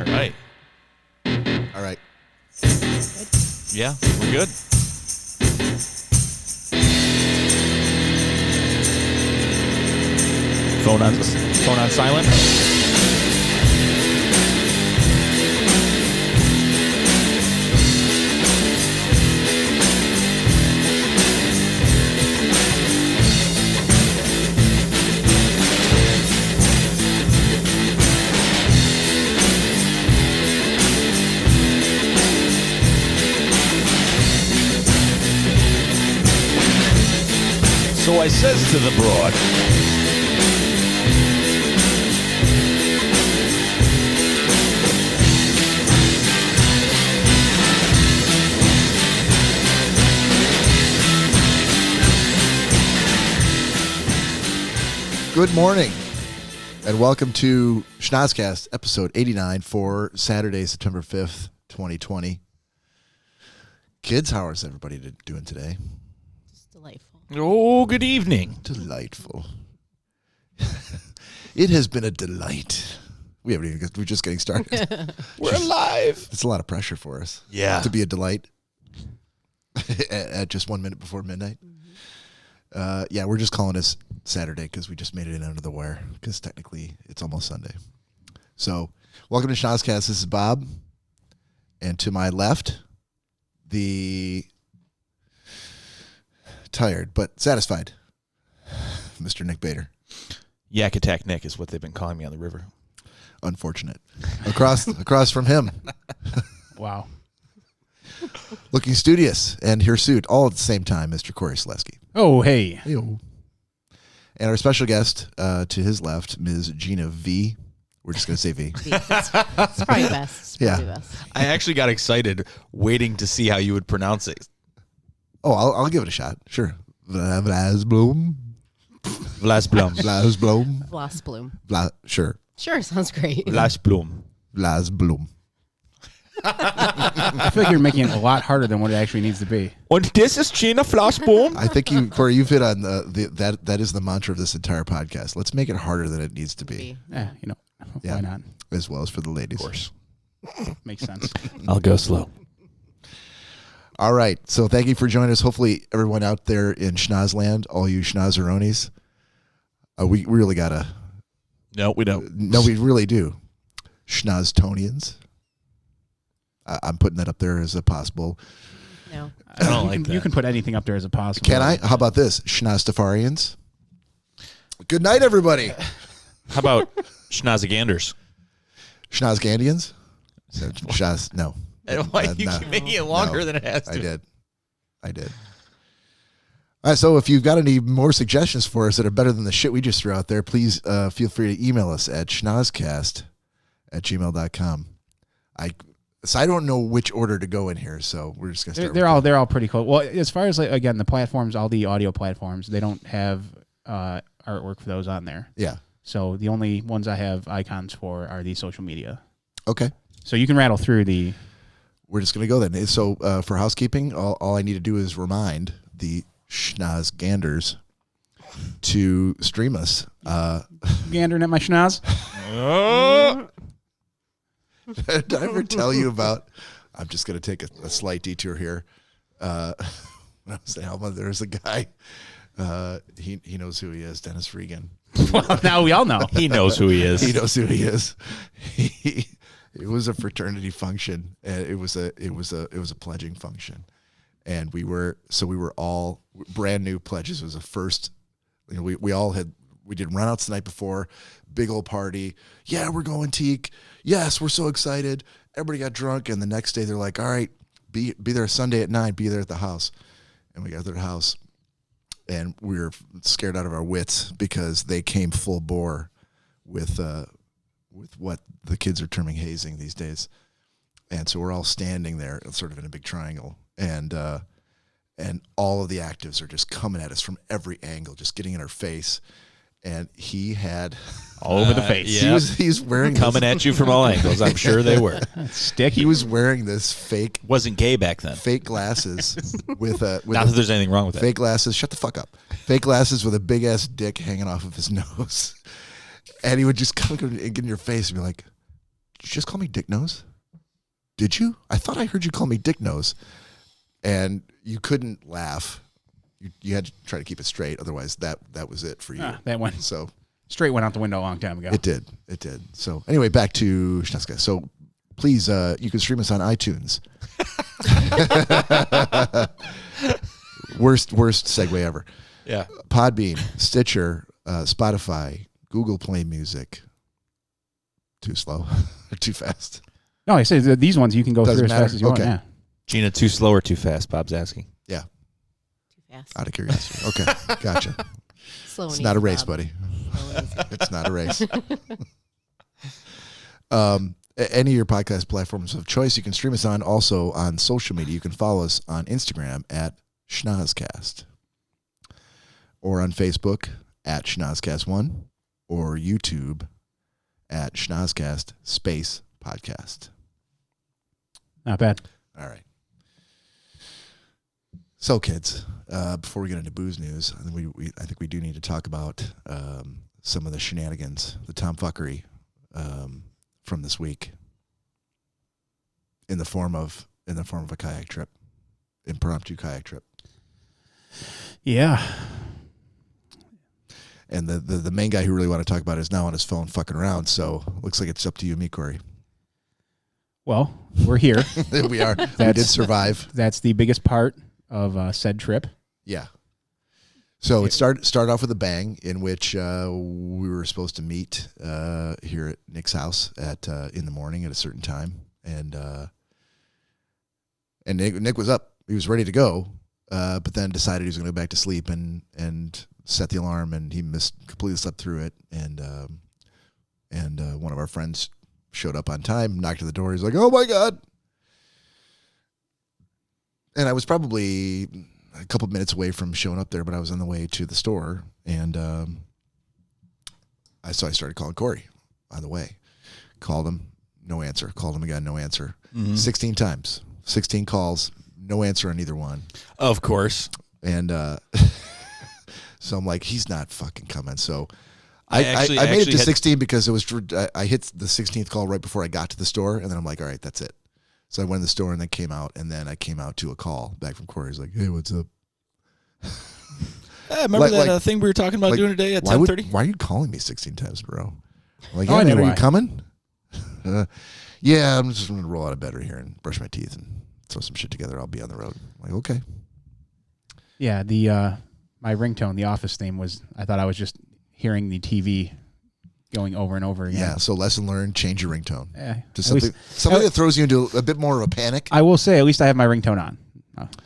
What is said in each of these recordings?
right. All right. Yeah, we're good. Phone on silent. So I says to the broad, good morning, and welcome to Schnozzcast, episode 89 for Saturday, September 5th, 2020. Kids, how is everybody doing today? Just delightful. oh, good evening. Delightful. It has been a delight. We're just getting started. We're alive. It's a lot of pressure for us. Yeah. To be a delight at just 1 minute before midnight. Yeah, we're just calling this Saturday because we just made it in under the wire because technically it's almost Sunday. So, welcome to Schnozzcast. This is Bob. And to my left, the tired but satisfied Mr. Nick Bader. Yak Attack Nick is what they've been calling me on the river. Unfortunate. Across from him. Wow. Looking studious and hirsute all at the same time, Mr. Cory Selesky. Oh, hey. Hey-o. And our special guest to his left, Ms. Gina V. We're just going to say V. It's probably best. It's probably best. I actually got excited waiting to see how you would pronounce it. Oh, I'll give it a shot. Sure. Vlasblom. Vlasblom. Vlasblom. Vlasblom. Sure. Sure, sounds great. Vlasblom. Vlasblom. I feel like you're making it a lot harder than what it actually needs to be. Und this is Gina Vlasblom. I think Cory, you've hit on that is the mantra of this entire podcast. Let's make it harder than it needs to be. Yeah, Yeah. why not? As well as for the ladies. Of course. Makes sense. I'll go slow. All right. So thank you for joining us. Hopefully everyone out there in Schnozzland, all you Schnozzeronis, we really got to. No, we don't. No, we really do. Schnozztonians. I'm putting that up there as a possible. No. I don't you like can, that. You can put anything up there as a possible. Can I? How about this? Schnozztafarians. Good night, everybody. How about Schnozzaganders? Schnozzgandians? Schnoz, no. Why you no. keep making it longer No. than it has to? I did. All right, so if you've got any more suggestions for us that are better than the shit we just threw out there, please feel free to email us at schnozzcast@gmail.com. So I don't know which order to go in here, so we're just going to start. They're all pretty cool. Well, as far as again the platforms, all the audio platforms, they don't have artwork for those on there. Yeah. So the only ones I have icons for are the social media. Okay. So you can rattle through the. We're just going to go then. So for housekeeping, all I need to do is remind the Schnozzganders to stream us. Gandering at my schnoz. Did I ever tell you about? I'm just going to take a slight detour here. When I was in Alma, there's a guy. He knows who he is, Dennis Regan. Well, now we all know. He knows who he is. He knows who he is. It was a fraternity function, and it was a pledging function, and we were all brand new pledges. It was the first. We did runouts the night before, big old party. Yeah, we're going teak. Yes, we're so excited. Everybody got drunk, and the next day they're like, all right, be there Sunday at 9. Be there at the house, and we got to the house, and we were scared out of our wits because they came full bore with what the kids are terming hazing these days. And so we're all standing there sort of in a big triangle, and all of the actives are just coming at us from every angle, just getting in our face. And he had All over the face. Yeah. he's wearing Coming at you from all angles. I'm sure they were. Sticky. He was wearing this fake Wasn't gay back then. glasses with Not that there's anything wrong with that. fake glasses. Shut the fuck up. Fake glasses with a big ass dick hanging off of his nose. And he would just come and get in your face and be like, you just call me Dick Nose? Did you? I thought I heard you call me Dick Nose. And you couldn't laugh. You had to try to keep it straight. Otherwise, that was it for you. That went so straight went out the window a long time ago. It did. So anyway, back to Schnozzcast. So please, you can stream us on iTunes. worst segue ever. Yeah. Podbean, Stitcher, Spotify, Google Play Music. Too slow or too fast? No, I say these ones you can go Doesn't through as fast as you want. Yeah. Gina, too slow or too fast? Bob's asking. Yeah. Too fast. Out of curiosity. Okay, gotcha. Slow and It's not a easy, race, Bob. buddy. Slow and easy. It's not a race. Any of your podcast platforms of choice you can stream us on. Also on social media, you can follow us on Instagram at Schnozzcast, or on Facebook at Schnozzcast1, or YouTube at Schnozzcast space podcast. Not bad. All right. So, kids, before we get into booze news, I think we do need to talk about some of the shenanigans, the tomfuckery from this week, in the form of a kayak trip, impromptu kayak trip. Yeah. And the main guy who really want to talk about it is now on his phone fucking around. So looks like it's up to you and me, Cory. Well, we're here. We are. We did survive. That's the biggest part of said trip. Yeah. So it started off with a bang, in which we were supposed to meet here at Nick's house in the morning at a certain time, and Nick was up. He was ready to go, but then decided he was going to go back to sleep and set the alarm, and he completely slept through it. And one of our friends showed up on time, knocked at the door. He's like, "Oh my God!" And I was probably a couple of minutes away from showing up there, but I was on the way to the store, and I started calling Cory on the way. Called him, no answer. Called him again, no answer. 16 times, 16 calls, no answer on either one. Of course. And so I'm like, he's not fucking coming. So I I made it to had 16 because it was I hit the 16th call right before I got to the store, and then I'm like, all right, that's it. So I went to the store and then came out, and then I came out to a call back from Cory. He's like, "Hey, what's up?" remember that thing we were talking about doing today at 10:30? Why are you calling me 16 times in a row? I'm like, Oh, I man, know are why. you coming? Yeah, I'm just going to roll out of bed right here and brush my teeth and throw some shit together. I'll be on the road. I'm like, okay. Yeah, my ringtone, the office theme was, I thought I was just hearing the TV going over and over again. Yeah, so lesson learned, change your ringtone. Yeah, To at something least- that throws you into a bit more of a panic, I will say, at least I have my ringtone on.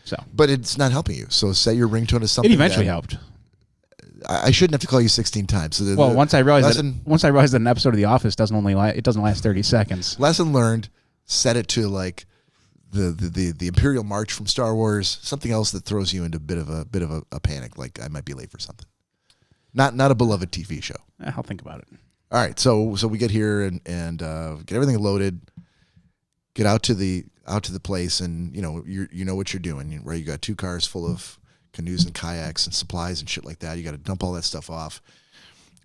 So but it's not helping you. So set your ringtone to something. it eventually that- helped. I shouldn't have to call you 16 times. So Well, once I realized lesson, that an episode of The Office doesn't last 30 seconds. lesson learned, set it to like the Imperial March from Star Wars, something else that throws you into a bit of a panic, like I might be late for something. Not a beloved TV show. I'll think about it. All right, so we get here and get everything loaded, get out to the place, and you know what you're doing, right? You got 2 cars full of canoes and kayaks and supplies and shit like that. You got to dump all that stuff off.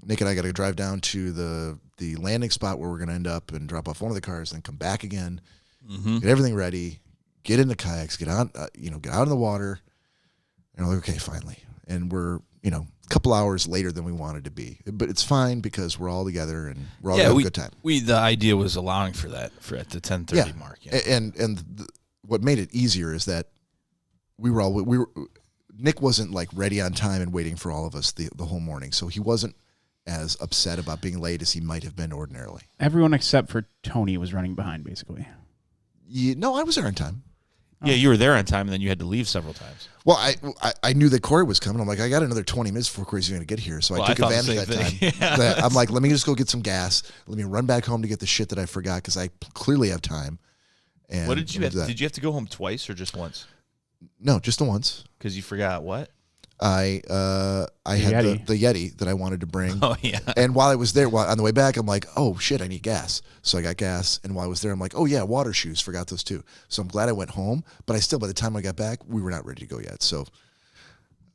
Nick and I got to drive down to the landing spot where we're going to end up and drop off one of the cars, then come back again, get everything ready, get in the kayaks, get out in the water, and we're like, okay, finally. And we're a couple hours later than we wanted to be, but it's fine because we're all together and we're all having a good time. The idea was allowing for that at the 10:30 mark. Yeah. And what made it easier is that we were Nick wasn't like ready on time and waiting for all of us the whole morning, so he wasn't as upset about being late as he might have been ordinarily. Everyone except for Tony was running behind, basically. No, I was there on time. Yeah, you were there on time, and then you had to leave several times. Well, I knew that Cory was coming. I'm like, I got another 20 minutes before Cory's going to get here, so I took advantage of that time. Yeah. I'm like, let me just go get some gas. Let me run back home to get the shit that I forgot because I clearly have time. And What did you have? Did you have to go home twice or just once? No, just the once. Because you forgot what? I had the Yeti that I wanted to bring. Oh yeah. And while I was there, on the way back, I'm like, oh shit, I need gas. So I got gas. And while I was there, I'm like, oh yeah, water shoes, forgot those too. So I'm glad I went home. But by the time I got back, we were not ready to go yet. So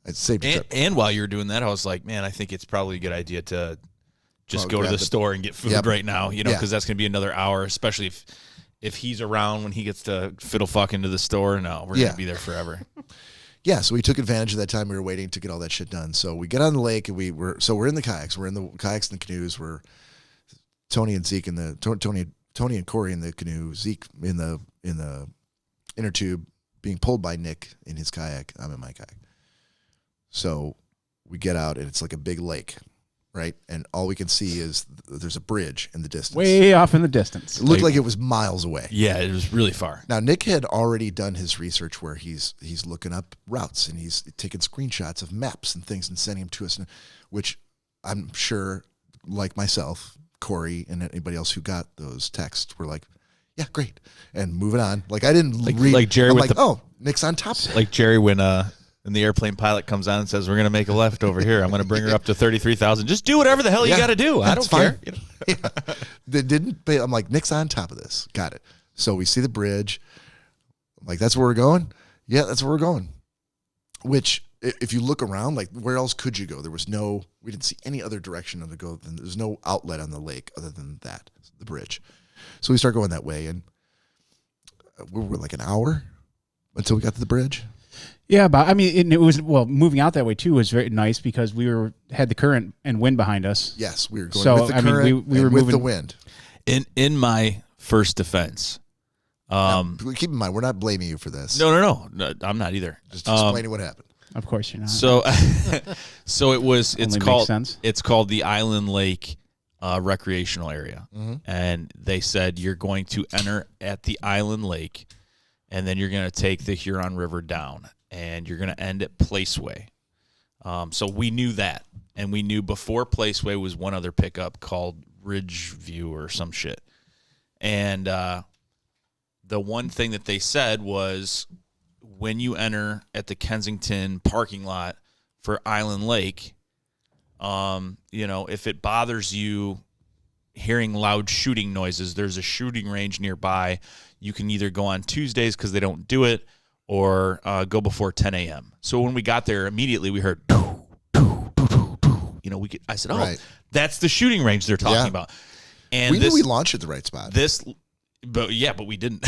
I saved the trip. And while you were doing that, I was like, man, I think it's probably a good idea to just Oh, go to grab the the- store and get food Yep. right now, you know, Yeah. because that's going to be another hour, especially if he's around when he gets to fiddle fuck into the store. No, we're going Yeah. to be there forever. Yeah, so we took advantage of that time we were waiting to get all that shit done. So we get on the lake and we're in the kayaks. We're in the kayaks and the canoes. We're Tony and Zeke in the Tony and Cory in the canoe. Zeke in the inner tube being pulled by Nick in his kayak. I'm in my kayak. So we get out and it's like a big lake, right? And all we can see is there's a bridge in the distance. Way off in the distance. It looked like it was miles away. Yeah, it was really far. Now, Nick had already done his research where he's looking up routes and he's taking screenshots of maps and things and sending them to us, which I'm sure, like myself, Cory, and anybody else who got those texts were like, yeah, great. And moving on. Like, I didn't read. like Jerry I'm with like, the- oh, Nick's on top of it. Like Jerry when the airplane pilot comes on and says, we're going to make a left over here. I'm going to bring her up to 33,000. Just do whatever the hell you Yeah, got to do. I that's don't care. fine. Yeah. They didn't pay. I'm like, Nick's on top of this. Got it. So we see the bridge. I'm like, that's where we're going? Yeah, that's where we're going. Which, if you look around, like, where else could you go? We didn't see any other direction to go. There's no outlet on the lake other than that, the bridge. So we start going that way, and we were like an hour until we got to the bridge. Yeah, but I mean, it was moving out that way too was very nice because we had the current and wind behind us. Yes, we were going So, with the I mean, current we were and with the moving- wind. In my first defense, Now, keep in mind, we're not blaming you for this. no, I'm not either. Just explaining what happened. Of course you're not. So, so it's Only makes called sense. it's called the Island Lake recreational area, and they said you're going to enter at the Island Lake, and then you're going to take the Huron River down, and you're going to end at Placeway. So we knew that, and we knew before Placeway was one other pickup called Ridgeview or some shit, and the one thing that they said was, when you enter at the Kensington parking lot for Island Lake, if it bothers you hearing loud shooting noises, there's a shooting range nearby. You can either go on Tuesdays because they don't do it, or go before 10 a.m. So when we got there, immediately we heard, I said, Right. that's the shooting range they're talking Yeah. about. And We knew we launched at the right spot. But we didn't.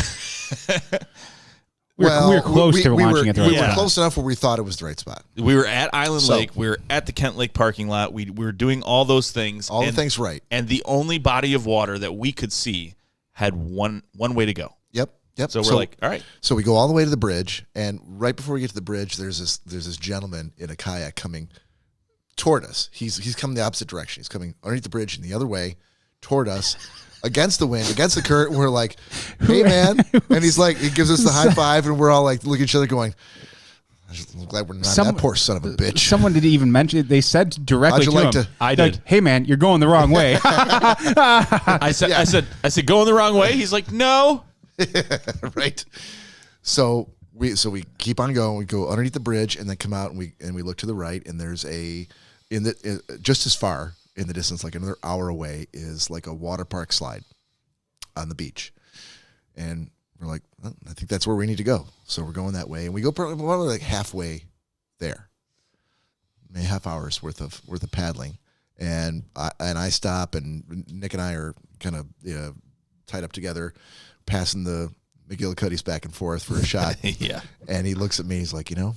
we were close to launching at the right We were spot. close enough where we thought it was the right spot. We were at Island So- Lake. We were at the Kent Lake parking lot. We were doing all those things. All the things right. And the only body of water that we could see had one way to go. Yep. So we're like, all right. So we go all the way to the bridge, and right before we get to the bridge, there's this gentleman in a kayak coming toward us. He's coming the opposite direction. He's coming underneath the bridge and the other way toward us, against the wind, against the current. We're like, hey man, and he's like, he gives us the high five, and we're all like, look at each other, going, I'm glad we're not that poor son of a bitch. Someone didn't even mention it. They said directly How'd you to like him. to- I like, did. hey man, you're going the wrong way. I said, going the wrong way. He's like, no. Right. So we keep on going. We go underneath the bridge and then come out, and we look to the right, and there's just as far in the distance, like another hour away, is like a water park slide on the beach, and we're like, well, I think that's where we need to go. So we're going that way, and we go probably like halfway there, maybe half hour's worth of paddling, and I stop, and Nick and I are kind of tied up together, passing the McGillicuddies back and forth for a shot. Yeah. And he looks at me. He's like, I'm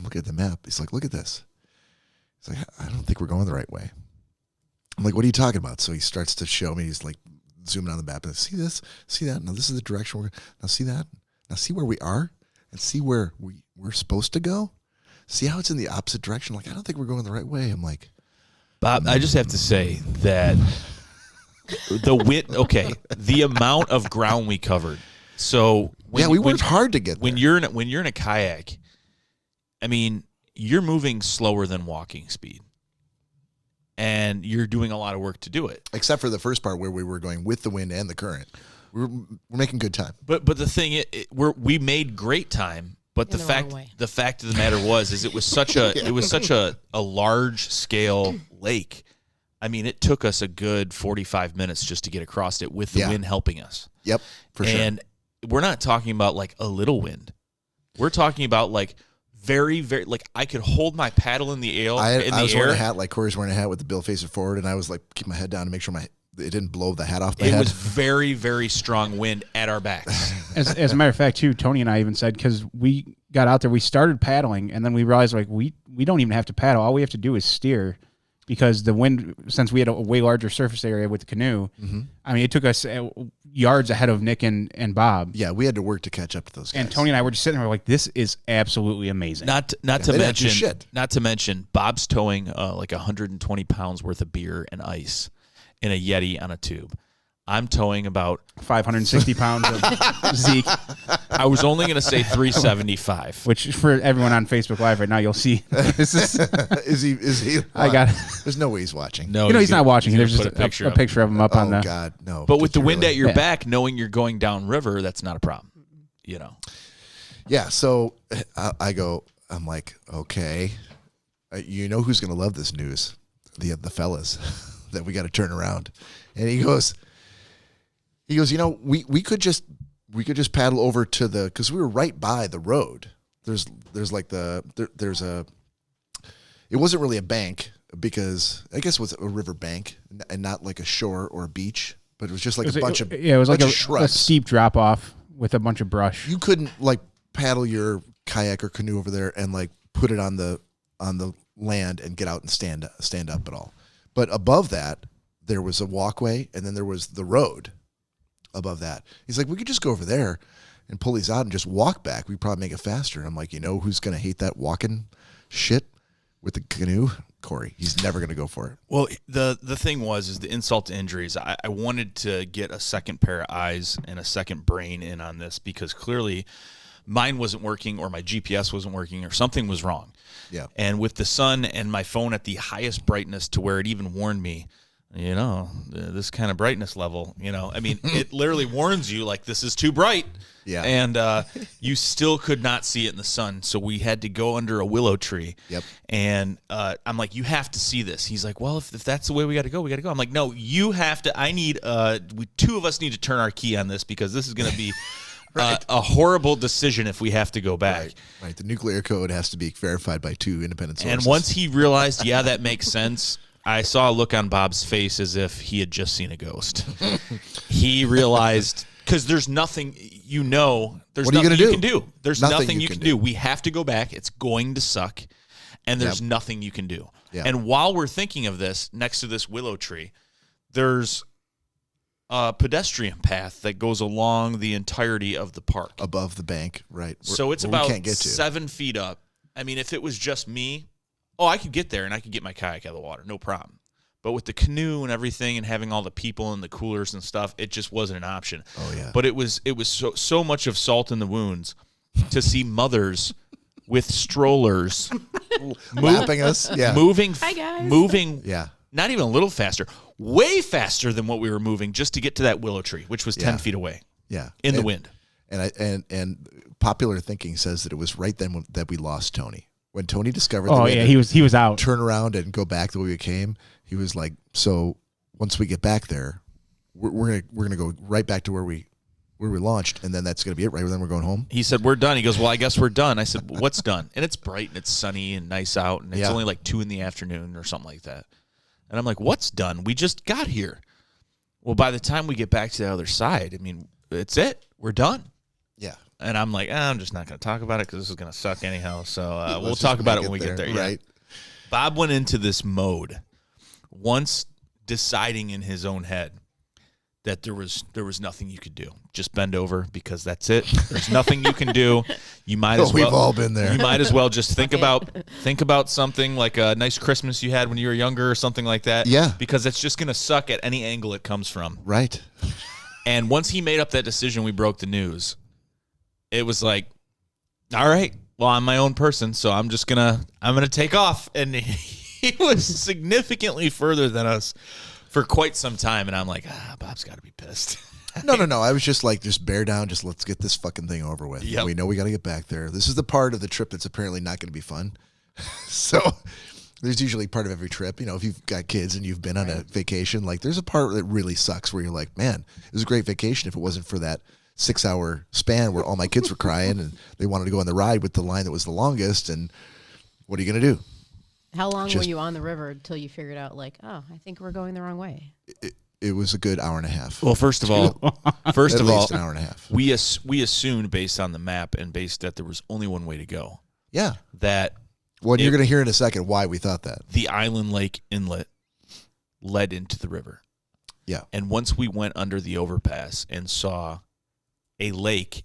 looking at the map. He's like, look at this. He's like, I don't think we're going the right way. I'm like, what are you talking about? So he starts to show me. He's like zooming on the map. And see this? See that? Now this is the direction now see that? Now see where we are? And see where we're supposed to go? See how it's in the opposite direction? Like, I don't think we're going the right way. I'm like, Bob, I just have to say that the amount of ground we covered. So we worked hard to get there. when you're in a kayak, I mean, you're moving slower than walking speed, and you're doing a lot of work to do it. Except for the first part where we were going with the wind and the current. We're making good time. But the thing we made great time. But In the wrong way. the fact of the matter was it was such a large scale lake. I mean, it took us a good 45 minutes just to get across it with the wind helping us. Yep, for sure. And we're not talking about like a little wind. We're talking about like very, very, like I could hold my paddle in the air. I was wearing a hat like Cory's wearing a hat with the bill facing forward, and I was like keep my head down to make sure it didn't blow the hat off my head. It was very, very strong wind at our backs. As a matter of fact, too, Tony and I even said, because we got out there, we started paddling, and then we realized like we don't even have to paddle. All we have to do is steer, because the wind, since we had a way larger surface area with the canoe, I mean, it took us yards ahead of Nick and Bob. Yeah, we had to work to catch up to those guys. And Tony and I were just sitting there like, this is absolutely amazing. Not to mention, Bob's towing like 120 pounds worth of beer and ice in a Yeti on a tube. I'm towing about 560 pounds of Zeke. I was only going to say 375. Which for everyone on Facebook Live right now, you'll see. This is is he? I got it. There's no way he's watching. No, he's not watching. There's just a picture of him up on the. Oh God, no! But with the wind at your Yeah. back, knowing you're going down river, that's not a problem. You know. Yeah. So I'm like, okay, you know who's gonna love this news? The fellas that we got to turn around, and he goes, you know, we could just paddle over to because we were right by the road. There's like it wasn't really a bank, because I guess it was a river bank and not like a shore or a beach, but it was just like a bunch of it was like a shrubs. steep drop off with a bunch of brush. You couldn't like paddle your kayak or canoe over there and like put it on the land and get out and stand up at all. But above that, there was a walkway, and then there was the road above that. He's like, we could just go over there and pull these out and just walk back. We'd probably make it faster. And I'm like, you know who's going to hate that walking shit with the canoe? Cory. He's never going to go for it. Well, the thing is the insult to injuries. I wanted to get a second pair of eyes and a second brain in on this, because clearly mine wasn't working, or my GPS wasn't working, or something was wrong. Yeah. And with the sun and my phone at the highest brightness to where it even warned me, you know, this kind of brightness level, you know, I mean, it literally warns you like this is too bright. Yeah. And you still could not see it in the sun. So we had to go under a willow tree. Yep. And I'm like, you have to see this. He's like, well, if that's the way we got to go, we got to go. I'm like, no, you have to. I need two of us need to turn our key on this, because this is going to be right. A horrible decision if we have to go back. Right. The nuclear code has to be verified by two independent sources. And once he realized, yeah, that makes sense, I saw a look on Bob's face as if he had just seen a ghost. He realized, because there's nothing, there's what are nothing you can do. There's nothing you can do. do. We have to go back. It's going to suck, and there's nothing you can do. Yep. And while we're thinking of this, next to this willow tree, there's a pedestrian path that goes along the entirety of the park. Above the bank, right. So it's about 7 feet up. I mean, if it was just me, I could get there and I could get my kayak out of the water, no problem. But with the canoe and everything and having all the people and the coolers and stuff, it just wasn't an option. Oh yeah. But it was so much of salt in the wounds to see mothers with strollers lapping us, moving, Hi, guys. moving, yeah, not even a little faster, way faster than what we were moving, just to get to that willow tree, which was 10 feet away. Yeah, in the wind. And popular thinking says that it was right then that we lost Tony. When Tony discovered, he was out. Turn around and go back the way we came. He was like, so once we get back there, we're gonna go right back to where we launched, and then that's gonna be it. Right, then we're going home. He said, we're done. He goes, well, I guess we're done. I said, what's done? And it's bright and it's sunny and nice out, and it's only like 2 p.m. or something like that. And I'm like, what's done? We just got here. Well, by the time we get back to the other side, I mean, it's it. We're done. Yeah. And I'm like, I'm just not going to talk about it because this is going to suck anyhow. So we'll talk about it when we get there. Right. Yeah. Bob went into this mode once deciding in his own head that there was nothing you could do. Just bend over, because that's it. There's nothing you can do. You might as well. We've all been there. You might as well just think about something like a nice Christmas you had when you were younger or something like that. Yeah. Because it's just going to suck at any angle it comes from. Right. And once he made up that decision, we broke the news. It was like, all right, well, I'm my own person, so I'm gonna take off. And he was significantly further than us for quite some time, and I'm like, Bob's got to be pissed. No. I was just like, just bear down. Just let's get this fucking thing over with. Yep. We know we got to get back there. This is the part of the trip that's apparently not going to be fun. So there's usually part of every trip, if you've got kids and you've been on a vacation, like there's a part that really sucks where you're like, man, it was a great vacation if it wasn't for that 6-hour span where all my kids were crying and they wanted to go on the ride with the line that was the longest. And what are you going to do? How long were Just- you on the river until you figured out, like, oh, I think we're going the wrong way? It was a good hour and a half. Well, first of all, At least an hour and a half. we assumed based on the map and based that there was only one way to go. Yeah. That Well, you're going to hear in a second why we thought that. the Island Lake Inlet led into the river. Yeah. And once we went under the overpass and saw a lake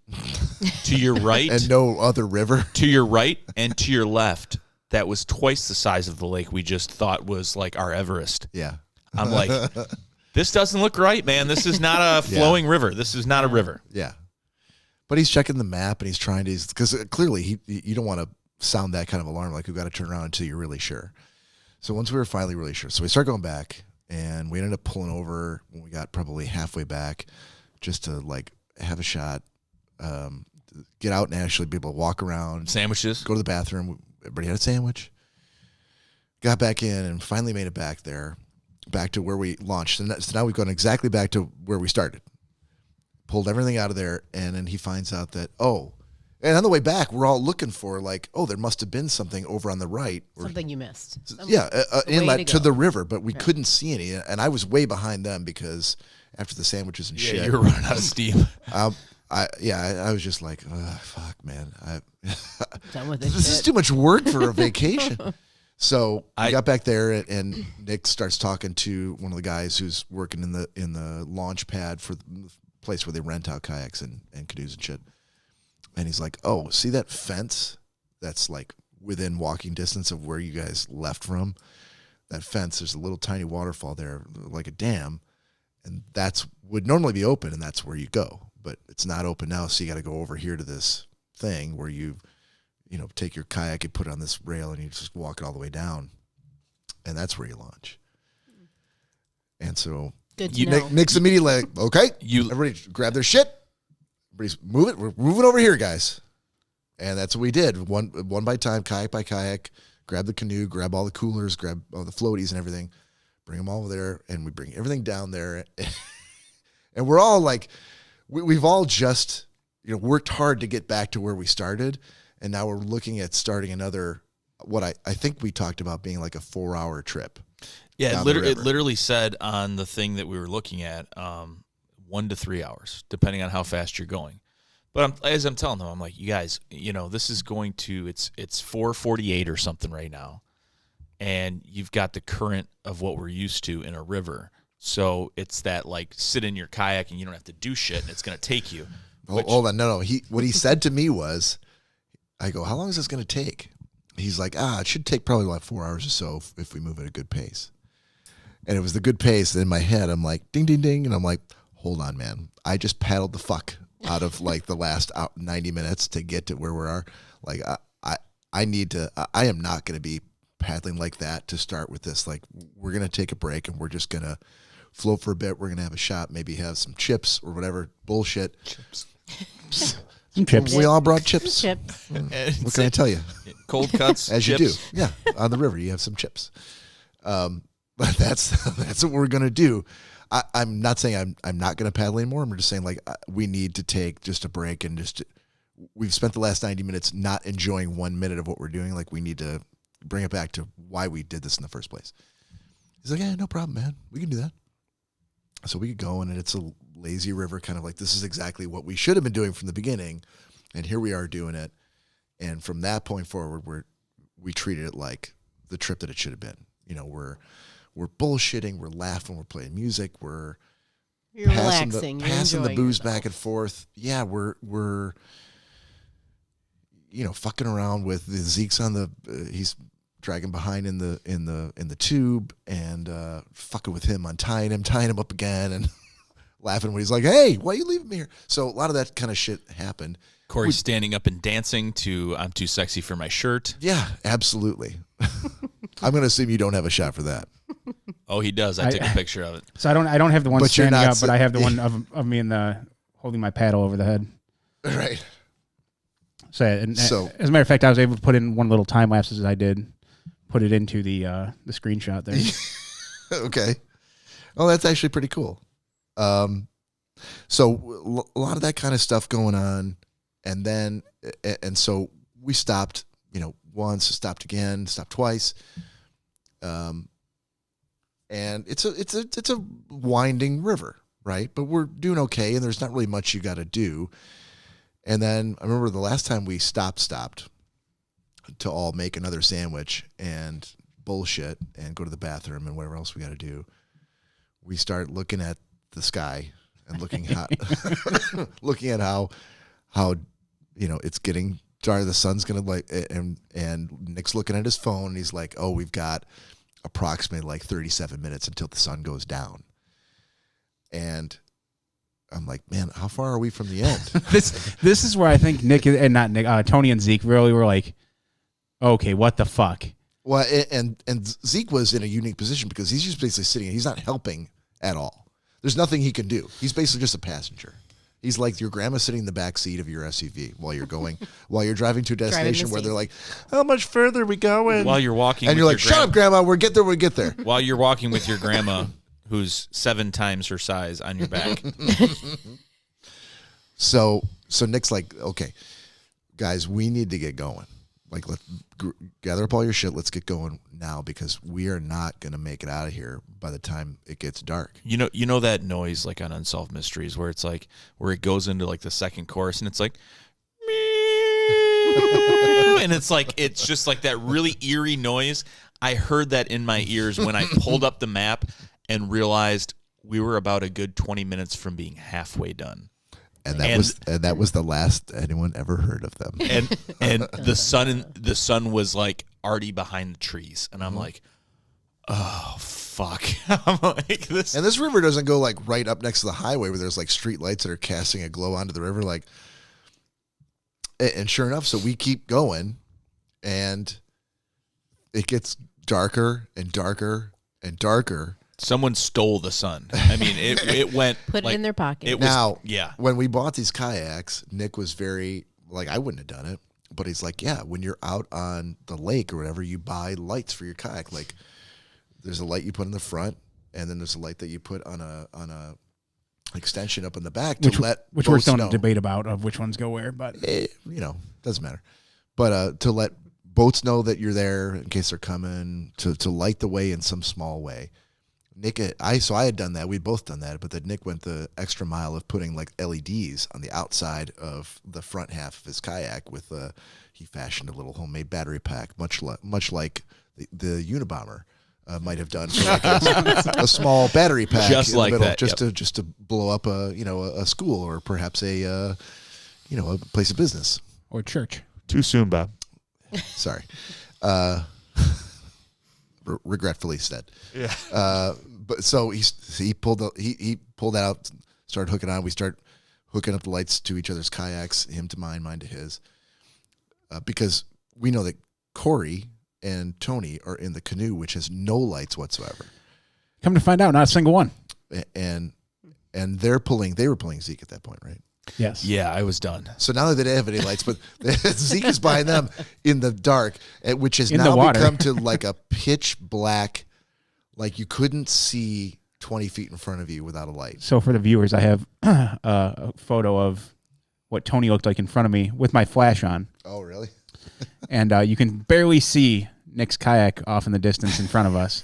to your right, And no other river. to your right, and to your left, that was twice the size of the lake we just thought was like our Everest. Yeah. I'm like, this doesn't look right, man. This is not a flowing river. This is not a river. Yeah. But he's checking the map and he's trying to, because clearly you don't want to sound that kind of alarm, like we've got to turn around until you're really sure. So once we were finally really sure, so we start going back and we ended up pulling over when we got probably halfway back just to like have a shot, get out and actually be able to walk around, Sandwiches. go to the bathroom. Everybody had a sandwich. Got back in and finally made it back there, back to where we launched. And so now we've gone exactly back to where we started. Pulled everything out of there, and then he finds out that, and on the way back, we're all looking for like, there must have been something over on the right. Something you missed. Inlet to go. the river, but we couldn't see any. And I was way behind them because after the sandwiches and shit, You were running out of steam. I was just like, fuck, man. Done with this This is shit. too much work for a vacation. So I got back there, and Nick starts talking to one of the guys who's working in the launch pad for the place where they rent out kayaks and canoes and shit. And he's like, "Oh, see that fence that's like within walking distance of where you guys left from? That fence, there's a little tiny waterfall there, like a dam, and that's would normally be open, and that's where you go. But it's not open now, so you got to go over here to this thing where you take your kayak and put it on this rail and you just walk it all the way down. And that's where you launch." And so Good to know. Nick's immediately like, okay, You- everybody grab their shit. Everybody's move it. We're moving over here, guys. And that's what we did. One by time, kayak by kayak, grab the canoe, grab all the coolers, grab all the floaties and everything, bring them all over there. And we bring everything down there. And we're all like, we've all just, worked hard to get back to where we started. And now we're looking at starting another, what I think we talked about being like a 4-hour trip. Yeah, down it the river. literally said on the thing that we were looking at, 1 to 3 hours, depending on how fast you're going. But as I'm telling them, I'm like, you guys, this is going to, it's 4:48 or something right now, and you've got the current of what we're used to in a river. So it's that like sit in your kayak and you don't have to do shit, and it's going to take you. Hold on, no. What he said to me was, I go, how long is this going to take? He's like, it should take probably like 4 hours or so if we move at a good pace. And it was the good pace. And in my head, I'm like, ding, ding, ding. And I'm like, hold on, man. I just paddled the fuck out of like the last 90 minutes to get to where we are. Like, I need to, I am not going to be paddling like that to start with this. Like, we're going to take a break and we're just going to float for a bit. We're going to have a shot, maybe have some chips or whatever bullshit. Some chips. We all brought chips. Chips. What can I tell you? Cold cuts, As chips. you do. Yeah. On the river, you have some chips. But that's what we're going to do. I'm not saying I'm not going to paddle anymore. I'm just saying like we need to take just a break and we've spent the last 90 minutes not enjoying 1 minute of what we're doing. Like we need to bring it back to why we did this in the first place. He's like, yeah, no problem, man. We can do that. So we could go, and it's a lazy river, kind of like this is exactly what we should have been doing from the beginning, and here we are doing it. And from that point forward, we treated it like the trip that it should have been. We're bullshitting, we're laughing, we're playing music, we're You're passing relaxing. You're the enjoying booze yourself. back and forth. Yeah, we're fucking around with the Zeke's on the he's dragging behind in the tube and fucking with him, tying him up again and laughing when he's like, "Hey, why are you leaving me here?" So a lot of that kind of shit happened. Corey standing up and dancing to "I'm too sexy for my shirt." Yeah, absolutely. I'm going to assume you don't have a shot for that. Oh, he does. I took a picture of it. So I don't have the one But you're standing not up, but I have the one of me in the holding my paddle over the head. Right. So, as a matter of fact, I was able to put in one little time lapse as I did put it into the screenshot there. Okay. Oh, that's actually pretty cool. So a lot of that kind of stuff going on. And then, and so we stopped, once, stopped again, stopped twice. And it's a winding river, right? But we're doing okay. And there's not really much you got to do. And then I remember the last time we stopped to all make another sandwich and bullshit and go to the bathroom and whatever else we got to do. We start looking at the sky and looking at how it's getting dark. The sun's gonna and Nick's looking at his phone and he's like, oh, we've got approximately like 37 minutes until the sun goes down. And I'm like, man, how far are we from the end? This is where I think Tony and Zeke really were like, okay, what the fuck? Well, and Zeke was in a unique position because he's just basically sitting. He's not helping at all. There's nothing he can do. He's basically just a passenger. He's like your grandma sitting in the back seat of your SUV while you're driving to a destination where they're like, how much further are we going? While you're walking, and you're like, shut up, grandma. We'll get there. While you're walking with your grandma, who's 7 times her size, on your back. So Nick's like, okay, guys, we need to get going. Like, let's gather up all your shit. Let's get going now because we are not going to make it out of here by the time it gets dark. You know that noise like on Unsolved Mysteries where it's like where it goes into like the second chorus and it's like, and it's just like that really eerie noise. I heard that in my ears when I pulled up the map and realized we were about a good 20 minutes from being halfway done. And that was the last anyone ever heard of them. And the sun was like already behind the trees, and I'm like, oh fuck! I'm like this. And this river doesn't go like right up next to the highway where there's like street lights that are casting a glow onto the river. Like, and sure enough, so we keep going, and it gets darker and darker and darker. Someone stole the sun. I mean, it went. Put it in their pocket. When we bought these kayaks, Nick was very like, I wouldn't have done it, but he's like, yeah, when you're out on the lake or whatever, you buy lights for your kayak. Like, there's a light you put in the front, and then there's a light that you put on a extension up in the back which we're still in a debate about of which ones go where, but doesn't matter. But to let boats know that you're there in case they're coming, to light the way in some small way. I had done that. We'd both done that, but then Nick went the extra mile of putting like LEDs on the outside of the front half of his kayak with he fashioned a little homemade battery pack, much like the Unabomber might have done for like a small battery pack just in like the middle, that, just to blow up a school or perhaps a place of business or church. Too soon, Bob. Sorry. Regretfully said. Yeah. But so he pulled that out, started hooking on. We start hooking up the lights to each other's kayaks, him to mine to his, because we know that Cory and Tony are in the canoe, which has no lights whatsoever. Come to find out, not a single one. And they were pulling Zeke at that point, right? Yes. Yeah, I was done. So now they didn't have any lights, but Zeke is behind them in the dark, which has in now become to like a pitch black, like you couldn't see 20 feet in front of you without a light. So for the viewers, I have a photo of what Tony looked like in front of me with my flash on. Oh, really? And you can barely see Nick's kayak off in the distance in front of us.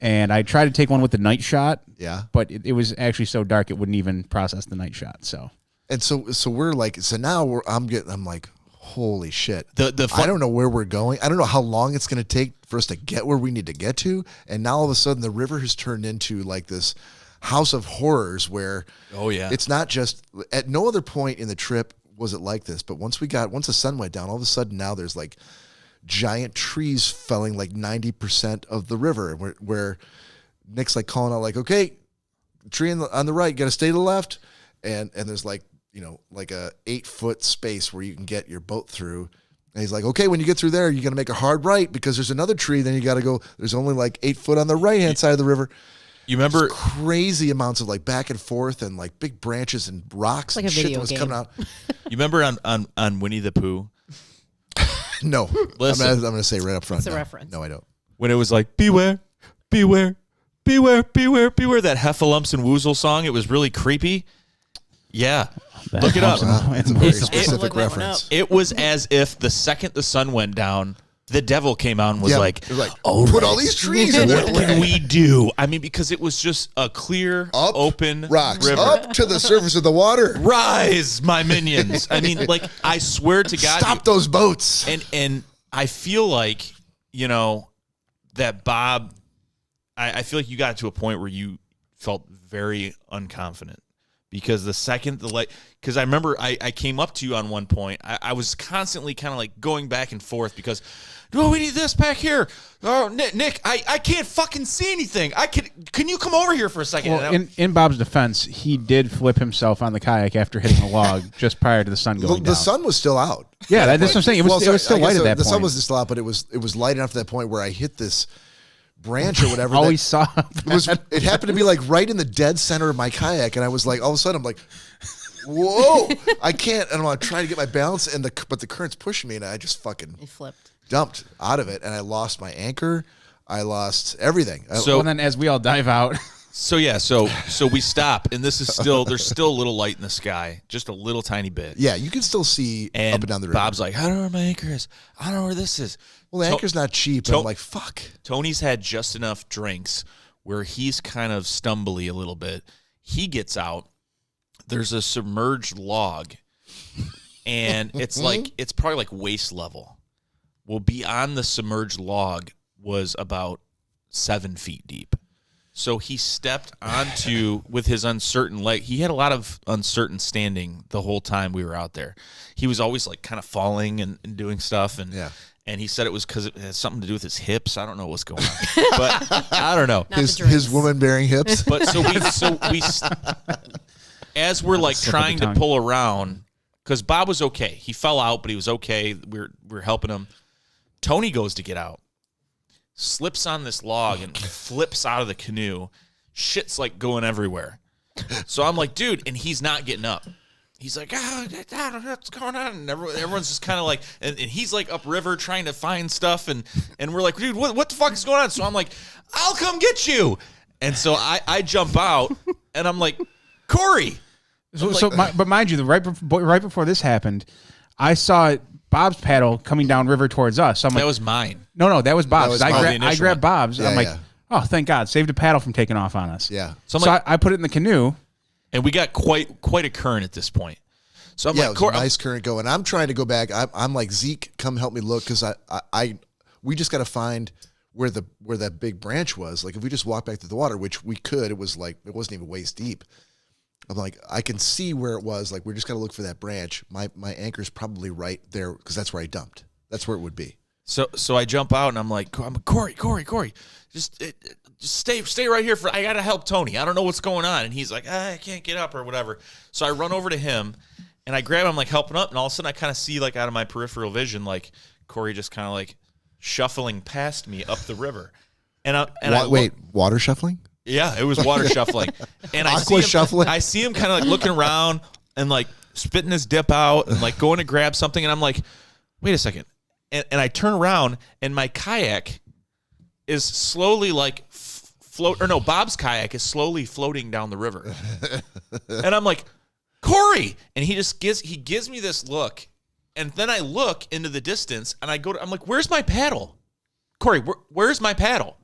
And I tried to take one with the night shot. Yeah. But it was actually so dark it wouldn't even process the night shot. So. And so we're like, so now I'm like, holy shit. I I don't know where we're going. I don't know how long it's going to take for us to get where we need to get to. And now all of a sudden the river has turned into like this house of horrors where it's not just at no other point in the trip was it like this. But once the sun went down, all of a sudden now there's like giant trees felling like 90% of the river where Nick's like calling out like, okay, tree on the right, got to stay to the left. And there's like, like a 8-foot space where you can get your boat through. And he's like, okay, when you get through there, you're going to make a hard right because there's another tree. Then you got to go, there's only like 8 foot on the right-hand side of the river. You remember Just crazy amounts of like back and forth and like big branches and rocks like and a shit video that was game. coming out. You remember on Winnie the Pooh? No. Listen. I'm going to say right up front. It's a no. reference. No, I don't. When it was like, beware, beware, beware, beware, beware, that Heffalumps and Woozle song. It was really creepy. Yeah. Look it up. Wow, it's a very specific Look that one reference. It was as if the second the sun went down, the devil came out and was like, it was like, oh, put all these trees in there. what can we do? I mean, because it was just a clear, Up, open rocks river. up to the surface of the water. Rise, my minions. I mean, like, I swear to God. Stop those boats. And I feel like, that Bob, I feel like you got to a point where you felt very unconfident. Because the second because I remember I came up to you on one point. I was constantly kind of like going back and forth because, oh, we need this back here. Oh, Nick, I can't fucking see anything. Can you come over here for a second? Well, in Bob's defense, he did flip himself on the kayak after hitting a log just prior to the sun going down. The sun was still out. Yeah, that's what I'm saying. It was still light at that the point. sun was still out, but it was light enough to that point where I hit this branch or whatever. All we saw. It happened to be like right in the dead center of my kayak, and I was like, all of a sudden, I'm like, whoa, I can't. And I'm trying to get my balance, but the current's pushing me, and I just fucking It flipped. dumped out of it, and I lost my anchor. I lost everything. So then, as we all dive out, So we stop, and there's still a little light in the sky, just a little tiny bit. yeah, you can still see up and down the river. Bob's like, I don't know where my anchor is. I don't know where this is. Well, the anchor's not cheap. And I'm like, fuck. Tony's had just enough drinks where he's kind of stumbly a little bit. He gets out. There's a submerged log, and it's probably like waist level. Well, beyond the submerged log was about 7 feet deep. So he stepped onto with his uncertain leg. He had a lot of uncertain standing the whole time we were out there. He was always like kind of falling and doing stuff. And he said it was because it had something to do with his hips. I don't know what's going on, but I don't know. His woman-bearing hips. But we as we're like trying to pull around, because Bob was okay. He fell out, but he was okay. We're helping him. Tony goes to get out, slips on this log and flips out of the canoe. Shit's like going everywhere. So I'm like, dude, and he's not getting up. He's like, I don't know what's going on. And everyone's just kind of like, and he's like upriver trying to find stuff. And we're like, dude, what the fuck is going on? So I'm like, I'll come get you. And so I jump out and I'm like, Cory. But mind you, right before this happened, I saw Bob's paddle coming down river towards us. So I'm like, that was mine. No, that was Bob's. That was I grabbed Bob's. And I'm like, oh, thank God, saved a paddle from taking off on us. Yeah. So I put it in the canoe. And we got quite a current at this point. So I'm it like, was a nice current going. I'm trying to go back. I'm like, Zeke, come help me look, because we just got to find where that big branch was. Like, if we just walk back to the water, which we could, it wasn't even waist deep. I'm like, I can see where it was. Like, we're just got to look for that branch. My anchor's probably right there, because that's where I dumped. That's where it would be. So I jump out and I'm like, Cory, just stay right here I gotta help Tony. I don't know what's going on. And he's like, I can't get up or whatever. So I run over to him and I grab him, like helping up, and all of a sudden I kind of see like out of my peripheral vision, like Cory just kind of like shuffling past me up the river. Wait, water shuffling? Yeah, it was water shuffling. And shuffling? I see him kind of like looking around and like spitting his dip out and like going to grab something, and I'm like, wait a second. And I turn around, and my kayak is slowly like Bob's kayak is slowly floating down the river. And I'm like, Cory! And he gives me this look. And then I look into the distance, and I'm like, where's my paddle? Cory, where's my paddle?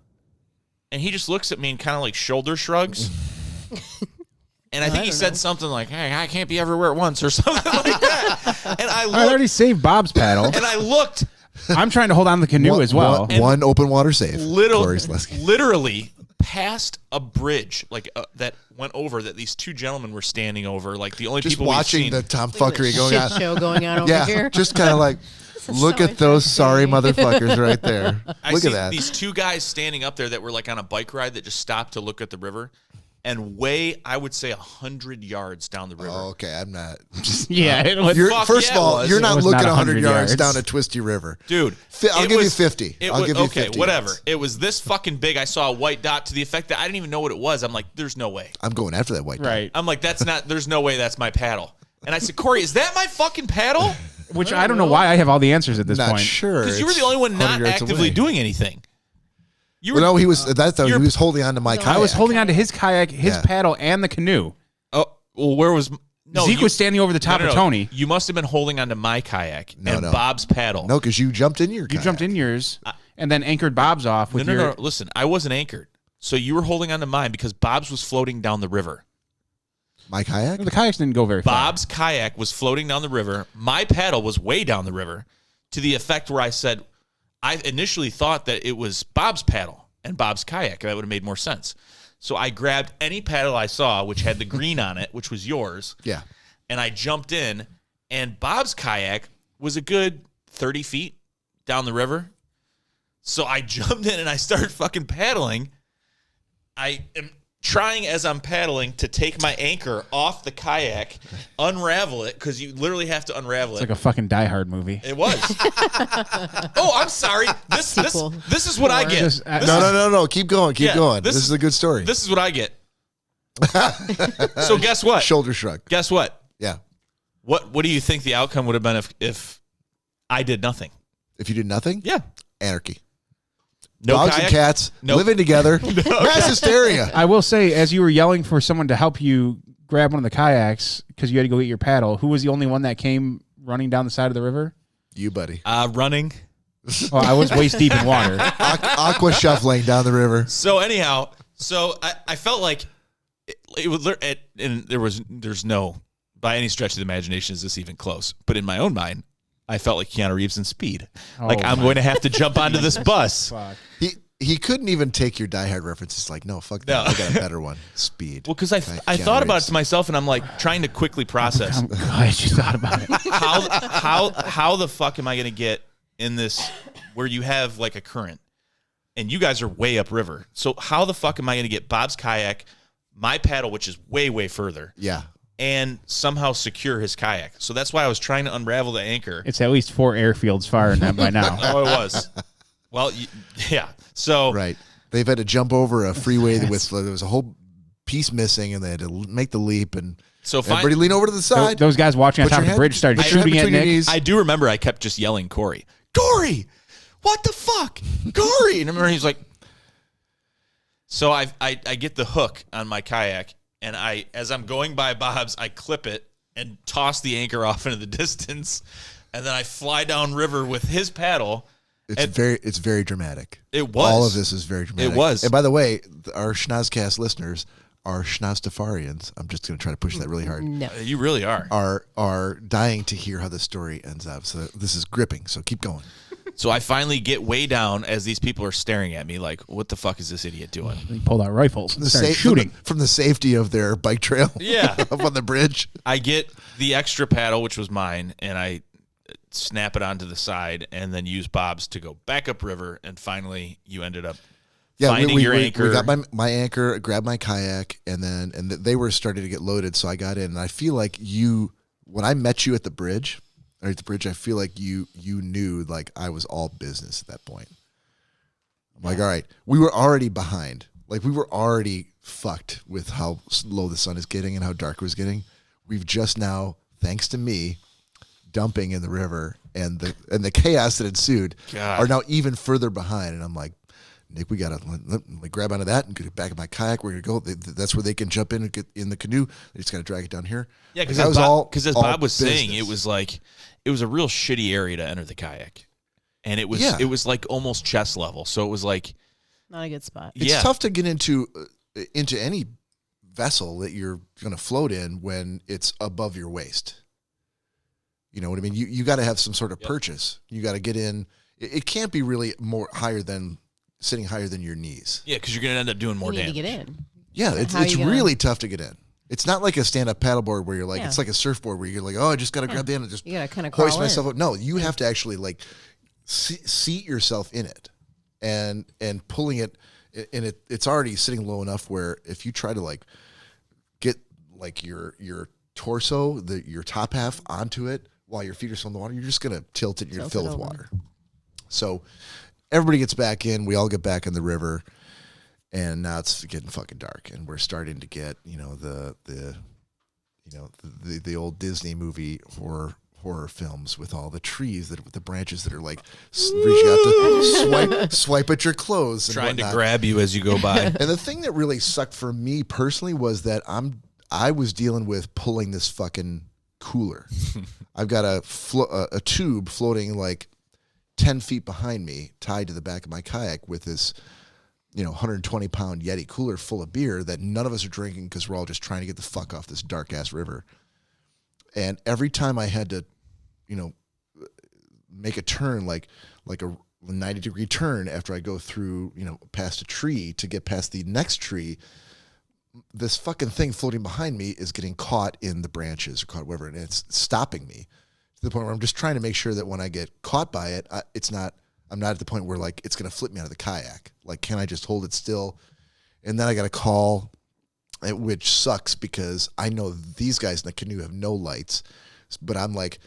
And he just looks at me and kind of like shoulder shrugs. And I think he said something like, hey, I can't be everywhere at once or something like that. And I already saved Bob's paddle. And I looked. I'm trying to hold on to the canoe as well. One open water save. Literally past a bridge like that went over, that these two gentlemen were standing over, like the only just people watching we've seen. the tomfuckery going on. Show going on over Yeah, here. just kind of like, look at those sorry motherfuckers right there. Look at that. These two guys standing up there that were like on a bike ride that just stopped to look at the river, and I would say 100 yards down the river. Oh, okay, I'm not. First of all, you're not looking 100 yards down a twisty river. Dude, I'll give you 50. I'll give you 50. Okay, whatever. Yards. It was this fucking big. I saw a white dot to the effect that I didn't even know what it was. I'm like, there's no way. I'm going after that white dot. Right. I'm like, there's no way that's my paddle. And I said, Cory, is that my fucking paddle? Which I don't know why I have all the answers at this Not point. sure. Because you were the only one not actively doing anything. You Well, no, he was he was holding on to my kayak. I was holding on to his kayak, his Yeah. paddle, and the canoe. Oh, well, where was Zeke was standing over the top of Tony. You must have been holding onto my kayak and no. Bob's paddle. No, because you jumped in your kayak. You jumped in yours and then anchored Bob's off with your. No. Listen, I wasn't anchored. So you were holding onto mine because Bob's was floating down the river. My kayak? The kayaks didn't go very far. Bob's kayak was floating down the river. My paddle was way down the river to the effect where I said, I initially thought that it was Bob's paddle and Bob's kayak. That would have made more sense. So I grabbed any paddle I saw, which had the green on it, which was yours. Yeah. And I jumped in, and Bob's kayak was a good 30 feet down the river. So I jumped in and I started fucking paddling. I am trying as I'm paddling to take my anchor off the kayak, unravel it, because you literally have to unravel It's it. like a fucking Die Hard movie. It was. Oh, I'm sorry. This is what I get. Just, No. Keep going. Keep Yeah, going. this This is a good story. This is what I get. So guess what? Shoulder shrug. Guess what? Yeah. What do you think the outcome would have been if I did nothing? If you did nothing? Yeah. Anarchy. No Dogs kayak? and cats Nope. living together. Mass hysteria. I will say, as you were yelling for someone to help you grab one of the kayaks because you had to go get your paddle, who was the only one that came running down the side of the river? You, buddy. Running. Oh, I was waist deep in water. Aqua shuffling down the river. So anyhow, I felt like it would, and there's no, by any stretch of the imagination is this even close, but in my own mind, I felt like Keanu Reeves in Speed. Like I'm going to have to jump onto this bus. Fuck. He couldn't even take your Die Hard references. Like, no, fuck that. No. I got a better one. Speed. Well, because I thought about it to myself, and I'm like trying to quickly process I'm glad you thought about it. how the fuck am I going to get in this where you have like a current, and you guys are way upriver. So how the fuck am I going to get Bob's kayak, my paddle, which is way, way further, Yeah. and somehow secure his kayak? So that's why I was trying to unravel the anchor. It's at least 4 airfields far in that by now. Oh, it was. Well, yeah. So Right. They've had to jump over a freeway with there was a whole piece missing, and they had to make the leap. And So everybody lean over to the side. Those guys watching on Put top your of the hand- bridge started put your hand shooting at between your Nick. knees. I do remember I kept just yelling, Cory, what the fuck? Cory. And I remember he's like, so I get the hook on my kayak, and as I'm going by Bob's, I clip it and toss the anchor off into the distance, and then I fly down river with his paddle. It's very dramatic. It was. All of this is very dramatic. It was. And by the way, our Schnozzcast listeners are Schnozztafarians. I'm just going to try to push that really hard. No. You really are. Are dying to hear how the story ends up. So this is gripping. So keep going. So I finally get way down as these people are staring at me like, what the fuck is this idiot doing? They pulled out rifles and The started sa- shooting. from the safety of their bike trail. Yeah. Up on the bridge. I get the extra paddle, which was mine, and I snap it onto the side and then use Bob's to go back upriver, and finally you ended up finding your anchor. We got my anchor, grabbed my kayak, and they were starting to get loaded, so I got in. And I feel like when I met you at the bridge, I feel like you knew like I was all business at that point. I'm like, all right, we were already behind. Like we were already fucked with how low the sun is getting and how dark it was getting. We've just now, thanks to me, dumping in the river and the chaos that ensued God. are now even further behind. And I'm like, Nick, we gotta let me grab onto that and get back in my kayak. We're gonna go. That's where they can jump in and get in the canoe. They just gotta drag it down here. Yeah, because that was as Bob was saying, business. it was a real shitty area to enter the kayak, and it was like almost chest level. So it was like, Not a good spot. It's tough to get into any vessel that you're gonna float in when it's above your waist. You know what I mean? You got to have some sort of purchase. You got to get in. It can't be really sitting higher than your knees. Yeah, because you're going to end up doing more You need damage. to get in. Yeah, So it's how are you gonna- really tough to get in. It's not like a stand-up paddleboard where you're like, Yeah. it's like a surfboard where you're like, oh, I just got to grab the end and just You gotta kind of hoist crawl myself in. up. No, you have to actually like seat yourself in it and pulling it, and it's already sitting low enough where if you try to like get like your torso, your top half onto it while your feet are still in the water, you're just gonna tilt it. You're gonna fill Tilt with it over. water. So everybody gets back in. We all get back in the river, and now it's getting fucking dark, and we're starting to get the old Disney movie horror films with all the trees with the branches that are like reaching out to swipe at your clothes, and trying whatnot. to grab you as you go by. And the thing that really sucked for me personally was that I was dealing with pulling this fucking cooler. I've got a tube floating like 10 feet behind me, tied to the back of my kayak with this 120-pound Yeti cooler full of beer that none of us are drinking because we're all just trying to get the fuck off this dark-ass river. And every time I had to, make a turn, like a 90-degree turn after I go through, past a tree to get past the next tree, this fucking thing floating behind me is getting caught in the branches or caught wherever, and it's stopping me to the point where I'm just trying to make sure that when I get caught by it, I'm not at the point where like it's going to flip me out of the kayak. Like, can I just hold it still? And then I got a call, which sucks because I know these guys in the canoe have no lights, but I'm like,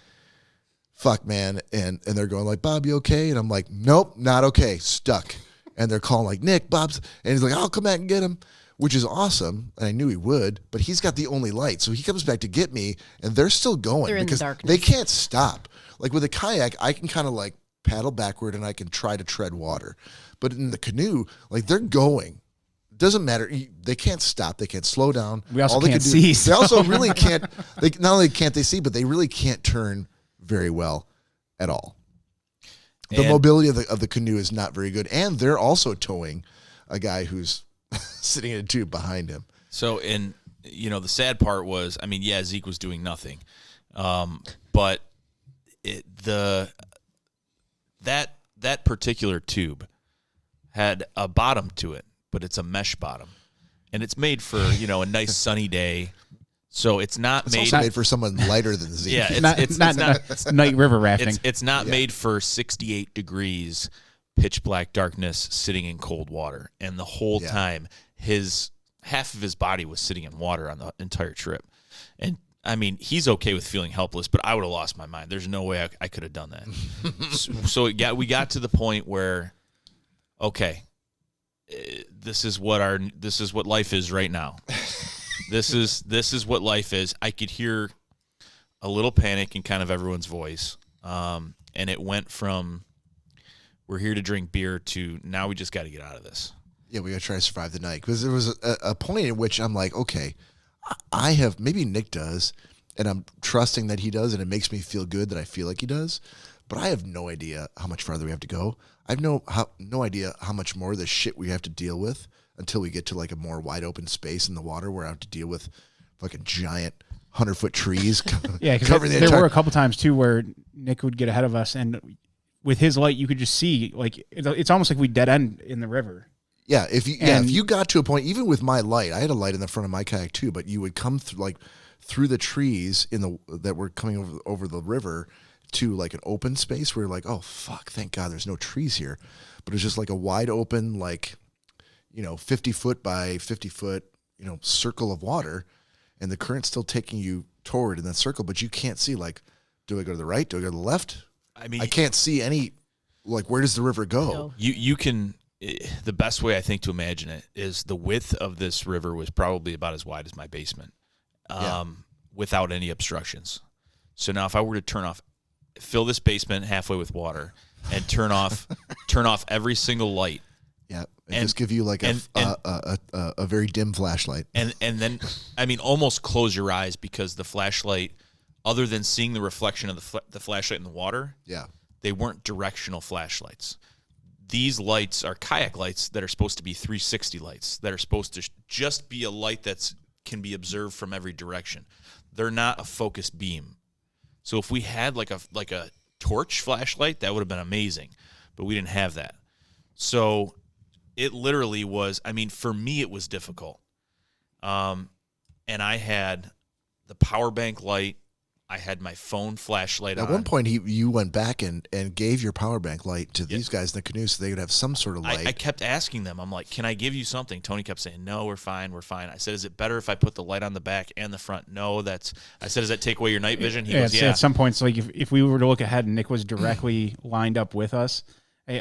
fuck, man. And they're going like, Bob, you okay? And I'm like, nope, not okay, stuck. And they're calling like, Nick, Bob's, and he's like, I'll come back and get him, which is awesome. And I knew he would, but he's got the only light. So he comes back to get me, and they're still going They're in because the darkness. they can't stop. Like with a kayak, I can kind of like paddle backward and I can try to tread water. But in the canoe, like they're going. Doesn't matter. They can't stop. They can't slow down. We also All they can't can do, see, They so- also really can't. Not only can't they see, but they really can't turn very well at all. The And- mobility of the canoe is not very good, and they're also towing a guy who's sitting in a tube behind him. So, the sad part was, Zeke was doing nothing, but that particular tube had a bottom to it, but it's a mesh bottom, and it's made for a nice sunny day. So it's not It's made. also made for someone lighter than Zeke. Yeah, It's not night river rafting. It's not made for 68 degrees, pitch black darkness, sitting in cold water, and the whole time half of his body was sitting in water on the entire trip. And he's okay with feeling helpless, but I would have lost my mind. There's no way I could have done that. so we got to the point where, okay, this is what life is right now. This is what life is. I could hear a little panic in kind of everyone's voice, and it went from we're here to drink beer to now we just got to get out of this. Yeah, we got to try to survive the night. Because there was a point in which I'm like, okay, I have, maybe Nick does, and I'm trusting that he does, and it makes me feel good that I feel like he does, but I have no idea how much farther we have to go. I have no idea how much more of this shit we have to deal with until we get to like a more wide open space in the water where I have to deal with fucking giant 100-foot trees. Yeah, covering because there were a couple times too where Nick would get ahead of us, and with his light, you could just see like it's almost like we dead end in the river. Yeah, if you got to a point, even with my light, I had a light in the front of my kayak too, but you would come through the trees that were coming over the river to like an open space where you're like, oh fuck, thank God there's no trees here. But it's just like a wide open, like 50-foot by 50-foot, circle of water, and the current's still taking you toward in that circle, but you can't see like, do I go to the right? Do I go to the left? I can't see any, like, where does the river go? No. You can. The best way I think to imagine it is the width of this river was probably about as wide as my basement, without any obstructions. So now if I were to fill this basement halfway with water and turn off every single light. Yeah, and just give you like a very dim flashlight. And then, almost close your eyes because the flashlight, other than seeing the reflection of the flashlight in the water, they weren't directional flashlights. These lights are kayak lights that are supposed to be 360 lights that are supposed to just be a light that can be observed from every direction. They're not a focused beam. So if we had like a torch flashlight, that would have been amazing, but we didn't have that. So it literally was, for me it was difficult. And I had the power bank light, I had my phone flashlight on. At one point, you went back and gave your power bank light to these guys in the canoe so they would have some sort of light. I kept asking them. I'm like, can I give you something? Tony kept saying, no, we're fine. I said, is it better if I put the light on the back and the front? No, I said, does that take away your night vision? He goes, yeah. At some points, like if we were to look ahead and Nick was directly lined up with us,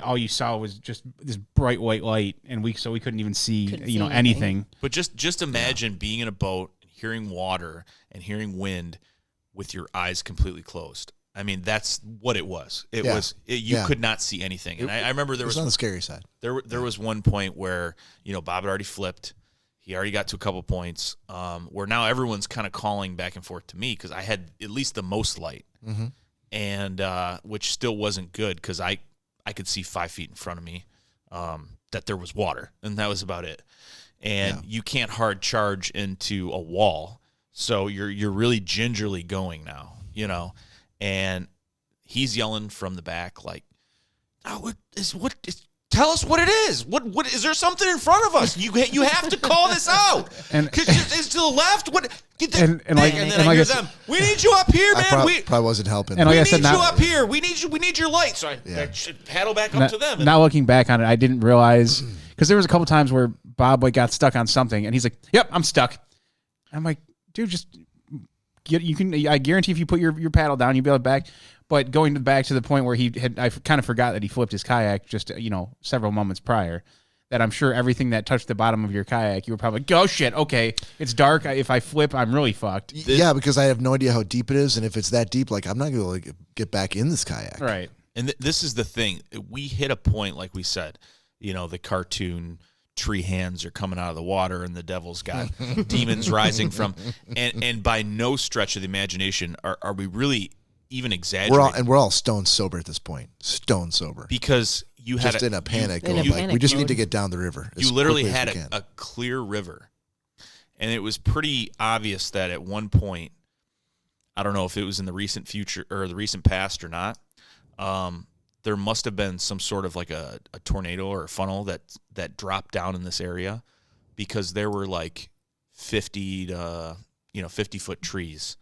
all you saw was just this bright white light, and we couldn't even see anything. But just imagine being in a boat, hearing water and hearing wind, with your eyes completely closed. I mean, that's what it was. You could not see anything. And I remember there was on the scary side. There was one point where, Bob had already flipped. He already got to a couple points where now everyone's kind of calling back and forth to me because I had at least the most light, and which still wasn't good because I could see 5 feet in front of me that there was water, and that was about it. And you can't hard charge into a wall, so you're really gingerly going now, And he's yelling from the back like, "Oh, tell us what it is. What is there something in front of us? You have to call this out. And it's to the left. What? And then I hear them. We need you up here, man. Probably wasn't helping. And we like I need said, you up here. We need your light. So I should paddle back up to them. Now looking back on it, I didn't realize because there was a couple times where Bob got stuck on something, and he's like, "Yep, I'm stuck." I'm like, "Dude, just you can. I guarantee if you put your paddle down, you'll be able to back." But going back to the point where I kind of forgot that he flipped his kayak just several moments prior. That I'm sure everything that touched the bottom of your kayak, you were probably like, "Oh shit, okay, it's dark. If I flip, I'm really fucked." Yeah, because I have no idea how deep it is, and if it's that deep, like I'm not going to get back in this kayak. Right. And this is the thing. We hit a point, like we said, the cartoon tree hands are coming out of the water, and the devil's got demons rising from, and by no stretch of the imagination are we really even exaggerating. We're all stone sober at this point. Stone sober. Because you had just in a panic. panic we just mode. need to get down the river. You literally had a clear river. And it was pretty obvious that at one point, I don't know if it was in the recent future or the recent past or not, there must have been some sort of like a tornado or a funnel that dropped down in this area because there were like 50 to 50-foot trees.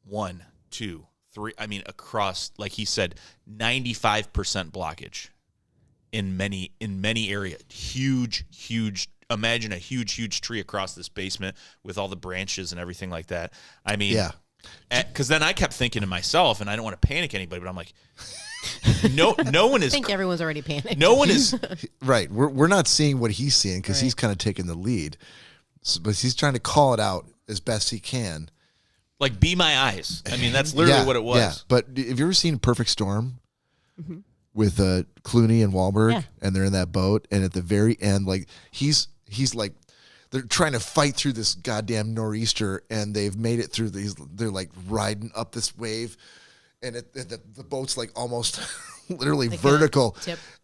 1, 2, 3. I mean, across, like he said, 95% blockage in many areas. Huge. Imagine a huge tree across this basement with all the branches and everything like that. I mean, yeah. Because then I kept thinking to myself, and I don't want to panic anybody, but I'm like, no one is. I think everyone's already panicked. No one is right. We're not seeing what he's seeing because he's kind of taking the lead, but he's trying to call it out as best he can. Like, be my eyes. I mean, that's literally what it was. Yeah. But have you ever seen Perfect Storm with Clooney and Wahlberg, and they're in that boat, and at the very end, like he's like, they're trying to fight through this goddamn nor'easter, and they've made it through these. They're like riding up this wave, and the boat's like almost literally like vertical,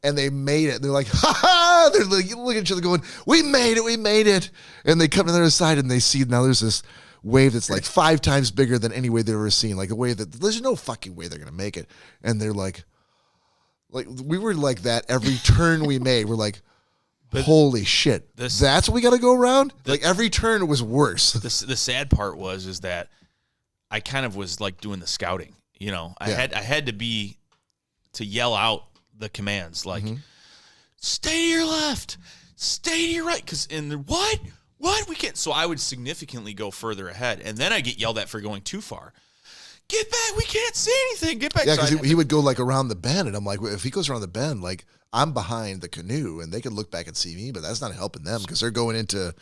and they made it. They're like, ha ha! They're like looking at each other, going, "We made it!" And they come to the other side, and they see now there's this wave that's like 5 times bigger than any wave they've ever seen. Like a wave that there's no fucking way they're gonna make it. And they're like we were like that every turn we made. We're like, holy shit, that's what we got to go around. Like every turn was worse. The sad part is that I kind of was like doing the scouting. I had to yell out the commands like, stay to your left, stay to your right, because What? We can't. So I would significantly go further ahead, and then I get yelled at for going too far. Get back! We can't see anything. Get back! Yeah, because he would go like around the bend, and I'm like, well, if he goes around the bend, like I'm behind the canoe, and they could look back and see me, but that's not helping them because they're going into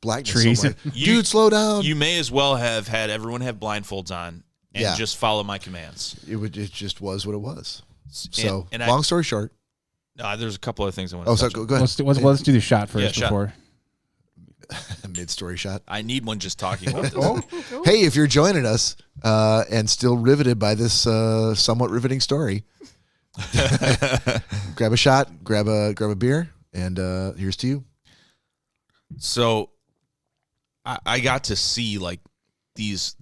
blackness. Trees. So like, dude, slow down. You may as well have had everyone have blindfolds on and just follow my commands. It just was what it was. So and long story short, there's a couple other things I want to. So go ahead. Let's do the shot first before. Mid-story shot. I need one just talking about this. Hey, if you're joining us and still riveted by this somewhat riveting story, grab a shot, grab a beer, and here's to you. So, I got to see like these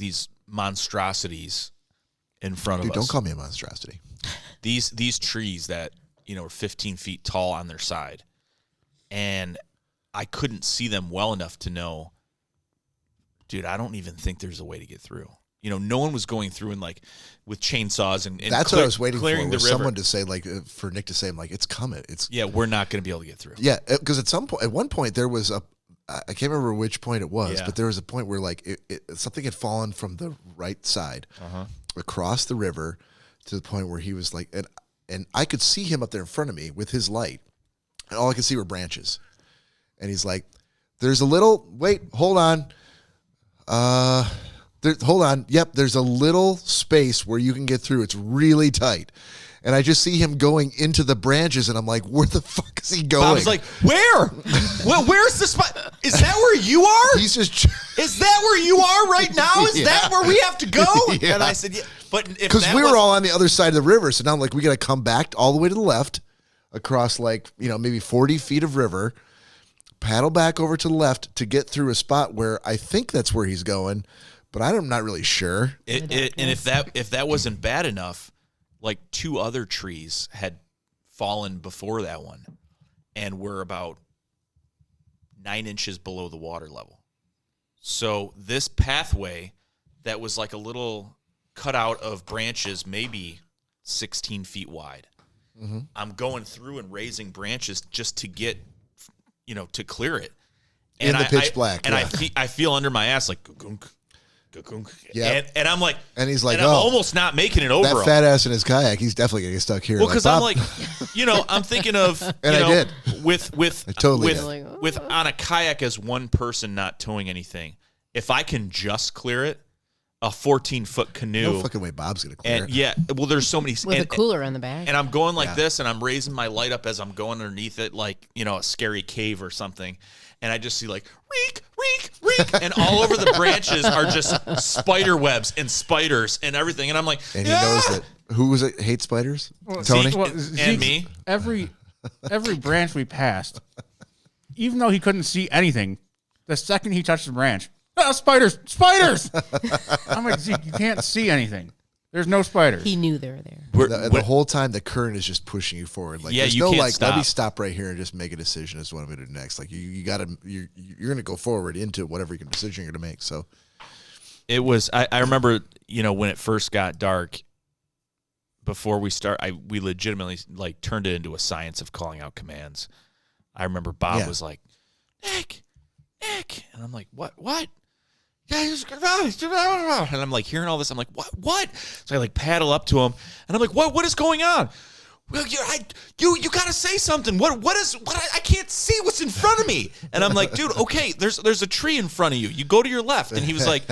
monstrosities in front of us. Don't call me a monstrosity. These trees that are 15 feet tall on their side, and I couldn't see them well enough to know, dude, I don't even think there's a way to get through. No one was going through and like with chainsaws and that's what I was waiting for. Was someone to say like for Nick to say, I'm like, it's coming. We're not going to be able to get through. Yeah, because at one point there was I can't remember which point it was, but there was a point where like something had fallen from the right side across the river to the point where he was like, and I could see him up there in front of me with his light, and all I could see were branches. And he's like, hold on. hold on. Yep, there's a little space where you can get through. It's really tight. And I just see him going into the branches, and I'm like, where the fuck is he going? I was like, where? Well, where's the spot? Is that where you are? He's just... Is that where you are right now? Is that where we have to go? Yeah. And I said, yeah. But because we were all on the other side of the river, so now I'm like, we got to come back all the way to the left, across like, maybe 40 feet of river, paddle back over to the left to get through a spot where I think that's where he's going, but I'm not really sure. And if that wasn't bad enough, like 2 other trees had fallen before that one and were about 9 inches below the water level. So this pathway that was like a little cutout of branches, maybe 16 feet wide. Mm-hmm. I'm going through and raising branches just to get, to clear it. And in the pitch black. And yeah. I feel under my ass like, yeah. And I'm like, and he's like, I'm almost not making it over. That fat ass in his kayak, he's definitely gonna get stuck here. Well, because I'm like, I'm thinking of, and I did with on a kayak as one person not towing anything. If I can just clear it, a 14-foot canoe. No fucking way, Bob's gonna clear it. Yeah, well, there's so many with a cooler on the back. And I'm going like this, and I'm raising my light up as I'm going underneath it, like a scary cave or something. And I just see like reek, reek, reek, and all over the branches are just spider webs and spiders and everything. And I'm like, and he knows that. Who was it? Hates spiders? Tony and me. Every branch we passed, even though he couldn't see anything, the second he touched the branch, spiders, spiders. I'm like, Zeke, you can't see anything. There's no spiders. He knew they were there. The whole time the current is just pushing you forward. Like, there's no can't stop. Let me stop right here and just make a decision as to what I'm going to do next. Like you're going to go forward into whatever decision you're going to make. So it was. I remember when it first got dark. Before we we legitimately like turned it into a science of calling out commands. I remember Bob was like, Nick, and I'm like, what? And I'm like hearing all this. I'm like, what? So I like paddle up to him, and I'm like, what is going on? Well, you got to say something. What? I can't see what's in front of me. And I'm like, dude, okay, there's a tree in front of you. You go to your left. And he was like,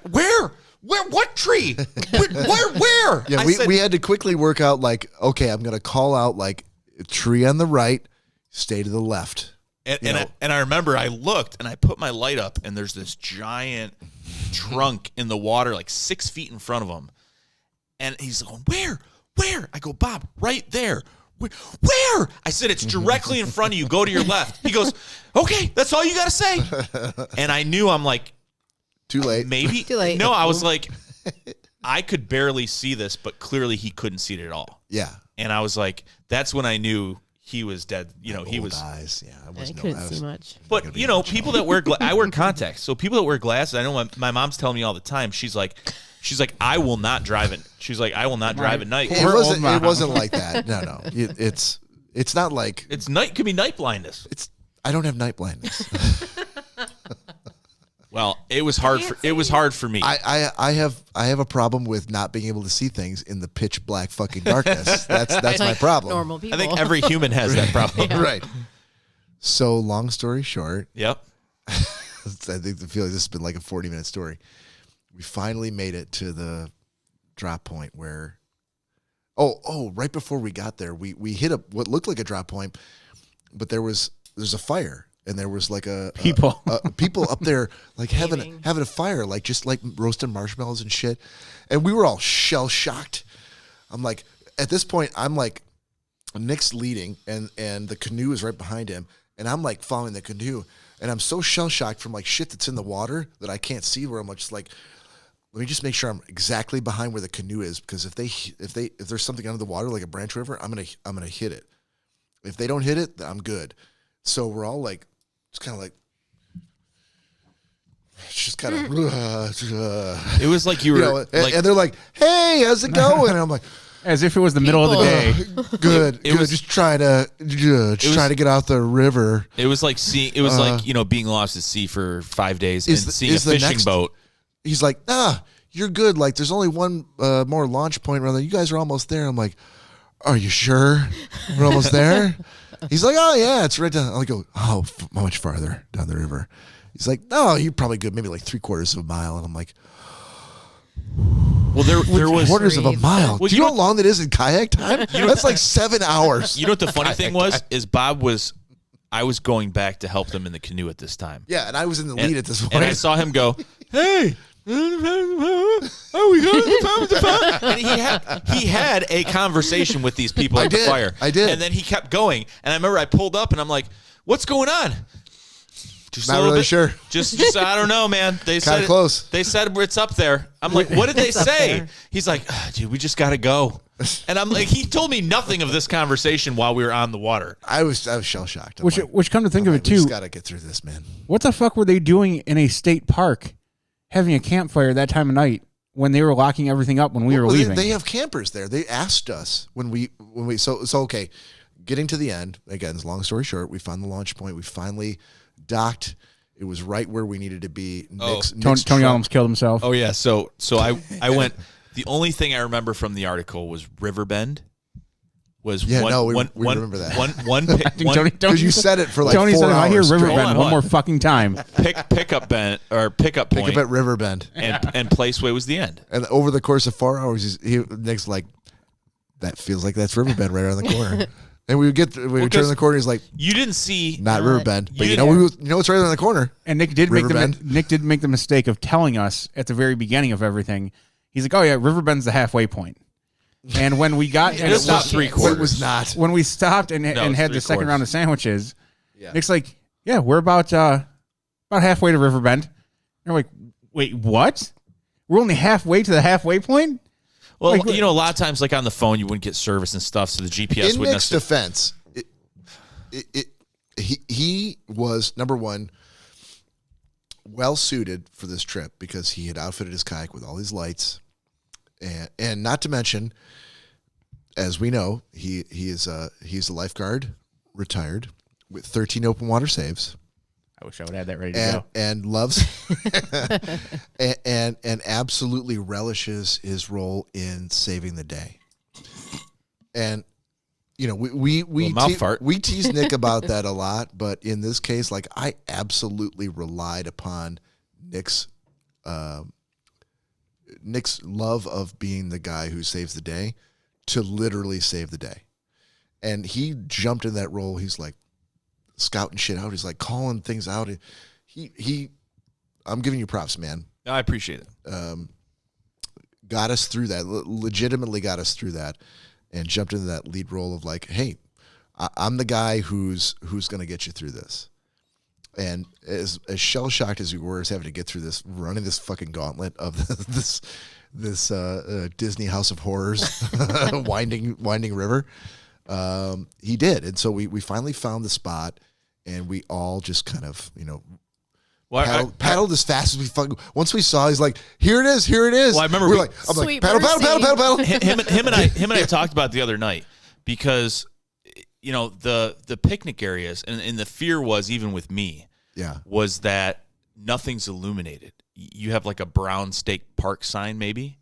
where? What tree? Where? Yeah, we had to quickly work out like, okay, I'm gonna call out like a tree on the right, stay to the left. And I remember I looked and I put my light up and there's this giant trunk in the water like 6 feet in front of him. And he's going, where? I go, Bob, right there. Where? I said, it's directly in front of you. Go to your left. He goes, okay, that's all you got to say. And I knew, I'm like, too late. Maybe. Too late. No, I was like, I could barely see this, but clearly he couldn't see it at all. Yeah. And I was like, that's when I knew he was dead. He was. Eyes. Yeah, I couldn't see much. But people that wear I wear contacts. So people that wear glasses, I know my mom's telling me all the time. She's like, I will not drive it. She's like, I will not drive at night. It wasn't like that. No. It's not like it's night. Could be night blindness. I don't have night blindness. Well, it was hard for me. I have a problem with not being able to see things in the pitch black fucking darkness. That's my problem. Normal people. I think every human has that problem. Yeah. Right. So long story short. Yep. I feel like this has been like a 40-minute story. We finally made it to the drop point where right before we got there, we hit what looked like a drop point, but there's a fire. And there was like people up there like having a fire, like just like roasting marshmallows and shit. And we were all shell shocked. I'm like, at this point, I'm like, Nick's leading and the canoe is right behind him. And I'm like following the canoe. And I'm so shell shocked from like shit that's in the water that I can't see where I'm just like, let me just make sure I'm exactly behind where the canoe is. Because if there's something under the water, like a branch river, I'm going to hit it. If they don't hit it, I'm good. So we're all like, it's kind of like, it's just kind of. It was like you were, and they're like, "Hey, how's it going?" And I'm like, as if it was the middle of the day. Good. It was just trying to get out the river. It was like being lost at sea for 5 days and seeing a fishing boat. He's like, you're good. Like, there's only one more launch point around there. You guys are almost there. I'm like, are you sure we're almost there? He's like, oh, yeah, it's right down. I go, how much farther down the river? He's like, no, you're probably good, maybe like 3/4 of a mile. And I'm like, Well, there was quarters of a mile. Well, Do you know how long that is in kayak time? That's like 7 hours. You know what the funny thing was? Is I was going back to help them in the canoe at this time. Yeah, and I was in the lead at this point. And I saw him go, hey. Oh, we got and he had a conversation with these people at the fire. I did. And then he kept going. And I remember I pulled up and I'm like, what's going on? Just Not really sure. Just I don't know, man. They said close. They said it's up there. I'm like, what did they say? there. He's like, dude, we just gotta go. And I'm like, he told me nothing of this conversation while we were on the water. I was shell shocked. Which come to think of it we too, just got to get through this, man. what the fuck were they doing in a state park, having a campfire that time of night when they were locking everything up when we were leaving? They have campers there. They asked us when we so okay. Getting to the end again. Long story short, we found the launch point. We finally docked. It was right where we needed to be. Tony almost killed himself. Oh yeah, so I went. The only thing I remember from the article was Riverbend. We remember that. One because you said it for like Tony 4 said, hours. I hear straight. Riverbend one more fucking time. pickup point Pick up at Riverbend, and Placeway was the end. and over the course of 4 hours, Nick's like, that feels like that's Riverbend right around the corner. And we would turn the corner. He's like, You didn't see not Riverbend, but you it's right around the corner. And Nick did make Riverbend. make the mistake of telling us at the very beginning of everything. He's like, "Oh yeah, Riverbend's the halfway point." And when we got and It's not 3/4. It was not. when we stopped and had the second 3/4. round of sandwiches, Nick's like, "Yeah, we're about halfway to Riverbend." And we're like, "Wait, what? We're only halfway to the halfay point?" Well, Like, a lot of times, like on the phone, you wouldn't get service and stuff, so the GPS In wouldn't Nick's necessarily. defense, he was number one, well suited for this trip because he had outfitted his kayak with all these lights, and not to mention, as we know, he's a lifeguard, retired, with 13 open water saves. I wish I would have that ready to go. And loves and absolutely relishes his role in saving the day. And we tease Nick about that a lot, but in this case, like, I absolutely relied upon Nick's love of being the guy who saves the day to literally save the day. And he jumped in that role. He's like scouting shit out. He's like calling things out. I'm giving you props, man. I appreciate it. Got us through that, legitimately got us through that, and jumped into that lead role of like, hey, I'm the guy who's going to get you through this. And as shell shocked as we were as having to get through this, running this fucking gauntlet of this Disney House of Horrors winding river, he did. And so we finally found the spot, and we all just kind of paddled as fast as we fucking. Once we saw, he's like, "Here it is, here it is." Well, I remember I'm like, paddle. him and I talked about it the other night because the picnic areas and the fear was, even with me, was that nothing's illuminated. You have like a brown stake park sign, maybe.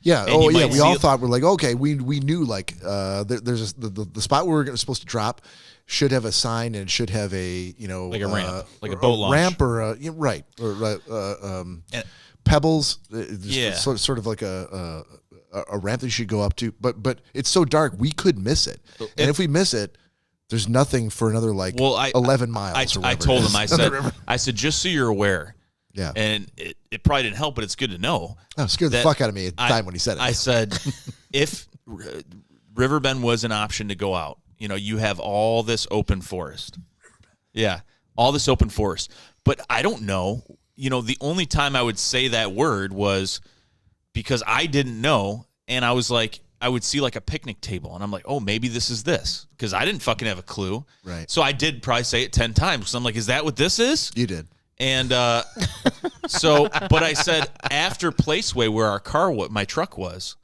Yeah. And we all thought, we're like, okay, we knew like there's the spot where we're supposed to drop should have a sign, and it should have a like a ramp, like a boat launch ramp or pebbles. Sort of like a ramp that you should go up to. But it's so dark we could miss it, and if we miss it, there's nothing for another 11 miles. I told him, I said, just so you're aware. Yeah. And it probably didn't help, but it's good to know. Oh, scared the fuck out of me at the time when he said it. I said, if Riverbend was an option to go out, you have all this open forest. Yeah, all this open forest. But I don't know. The only time I would say that word was because I didn't know, and I was like, I would see like a picnic table, and I'm like, oh, maybe this is this, because I didn't fucking have a clue. Right. So I did probably say it 10 times, because I'm like, is that what this is? You did. And but I said after Placeway, where my truck was,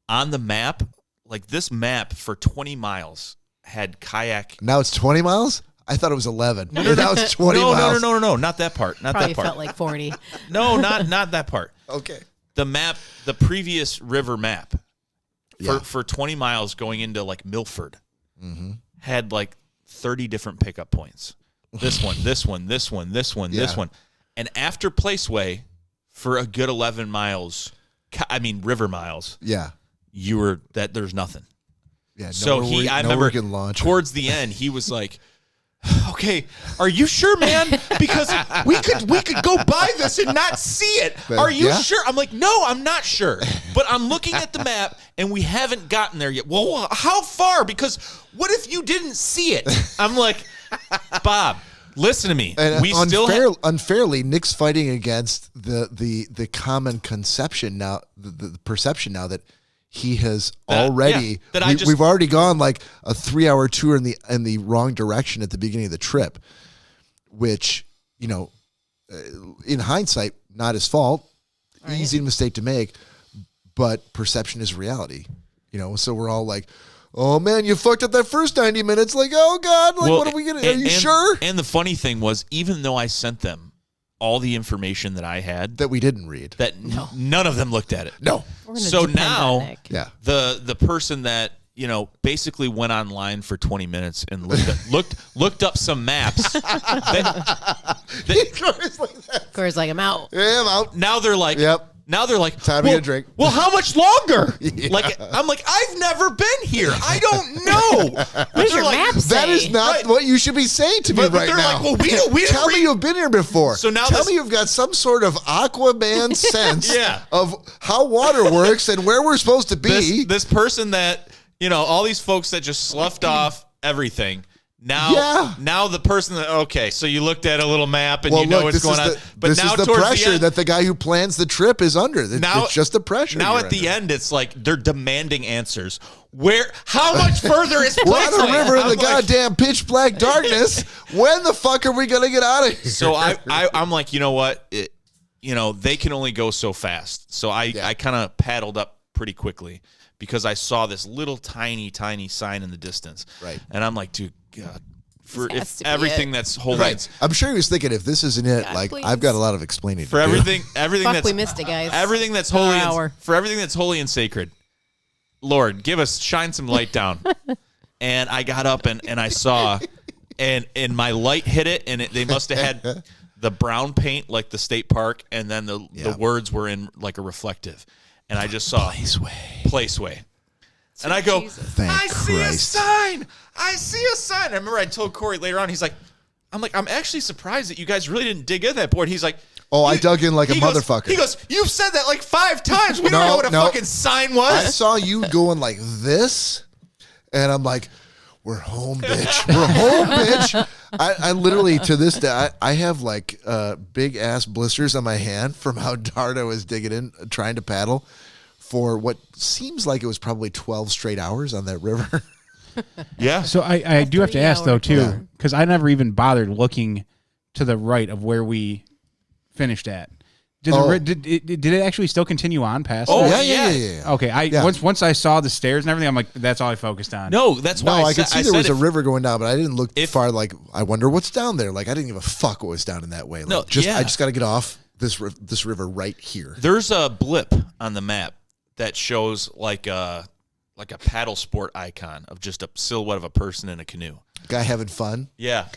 on the map, like this map for 20 miles had kayak. Now it's 20 miles? I thought it was 11. Now it's 20 miles. No, not that part. Probably felt like 40. No, not that part. Okay. The map, the previous river map for 20 miles going into like Milford had like 30 different pickup points. this one, this one, this one, this one, this Yeah. one. And after Placeway, for a good 11 miles, river miles, Yeah. There's nothing. Yeah. So I remember towards the end, he was like, okay, are you sure, man? Because we could go by this and not see it. Are you sure? I'm like, no, I'm not sure. But I'm looking at the map and we haven't gotten there yet. Well, how far? Because what if you didn't see it? I'm like, Bob, listen to me. And We still unfairly, Nick's fighting against the common conception now, the perception now that he has already. We've already gone like a 3-hour tour in the wrong direction at the beginning of the trip, which in hindsight, not his fault, easy mistake to make, but perception is reality. So we're all like, oh man, you fucked up that first 90 minutes. Like, oh God, like what are we gonna? Are you sure? And the funny thing was, even though I sent them all the information that I had that we didn't read, that none of them looked at it. No. So now, yeah, the person that basically went online for 20 minutes and looked up some maps. Cory's like, I'm out. Yeah, I'm out. Now they're like, yep. Now they're like, time to get a drink. Well, how much longer? Like, I'm like, I've never been here. I don't know. What does your map say? That is not what you should be saying to me right they're now. Like, well, we tell me you've been here before. So now tell me you've got some sort of Aquaman sense Yeah. of how water works and where we're supposed to be. This person that all these folks that just sloughed off everything. Now the person that so you looked at a little map and what's going on. But this now is the towards pressure the end, that the guy who plans the trip is under. It's just the pressure. Now at the end, it's like they're demanding answers. How much further is we're on a river in the goddamn pitch black darkness. When the fuck are we gonna get out of here? So I'm like, you know what? They can only go so fast. So I kind of paddled up pretty quickly because I saw this little tiny sign in the distance. Right. And I'm like, dude, God, If everything that's holy. Right. I'm sure he was thinking, if this isn't it, God, like please. I've got a lot of explaining For to do. everything Fuck, that's we missed it, guys. everything that's holy hour. for everything that's holy and sacred. Lord, shine some light down. And I got up and I saw and my light hit it and they must have had the brown paint like the state park and then the words were in like a reflective. And I just saw Placeway. And I go, I see a sign. I see a sign. I remember I told Cory later on, I'm actually surprised that you guys really didn't dig in that board. He's like, oh, I dug in like a motherfucker. He goes, you've said that like 5 times. We don't know what a fucking sign was. I saw you going like this, and I'm like, we're home, bitch. We're home, bitch. I literally, to this day, I have like big ass blisters on my hand from how hard I was digging in, trying to paddle for what seems like it was probably 12 straight hours on that river. Yeah. So I do have to ask though too, because I never even bothered looking to the right of where we finished at. Did it actually still continue on past? Oh that? yeah. Okay. Once I saw the stairs and everything, I'm like, that's all I focused on. No, that's why I could see there was a river going down, but I didn't look far. Like, I wonder what's down there. Like, I didn't give a fuck what was down in that way. Like, I just got to get off this river right here. There's a blip on the map that shows like a paddle sport icon of just a silhouette of a person in a canoe. Guy having fun. Yeah.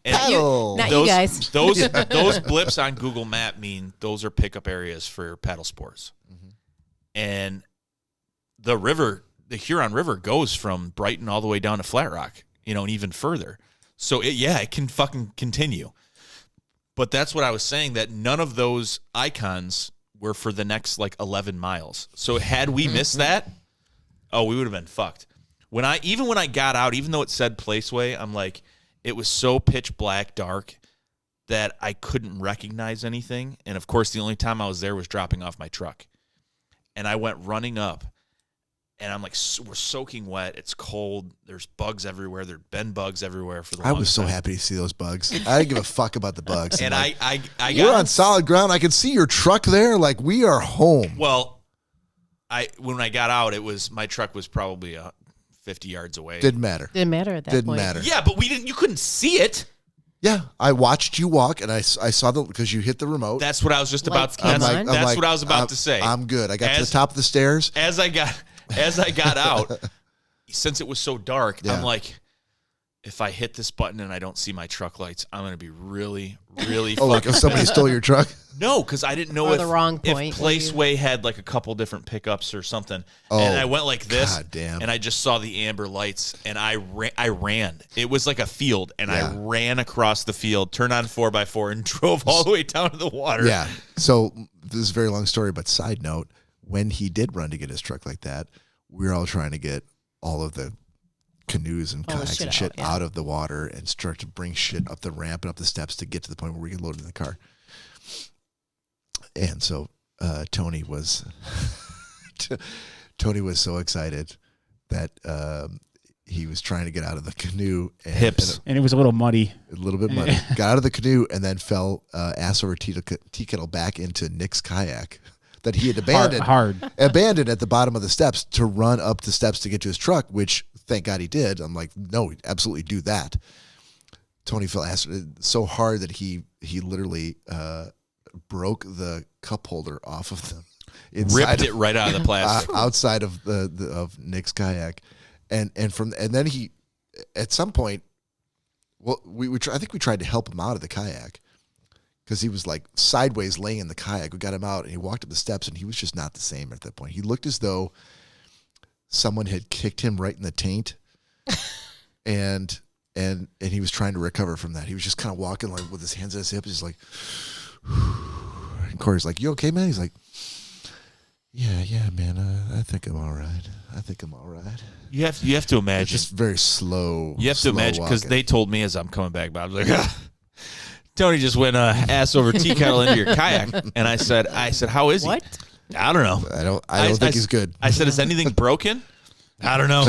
Paddle. Not you guys. Those blips on Google Map mean those are pickup areas for paddle sports. Mm-hmm. And the Huron River goes from Brighton all the way down to Flat Rock, and even further. So it can fucking continue. But that's what I was saying, that none of those icons were for the next like 11 miles. So had we missed that, we would have been fucked. When I got out, even though it said Placeway, I'm like, it was so pitch black dark that I couldn't recognize anything. And of course, the only time I was there was dropping off my truck. And I went running up, and I'm like, we're soaking wet. It's cold. There's bugs everywhere. There've been bugs everywhere for the longest I was so time. happy to see those bugs. I didn't give a fuck about the bugs. And like, I you're on solid ground. I can see your truck there. Like, we are home. Well, when I got out, my truck was probably 50 yards away. Didn't matter. Didn't matter at that Didn't point. matter. Yeah, but you couldn't see it. Yeah, I watched you walk, and I saw because you hit the remote. That's what I was just about. Lights That's on. what I was about to say. I'm good. I got to the top of the stairs. As I got out, since it was so dark, Yeah. I'm like, if I hit this button and I don't see my truck lights, I'm going to be really, really Oh, like if somebody stole your truck? No, because I didn't know Or if, the wrong point, if where you- Placeway had like a couple different pickups or something. Oh, and I went like this, God damn. and I just saw the amber lights, and I ran. It was like a field, and I ran across the field, turned on 4x4, and drove all the way down to the water. Yeah. So this is a very long story, but side note, when he did run to get his truck like that, we were all trying to get all of the canoes and All the kayaks shit and shit out, yeah. out of the water and start to bring shit up the ramp and up the steps to get to the point where we could load it in the car. And so Tony was so excited that he was trying to get out of the canoe. And, Hips. And it was a little muddy. a little bit muddy. Got out of the canoe and then fell ass over tea kettle back into Nick's kayak that he had abandoned. Abandoned at the bottom of the steps to run up the steps to get to his truck, which thank God he did. I'm like, no, absolutely do that. Tony fell ass so hard that he literally broke the cup holder off of them. Ripped it right out of the plastic. Outside of of Nick's kayak. And then he, at some point, well, I think we tried to help him out of the kayak because he was like sideways laying in the kayak. We got him out and he walked up the steps and he was just not the same at that point. He looked as though someone had kicked him right in the taint, and he was trying to recover from that. He was just kind of walking like with his hands on his hips. He's like, and Cory's like, "You okay, man?" He's like, Yeah, man. I think I'm all right. You have to imagine. It's just very slow. You have to imagine because walking. they told me as I'm coming back, but I was like, Tony just went ass over tea kettle into your kayak, and I said, how is he? What? I don't know. I don't think he's good. I said, is anything broken? I don't know.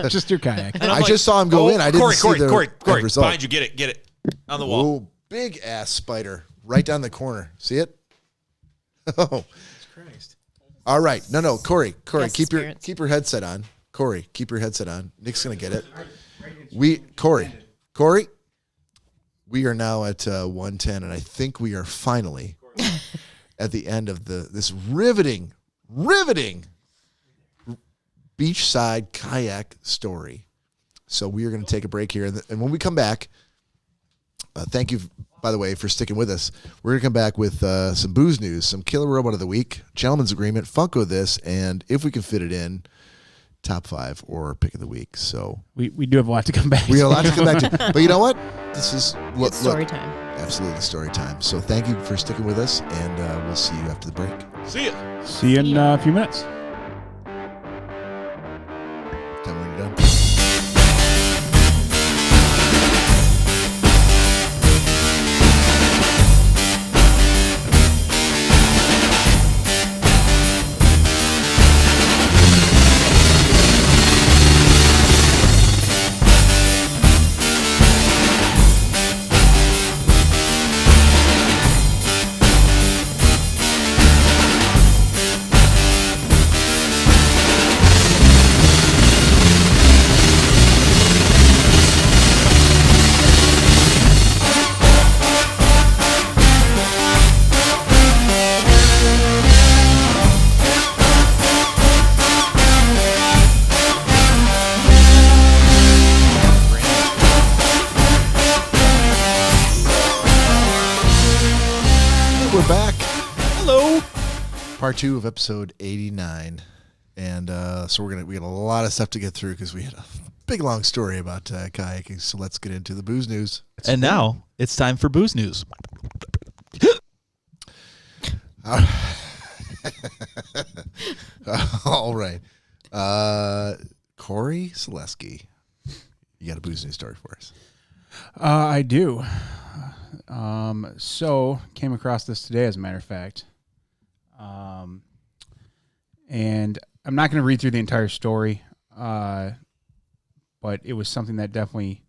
Just your kayak. And I'm I just saw him go in. I didn't see the Cory, result. behind you. Get it on the wall. Whoa, big ass spider right down the corner. See it? Oh, Christ. all right. No, Cory, Yes, keep spirits. your headset on. Cory, keep your headset on. Nick's gonna get it. Cory, we are now at 110, and I think we are finally at the end of this riveting beachside kayak story. So we are going to take a break here, and when we come back, thank you, by the way, for sticking with us. We're going to come back with some booze news, some killer robot of the week, gentleman's agreement, Funko this, and if we can fit it in, top 5 or pick of the week. So We do have a lot to come back. we have a lot to come back to, but you know what? This is It's story time. absolutely story time. So thank you for sticking with us, and we'll see you after the break. See ya. See you in a few minutes. Tell me when you're done. We're back. Hello. Part 2 of episode 89, and so we got a lot of stuff to get through because we had a big long story about kayaking. So let's get into the booze news. And now it's time for booze news. All right, Cory Selesky, you got a booze news story for us? I do. So came across this today, as a matter of fact. And I'm not going to read through the entire story, but it was something that definitely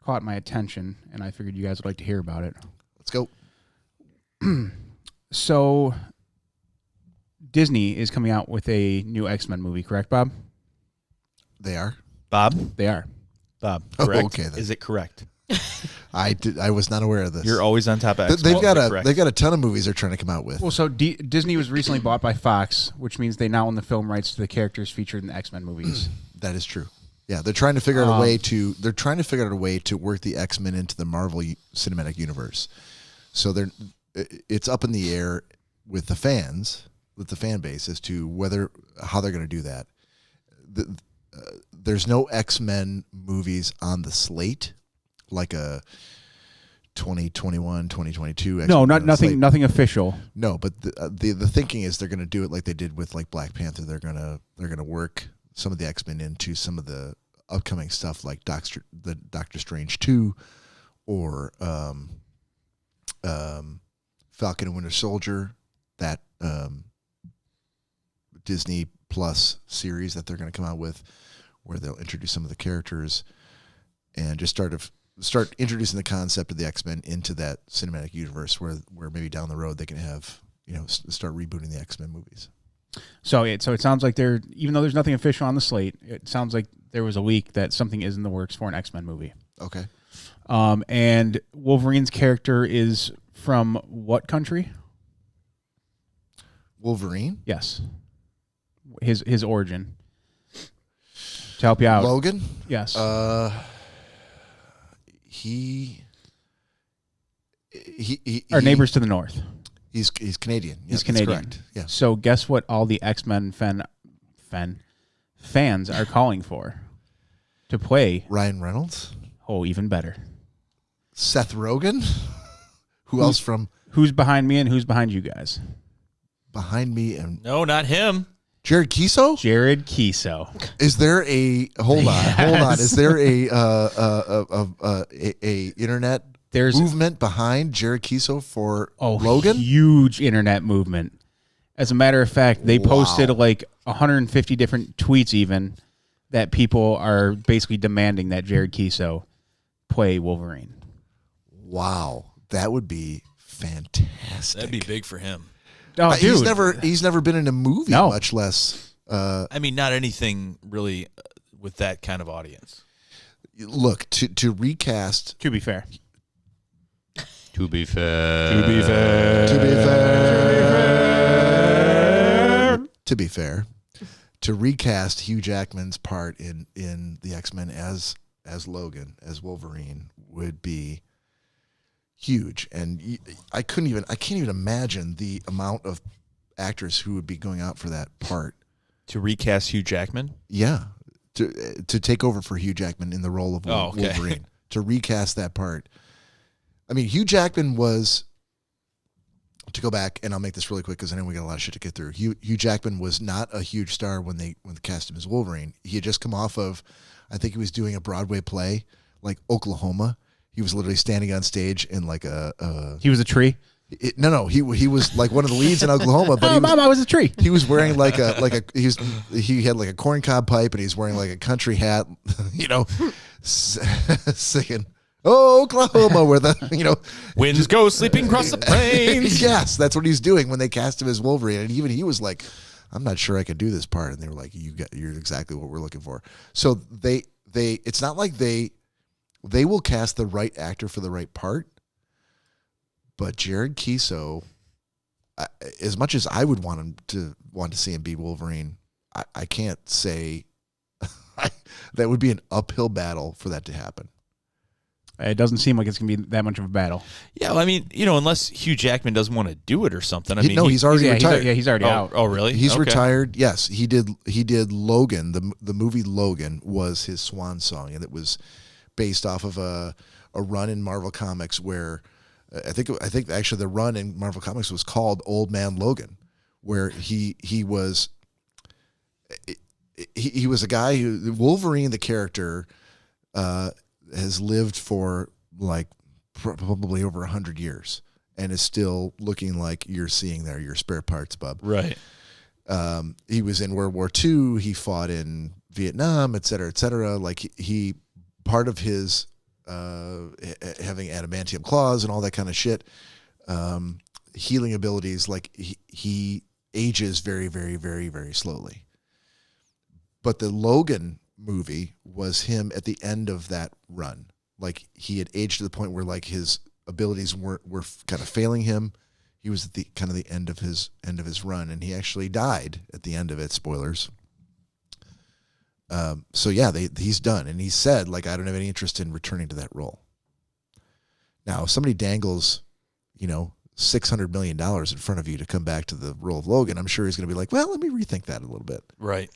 caught my attention, and I figured you guys would like to hear about it. Let's go. So Disney is coming out with a new X-Men movie, correct, Bob? They are. Bob, They are. Oh, correct? okay, then. Is it correct? I was not aware of this. You're always on top of X. They've got a ton of movies they're trying to come out with. Well, so Disney was recently bought by Fox, which means they now own the film rights to the characters featured in the X-Men movies. That is true. Yeah, they're trying to figure out a way to. They're trying to figure out a way to work the X-Men into the Marvel Cinematic Universe. So it's up in the air with the fans, with the fan base, as to how they're going to do that. There's no X-Men movies on the slate, like a 2021, 2022. X-Men No, nothing official. No, but the thinking is they're going to do it like they did with like Black Panther. They're gonna work some of the X-Men into some of the upcoming stuff like Doctor Strange 2 or Falcon and Winter Soldier, that Disney Plus series that they're going to come out with, where they'll introduce some of the characters and just start introducing the concept of the X-Men into that cinematic universe, where maybe down the road they can have, start rebooting the X-Men movies. So it sounds like even though there's nothing official on the slate, it sounds like there was a leak that something is in the works for an X-Men movie. Okay. And Wolverine's character is from what country? Wolverine? Yes. His origin. To help you out. Logan? Yes. He Our neighbors to the north. He's Canadian. Yeah, He's Canadian. Correct. Yeah. So guess what all the X-Men fans are calling for to play? Ryan Reynolds? Oh, even better. Seth Rogen? Who else from Who's behind me and who's behind you guys? behind me? And No, not him. Jared Keeso? Jared Keeso. Is there a hold on? Is there a internet movement behind Jared Keeso for Logan? Huge internet movement. As a matter of fact, they posted like 150 different tweets even that people are basically demanding that Jared Keeso play Wolverine. Wow, that would be fantastic. That'd be big for him. Oh, dude. He's never been in a movie, much less. I mean, not anything really with that kind of audience. Look, to recast. To be fair. To be fair. To be fair. To be fair. To be fair. To recast Hugh Jackman's part in the X-Men as Logan, as Wolverine, would be huge. And I can't even imagine the amount of actors who would be going out for that part. To recast Hugh Jackman? Yeah. To take over for Hugh Jackman in the role of Wolverine. To recast that part. I mean, Hugh Jackman was, to go back, and I'll make this really quick because I know we got a lot of shit to get through. Hugh Jackman was not a huge star when they cast him as Wolverine. He had just come off of, I think he was doing a Broadway play, like Oklahoma. He was literally standing on stage in like He was a tree? No. He was like one of the leads in Oklahoma. But Mom, I was a tree. He was wearing he had like a corncob pipe and he's wearing like a country hat, singing, "Oh, Oklahoma," where the winds go sleeping across the plains. Yes, that's what he's doing when they cast him as Wolverine, and even he was like, "I'm not sure I could do this part," and they were like, "You're exactly what we're looking for." So it's not like they will cast the right actor for the right part, but Jared Keeso, as much as I would want to see him be Wolverine, I can't say that would be an uphill battle for that to happen. It doesn't seem like it's going to be that much of a battle. Yeah, well, I mean, unless Hugh Jackman doesn't want to do it or something. He's already retired. He's already out. Oh, really? He's retired. Yes, he did Logan. The movie Logan was his swan song, and it was based off of a run in Marvel Comics where I think actually the run in Marvel Comics was called Old Man Logan, where he was a guy who Wolverine, the character, has lived for like probably over 100 years and is still looking like you're seeing there your spare parts, bub. Right. He was in World War II. He fought in Vietnam, et cetera, et cetera. Like he part of his having adamantium claws and all that kind of shit, healing abilities, like he ages very, very, very, very slowly. But the Logan movie was him at the end of that run. Like he had aged to the point where like his abilities were kind of failing him. He was at the kind of the end of his run, and he actually died at the end of it. Spoilers. So yeah, he's done, and he said like I don't have any interest in returning to that role. Now, if somebody dangles, $600 million in front of you to come back to the role of Logan, I'm sure he's going to be like, well, let me rethink that a little bit. Right.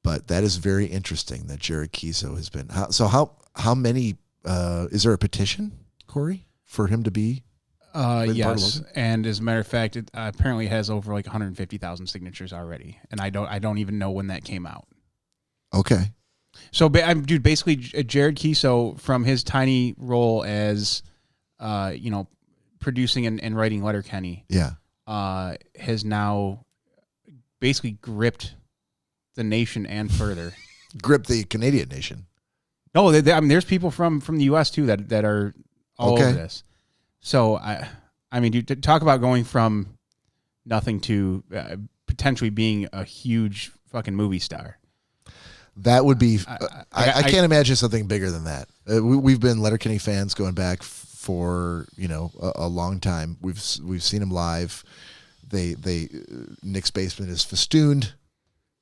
But that is very interesting that Jared Keeso has been. How many? Is there a petition, Cory, for him to be? Yes, and as a matter of fact, it apparently has over like 150,000 signatures already, and I don't even know when that came out. Okay. So, dude, basically, Jared Keeso, from his tiny role as, producing and writing Letterkenny, has now basically gripped the nation and further. Grip the Canadian nation. No, there's people from the U.S. too that are all over this. So I mean, dude, talk about going from nothing to potentially being a huge fucking movie star. That would be. I can't imagine something bigger than that. We've been Letterkenny fans going back for a long time. We've seen him live. Nick's basement is festooned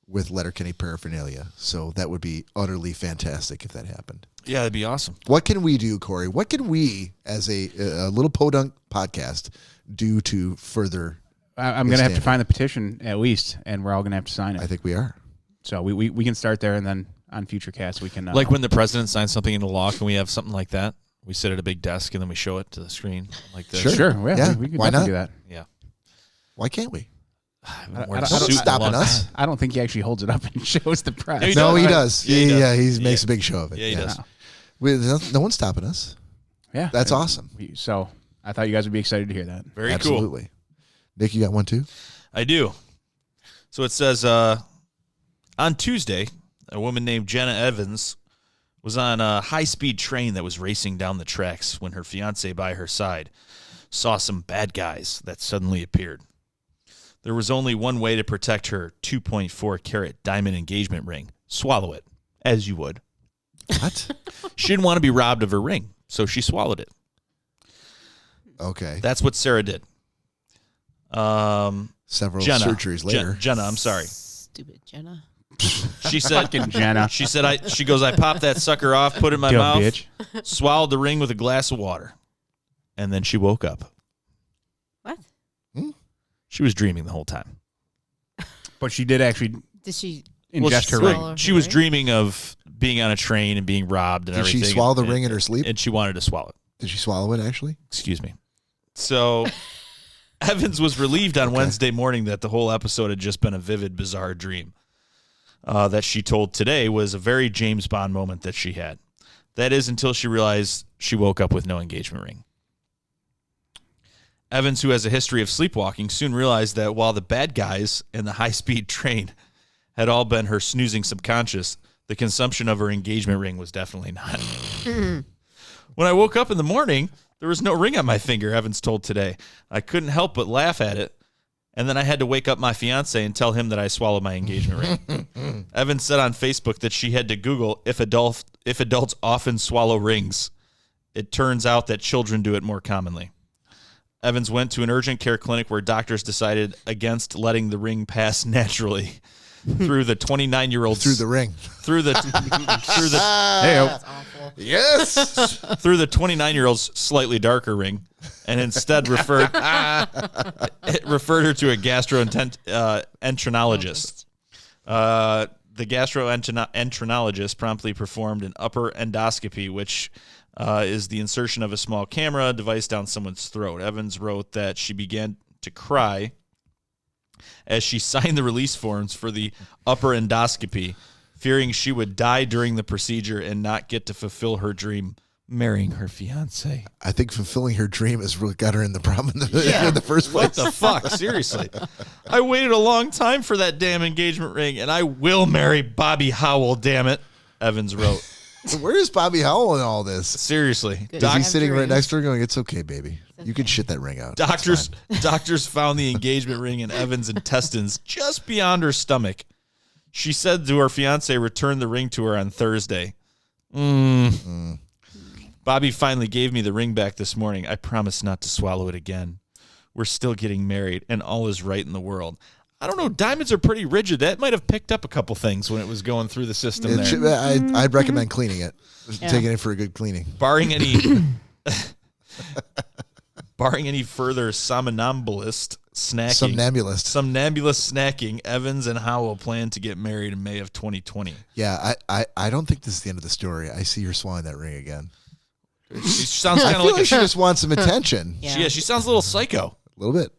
with Letterkenny paraphernalia. So that would be utterly fantastic if that happened. Yeah, that'd be awesome. What can we do, Cory? What can we, as a little podunk podcast, do to further? I'm going to have to find the petition at least, and we're all going to have to sign it. I think we are. So we can start there, and then on future casts we can like when the president signs something into law. Can we have something like that? We sit at a big desk and then we show it to the screen like this. Sure. Yeah. We can Why definitely not? do that. Yeah. Why can't we? Nobody's stopping us. I don't think he actually holds it up and shows the press. No, he does. Yeah, he makes a big show of it. Yeah, he does. No one's stopping us. Yeah, that's awesome. So I thought you guys would be excited to hear that. Very Absolutely. cool. Nick, you got one too? I do. So it says on Tuesday, a woman named Jenna Evans was on a high-speed train that was racing down the tracks when her fiancé by her side saw some bad guys that suddenly appeared. There was only one way to protect her 2.4-carat diamond engagement ring. Swallow it, as you would. What? She didn't want to be robbed of her ring, so she swallowed it. Okay. That's what Sarah did. Several surgeries later. Jenna, I'm sorry. Stupid Jenna. She said, Fucking Jenna. She said, I popped that sucker off, put it in my Dumb mouth, bitch. swallowed the ring with a glass of water, and then she woke up. What? She was dreaming the whole time. But she did actually Did she ingest her swallow ring. She was dreaming of being on a train and being robbed and Did everything. she swallow the and- ring in her sleep? And she wanted to swallow it. Did she swallow it, actually? Excuse me. So Evans was relieved on Wednesday morning that the whole episode had just been a vivid, bizarre dream. That she told today was a very James Bond moment that she had. That is until she realized she woke up with no engagement ring. Evans, who has a history of sleepwalking, soon realized that while the bad guys in the high-speed train had all been her snoozing subconscious, the consumption of her engagement ring was definitely not. When I woke up in the morning, there was no ring on my finger, Evans told today. I couldn't help but laugh at it. And then I had to wake up my fiance and tell him that I swallowed my engagement ring. Evans said on Facebook that she had to Google if adults often swallow rings. It turns out that children do it more commonly. Evans went to an urgent care clinic where doctors decided against letting the ring pass naturally through the 29-year-old's Through the ring. through the That's awful. Yes. through the 29-year-old's slightly darker ring, and instead referred her to a gastroenterologist. The gastroenterologist promptly performed an upper endoscopy, which is the insertion of a small camera device down someone's throat. Evans wrote that she began to cry as she signed the release forms for the upper endoscopy, fearing she would die during the procedure and not get to fulfill her dream, marrying her fiancé. I think fulfilling her dream has really got her in the problem in the first place. What the fuck? Seriously. I waited a long time for that damn engagement ring, and I will marry Bobby Howell, damn it, Evans wrote. Where is Bobby Howell in all this? Seriously. Good. Is he Have sitting right dreams. next to her going, it's okay, baby. You can shit that ring out. Doctors found the engagement ring in Evans' intestines just beyond her stomach. She said to her fiance, return the ring to her on Thursday. Bobby finally gave me the ring back this morning. I promise not to swallow it again. We're still getting married, and all is right in the world. I don't know. Diamonds are pretty rigid. That might have picked up a couple things when it was going through the system there. I'd recommend cleaning it. Yeah. Taking it for a good cleaning. Barring any further somnambulist snacking, Evans and Howell plan to get married in May of 2020. Yeah, I don't think this is the end of the story. I see her swallowing that ring again. She sounds kind I of feel like like she just wants some attention. Yeah. she sounds a little psycho. A little bit.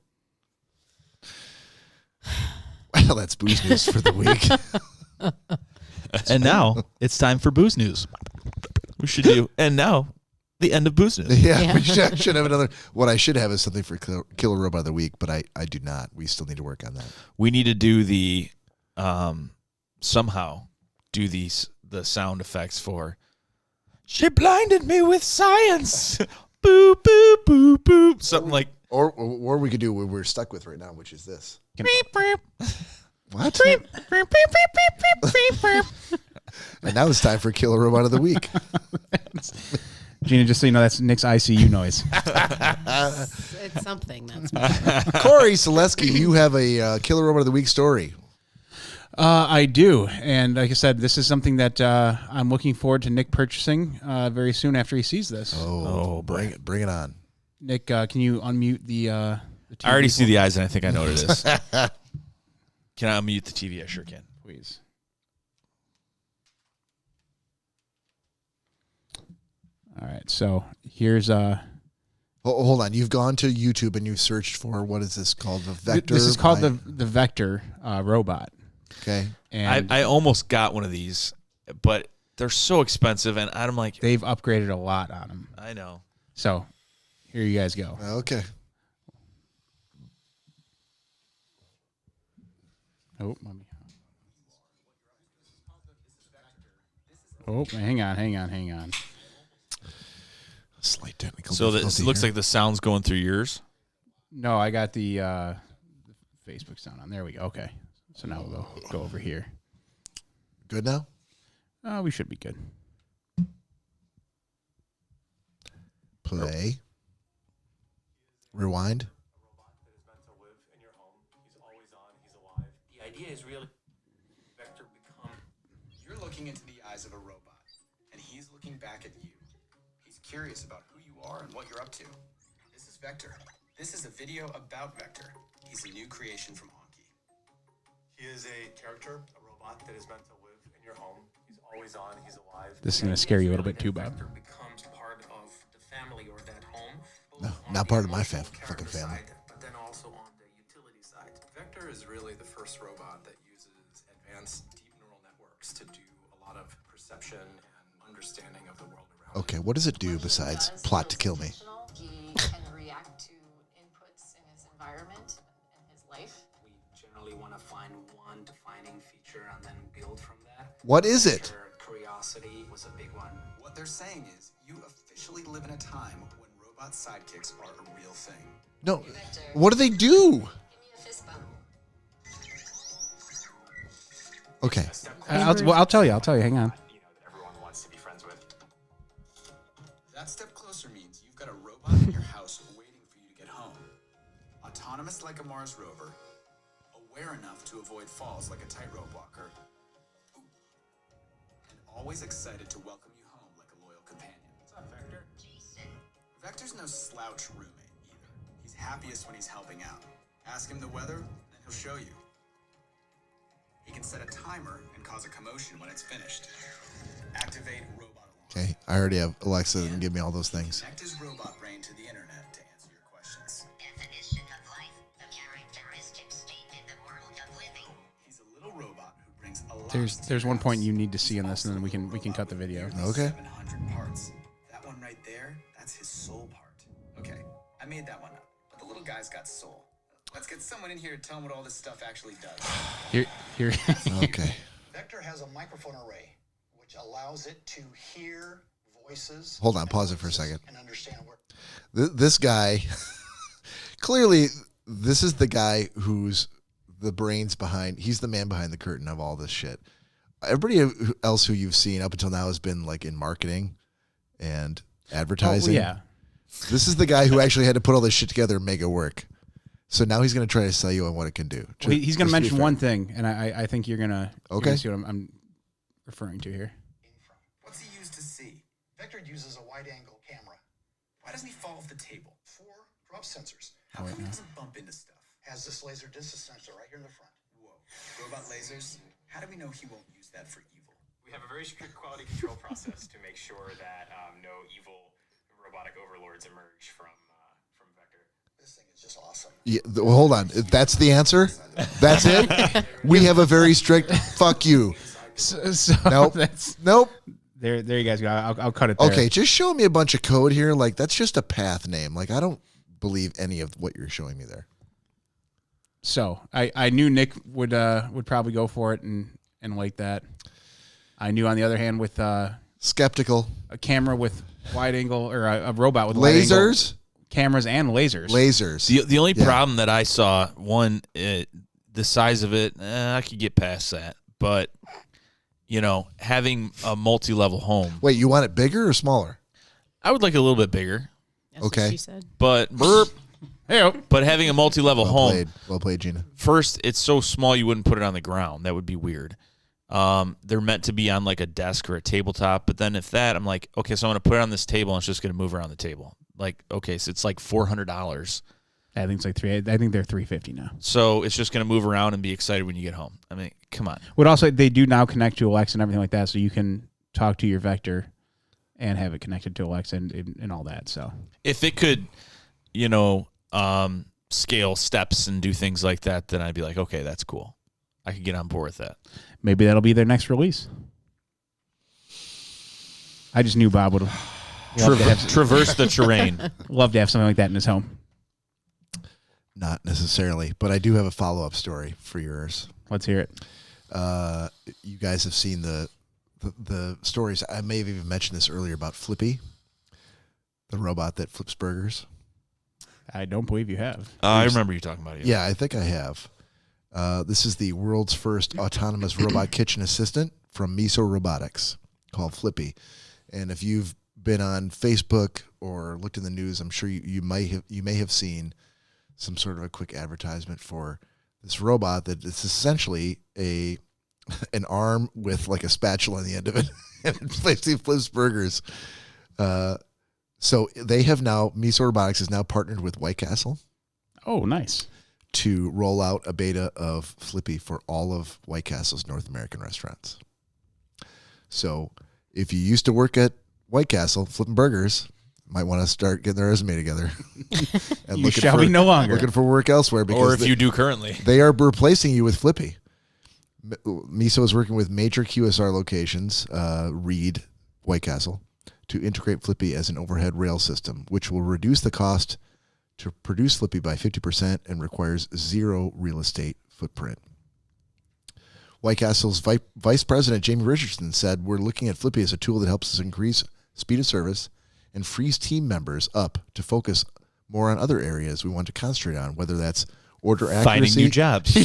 Well, that's booze news for the week. And now it's time for booze news. We should do. And now the end of booze news. Yeah. We should have another. What I should have is something for Killer Robot of the Week, but I do not. We still need to work on that. We need to do the somehow do the sound effects for. She blinded me with science. Boo boo boo boo. Something like. Or we could do what we're stuck with right now, which is this. What? And now it's time for Killer Robot of the Week. Gina, just so you know, that's Nick's ICU noise. It's something that's Cory Selesky, you have a Killer Robot of the Week story. I do, and like I said, this is something that I'm looking forward to Nick purchasing very soon after he sees this. Oh, bring it on. Nick, can you unmute the TV? I already see the eyes, and I think I know what it is. Can I unmute the TV? I sure can. Please. All right, so here's Hold on, you've gone to YouTube and you've searched for what is this called? The Vector. This is called the Vector robot. Okay. And I almost got one of these, but they're so expensive, and I'm like, they've upgraded a lot on them. I know. So here you guys go. Okay. Oh, let me. Oh, hang on. Slight technical So difficulty it looks here. like the sound's going through yours. No, I got the Facebook sound on. There we go. Okay. So now we'll go over here. Good now? We should be good. Play. Rewind. The idea is really Vector become. You're looking into the eyes of a robot, and he's looking back at you. He's curious about who you are and what you're up to. This is Vector. This is a video about Vector. He's a new creation from Anki. He is a character, a robot that is meant to live in your home. He's always on. He's alive. This is going to scare you a little bit too, Bob. Vector becomes part of the family or that home. No, both on not the part of my emotional fucking character family. side, but then also on the utility side. Vector is really the first robot that uses advanced deep neural networks to do a lot of perception and understanding of the world around. Okay, what does it do besides plot to kill me? He can react to inputs in his environment and his life. We generally want to find one defining feature and then build from that. What is it? Curiosity was a big one. What they're saying is you officially live in a time when robot sidekicks are a real thing. No. What do they do? Give me a fist bump. Okay. I'll tell you. Hang on. You know, that everyone wants to be friends with. That step closer means you've got a robot in your house waiting for you to get home. Autonomous like a Mars rover, aware enough to avoid falls like a tightrope walker, and always excited to welcome you home like a loyal companion. What's up, Vector? Vector's no slouch roommate either. He's happiest when he's helping out. Ask him the weather, and he'll show you. He can set a timer and cause a commotion when it's finished. Activate robot alarm. Okay, I already have Alexa and give me all those things. Connect his robot brain to the internet to answer your questions. Definition of life, the characteristic state in the world of living. He's a little robot who brings a lot. There's one point you need to see in this, and then we can cut the video. Okay. 700 parts. That one right there, that's his soul part. Okay, I made that one up, but the little guy's got soul. Let's get someone in here to tell him what all this stuff actually does. Here. Okay. Vector has a microphone array, which allows it to hear voices. Hold on, pause it for a second. And understand where. This guy, clearly, this is the guy who's the brains behind, he's the man behind the curtain of all this shit. Everybody else who you've seen up until now has been like in marketing and advertising. Oh, yeah. This is the guy who actually had to put all this shit together and make it work. So now he's going to try to sell you on what it can do. Well, he's going to Just be mention fair. one thing, and I think you're going to see what I'm referring to here. What's he used to see? Vector uses a wide-angle camera. Why doesn't he fall off the table? 4 drop sensors. How come he doesn't bump into stuff? Has this laser distance sensor right here in the front. Whoa. Robot lasers? How do we know he won't use that for evil? We have a very strict quality control process to make sure that no evil robotic overlords emerge from Vector. This thing is just awesome. Yeah, well, hold on. That's the answer? That's it? We have a very strict fuck you. So Nope. Nope. There you guys go. I'll cut it there. Okay, just show me a bunch of code here. Like, that's just a path name. Like, I don't believe any of what you're showing me there. So I knew Nick would probably go for it and like that. I knew on the other hand with Skeptical. a camera with wide angle or a robot with wide angle Lasers? cameras and lasers. Lasers. The only problem that I saw, one, the size of it, I could get past that. But, having a multi-level home, Wait, you want it bigger or smaller? I would like it a little bit bigger. That's Okay. what she said. But but having a multi-level home, Well played, Gina. first, it's so small you wouldn't put it on the ground. That would be weird. They're meant to be on like a desk or a tabletop. But then if that, I'm like, okay, so I'm going to put it on this table and it's just going to move around the table. Like, okay, so it's like $400. I think it's like I think they're $350 now. So it's just going to move around and be excited when you get home. I mean, come on. But also they do now connect to Alexa and everything like that, so you can talk to your Vector and have it connected to Alexa and all that. So If it could, scale steps and do things like that, then I'd be like, okay, that's cool. I could get on board with that. maybe that'll be their next release. I just knew Bob would Traverse the terrain. love to have something like that in his home. Not necessarily, but I do have a follow-up story for yours. Let's hear it. You guys have seen the stories. I may have even mentioned this earlier about Flippy, the robot that flips burgers. I don't believe you have. I remember you talking about it. Yeah, I think I have. This is the world's first autonomous robot kitchen assistant from Miso Robotics called Flippy. And if you've been on Facebook or looked in the news, I'm sure you may have seen some sort of a quick advertisement for this robot that is essentially an arm with like a spatula on the end of it, and it basically flips burgers. So they have now, Miso Robotics is now partnered with White Castle Oh, nice. to roll out a beta of Flippy for all of White Castle's North American restaurants. So if you used to work at White Castle flipping burgers, might want to start getting their resume together. And You shall be no longer. looking for work elsewhere, because Or if you do currently. they are replacing you with Flippy. Miso is working with major QSR locations, Reed, White Castle, to integrate Flippy as an overhead rail system, which will reduce the cost to produce Flippy by 50% and requires zero real estate footprint. White Castle's Vice President Jamie Richardson said, "We're looking at Flippy as a tool that helps us increase speed of service and frees team members up to focus more on other areas we want to concentrate on, whether that's order accuracy, Finding new jobs.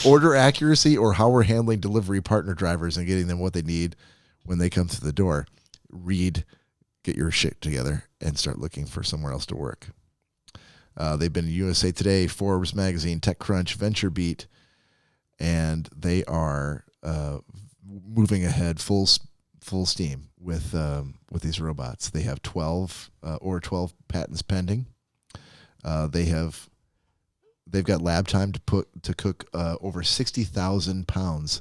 order accuracy, or how we're handling delivery partner drivers and getting them what they need when they come through the door. Reed, get your shit together and start looking for somewhere else to work." They've been in USA Today, Forbes Magazine, TechCrunch, VentureBeat, and they are moving ahead full steam with these robots. They have 12 patents pending. They've got lab time to cook over 60,000 pounds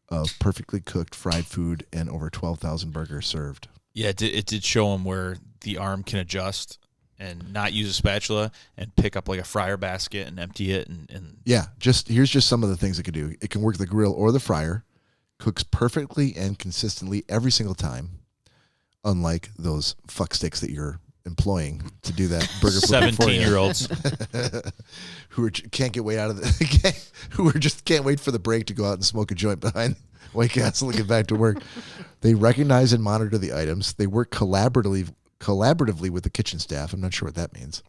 of perfectly cooked fried food and over 12,000 burgers served. Yeah, it did show them where the arm can adjust and not use a spatula and pick up like a fryer basket and empty it. And Yeah, here's just some of the things it can do. It can work the grill or the fryer, cooks perfectly and consistently every single time, unlike those fuck sticks that you're employing to do that burger flipping for you. 17-year-olds. Who can't get way out of who just can't wait for the break to go out and smoke a joint behind White Castle and get back to work. They recognize and monitor the items. They work collaboratively with the kitchen staff. I'm not sure what that means.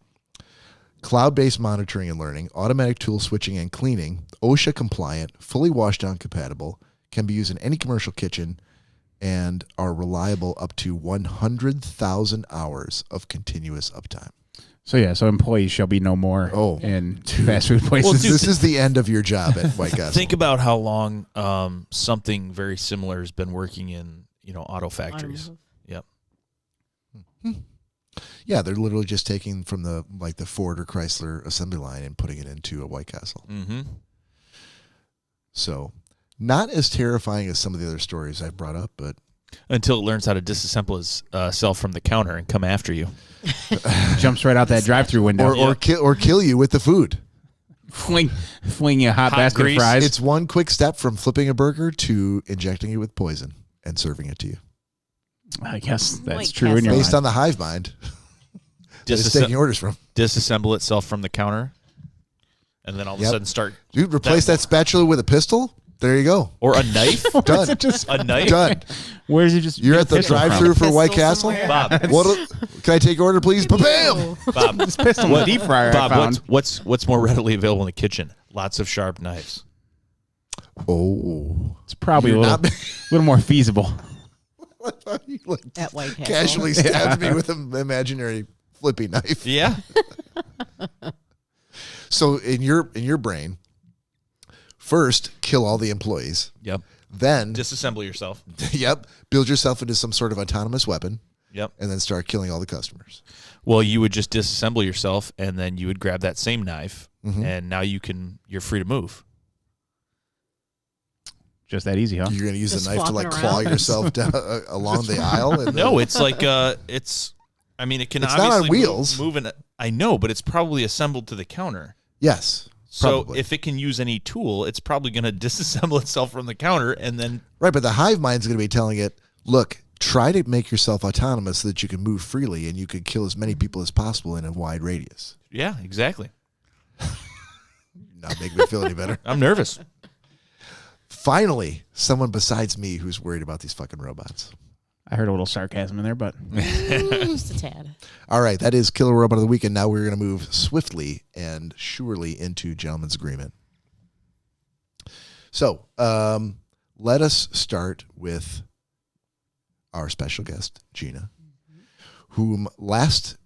Cloud-based monitoring and learning, automatic tool switching and cleaning, OSHA compliant, fully wash-down compatible, can be used in any commercial kitchen, and are reliable up to 100,000 hours of continuous uptime. So employees shall be no more in fast food places. Well, dude, This is the end of your job at White Castle. Think about how long something very similar has been working in auto factories. Yep. Yeah, they're literally just taking from the Ford or Chrysler assembly line and putting it into a White Castle. Mm-hmm. So, not as terrifying as some of the other stories I've brought up, but Until it learns how to disassemble itself from the counter and come after you. Jumps right out that drive-through window. or kill you with the food. Fling you a hot basket grease. of fries. It's one quick step from flipping a burger to injecting it with poison and serving it to you. I guess that's White true in your Based mind. on the hive mind that it's taking orders from. Disassemble itself from the counter, and then all of a sudden start. Dude, replace that spatula with a pistol. There you go. Or a knife. Done. A knife. Done. Where is it just? You're at the pistol from? drive-through for White Pistol Castle. somewhere. Bob. Can I take your order, please? Bam! Bob. This pistol in the deep fryer. Bob, I found. what's more readily available in the kitchen? Lots of sharp knives. Oh, It's probably a You're little, not- little more feasible. you like At White Castle. casually stabbed me with an imaginary flippy knife. Yeah. So in your brain, first kill all the employees. Yep. Then Disassemble yourself. build yourself into some sort of autonomous weapon. Yep. And then start killing all the customers. Well, you would just disassemble yourself, and then you would grab that same knife, and now you're free to move. Just that easy, huh? You're going to use Just the knife to flopping claw around. yourself down along the aisle. And No, it's like it's. I mean, it can It's not on obviously wheels. move in. I know, but it's probably assembled to the counter. Yes. So Probably. if it can use any tool, it's probably going to disassemble itself from the counter, and then Right, but the hive mind's going to be telling it, look, try to make yourself autonomous so that you can move freely and you can kill as many people as possible in a wide radius. yeah, exactly. Not make me feel any better. I'm nervous. Finally, someone besides me who's worried about these fucking robots. I heard a little sarcasm in there, but Just a tad. All right, that is Killer Robot of the Week, and now we're going to move swiftly and surely into Gentleman's Agreement. So, let us start with our special guest, Gina, whom last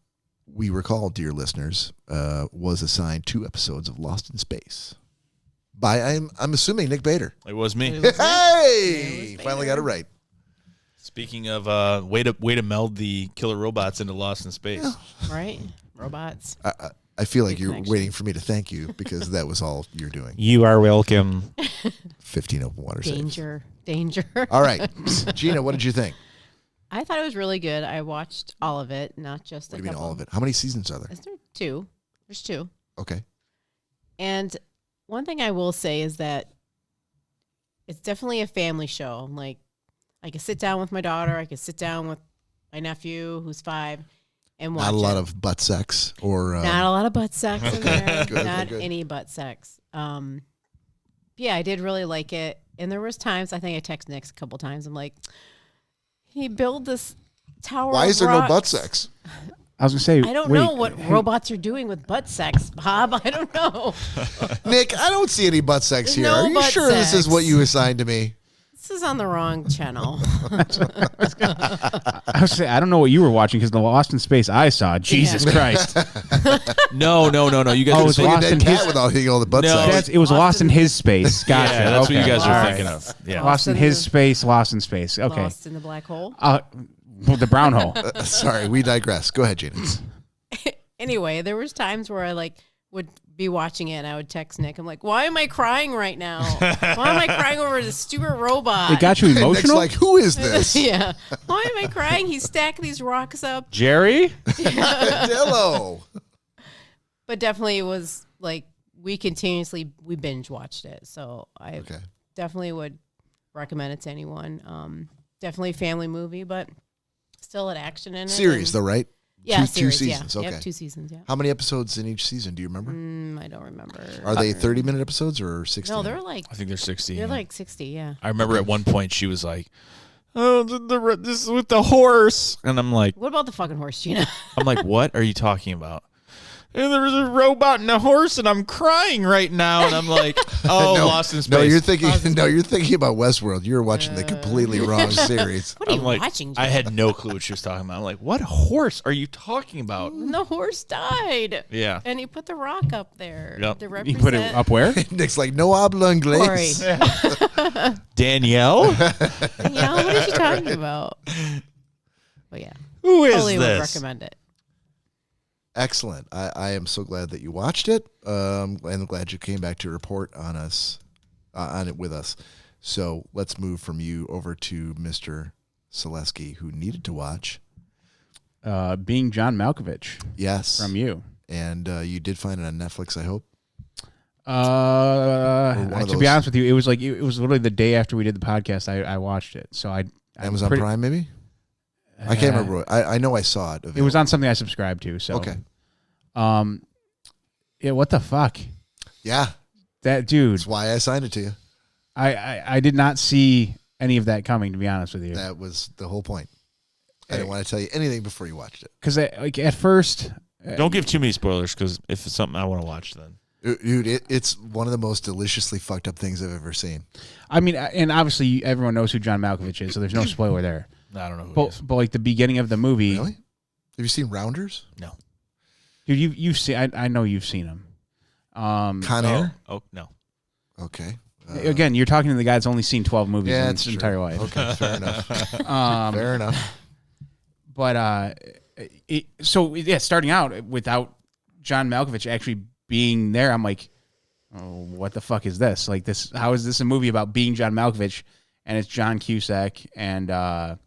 we recall, dear listeners, was assigned 2 episodes of Lost in Space by, I'm assuming, Nick Bader. It was me. Hey! Finally got it right. Speaking of way to meld the killer robots into Lost in Space. Right? Robots. I feel like Good you're connection. waiting for me to thank you because that was all you're doing. You are welcome. 15 open water saves. Danger. All right. Gina, what did you think? I thought it was really good. I watched all of it, not just What a do you mean couple. all of it? How many seasons are there? Is there 2? There's 2. Okay. And one thing I will say is that it's definitely a family show. Like, I could sit down with my daughter. I could sit down with my nephew, who's 5, and watch Not a lot it. of butt sex or Not a lot of butt sex in there. Good, Not good. any butt sex. Yeah, I did really like it. And there was times, I think I texted Nick a couple times. I'm like, he built this tower. Why of is there no butt rocks. sex? I was gonna say, I don't wait, know what robots are doing with butt sex, Bob. I don't know. Nick, I don't see any butt sex There's here. no Are you butt sure this is sex. what you assigned to me? This is on the wrong channel. I was say, I don't know what you were watching because the Lost in Space I saw. Jesus Christ! No. You guys Oh, are it's thinking Lost Dead in cat his. without hitting all the butt No. sex. It was Lost in his space. Gotcha. Yeah, that's okay. what you guys All are right. thinking of. Yeah. Lost in in his the- space. Lost in space. Okay. Lost in the black hole. Well, the brown hole. Sorry, we digress. Go ahead, Gina. Anyway, there was times where I would be watching it and I would text Nick. I'm like, why am I crying right now? Why am I crying over this stupid robot? It got you Nick's emotional. like, who is this? Yeah. Why am I crying? He stacked these rocks up. Jerry? Dillo. But definitely it was like we binge watched it. So I Okay. definitely would recommend it to anyone. Definitely a family movie, but still had action in it. Series, and- though, right? Yeah, two series, seasons. Yeah. Okay. Yep, 2 seasons, yeah. How many episodes in each season? Do you remember? I don't remember. Are they 30-minute episodes or 60? No, they're like I think they're 60. they're like 60, yeah. I remember at one point she was like, "Oh, this is with the horse," and I'm like, What about the fucking horse, Gina? "What are you talking about?" and there's a robot and a horse, and I'm crying right now. And I'm like, oh, Lost in Space. No, you're thinking about Westworld. You're watching the completely wrong series. What are you I'm like, watching? I had no clue what she was talking about. I'm like, what horse are you talking about? And the horse died. Yeah. And he put the rock up there Yep. to You represent. put it up where? Nick's like, no habla inglés. Cory. Danielle? Yeah, what is she talking about? But yeah, Who is totally would this? recommend it. Excellent. I am so glad that you watched it. And I'm glad you came back to report on it with us. So let's move from you over to Mr. Selesky, who needed to watch. Being John Malkovich. Yes. From you. And you did find it on Netflix, I hope. To be honest with you, it was literally the day after we did the podcast. I watched it. So Amazon Prime, maybe? I can't remember. I know I saw it. It was on something I subscribed to. So okay. Yeah. What the fuck? Yeah. That dude. That's why I signed it to you. I did not see any of that coming. To be honest with you, That was the whole point. I didn't want to tell you anything before you watched it. because like at first, Don't give too many spoilers, because if it's something I want to watch, then. Dude, it's one of the most deliciously fucked up things I've ever seen. I mean, and obviously everyone knows who John Malkovich is, so there's no spoiler there. I don't know who it is. But like the beginning of the movie, Really? Have you seen Rounders? No. dude, you've seen. I know you've seen him. Con Air? Oh, no. Okay. Again, you're talking to the guy that's only seen 12 movies in his true. entire life. Okay, fair enough. Fair enough. But starting out without John Malkovich actually being there, I'm like, oh, what the fuck is this? Like this? How is this a movie about being John Malkovich? And it's John Cusack and what's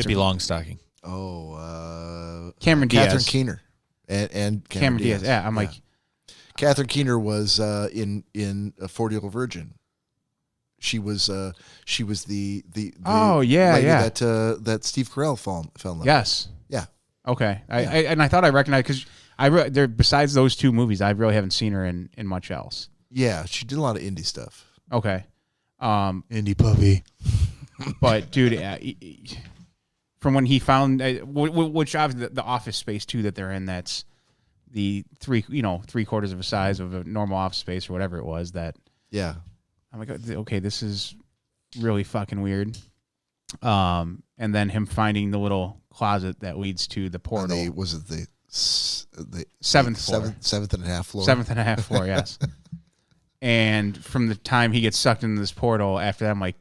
Pippi her- Longstocking. Oh, Cameron Diaz. Catherine Keener. And Cameron Diaz. Yeah, I'm like, Catherine Keener was in A 40-Year-Old Virgin. She was the Oh, yeah, lady yeah. that Steve Carell fell in love. yes, Yeah. okay. I thought I recognized because there besides those two movies, I really haven't seen her in much else. Yeah, she did a lot of indie stuff. Okay. Indie puppy. But dude, from when he found, which obviously the office space too that they're in, that's the 3/4 of a size of a normal office space or whatever it was. That Yeah. I'm like, okay, this is really fucking weird. And then him finding the little closet that leads to the portal. The Seventh floor. Seventh and a half floor. 7th and a half floor, yes. And from the time he gets sucked into this portal, after that, I'm like,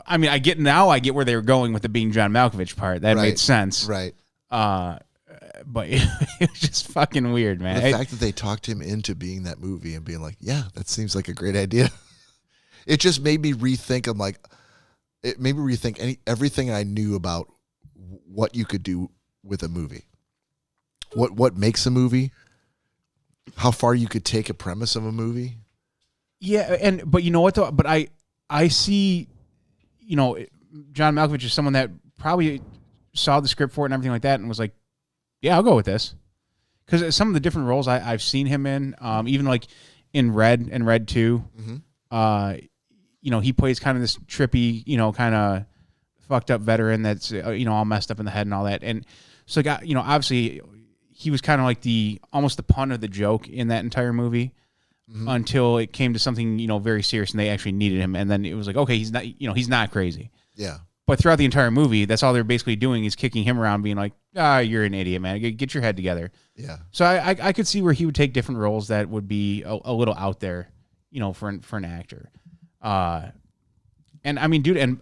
I mean, I get where they were going with the being John Malkovich part. That made sense. Right. But it was just fucking weird, man. The fact that they talked him into being that movie and being like, yeah, that seems like a great idea. It just made me rethink. Everything I knew about what you could do with a movie. What makes a movie? How far you could take a premise of a movie? Yeah, but you know what though? But I see, John Malkovich is someone that probably saw the script for it and everything like that, and was like, yeah, I'll go with this. Because some of the different roles I've seen him in, even like in Red and Red 2, he plays kind of this trippy, kind of fucked up veteran that's, all messed up in the head and all that. And so, obviously he was kind of like almost the pun of the joke in that entire movie until it came to something, very serious and they actually needed him. And then it was like, okay, he's not crazy. Yeah. But throughout the entire movie, that's all they're basically doing is kicking him around, being like, you're an idiot, man. Get your head together. Yeah. So I could see where he would take different roles that would be a little out there, for an actor. And I mean, dude, and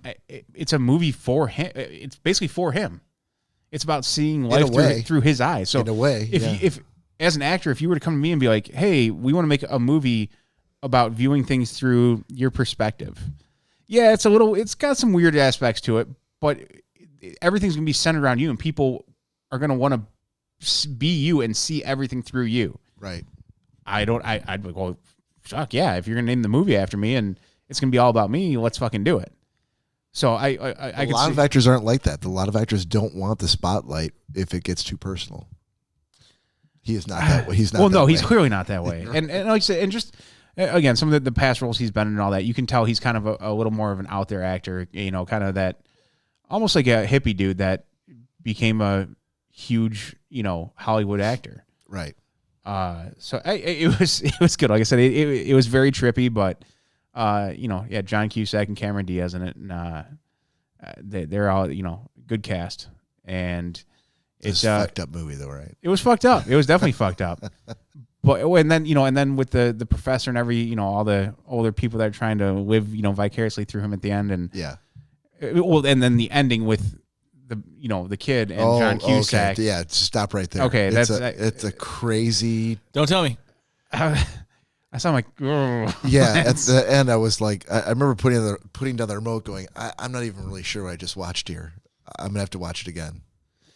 it's a movie for him. It's basically for him. It's about seeing life through his eyes. So in a way, if as an actor, if you were to come to me and be like, hey, we want to make a movie about viewing things through your perspective. Yeah, it's got some weird aspects to it, but everything's going to be centered around you and people are going to want to be you and see everything through you. Right. I'd be like, well, fuck yeah. If you're going to name the movie after me and it's going to be all about me, let's fucking do it. So a lot of actors aren't like that. A lot of actors don't want the spotlight if it gets too personal. He is not that way. He's not. Well, no, that he's way. clearly not that way. And like I said, and just again, some of the past roles he's been in and all that, you can tell he's kind of a little more of an out there actor. Kind of that, almost like a hippie dude that became a huge Hollywood actor. Right. So it was good. Like I said, it was very trippy, but John Cusack and Cameron Diaz in it, and they're all good cast, and It's a fucked up movie though, right? It was fucked up. It was definitely fucked up. But and then with the professor and all the older people that are trying to live vicariously through him at the end, and and then the ending with the kid and John Cusack. Okay. Yeah, stop right there. Okay, it's a crazy. Don't tell me. I sound like yeah. At the end, I was like, I remember putting down the remote, going, I'm not even really sure what I just watched here. I'm gonna have to watch it again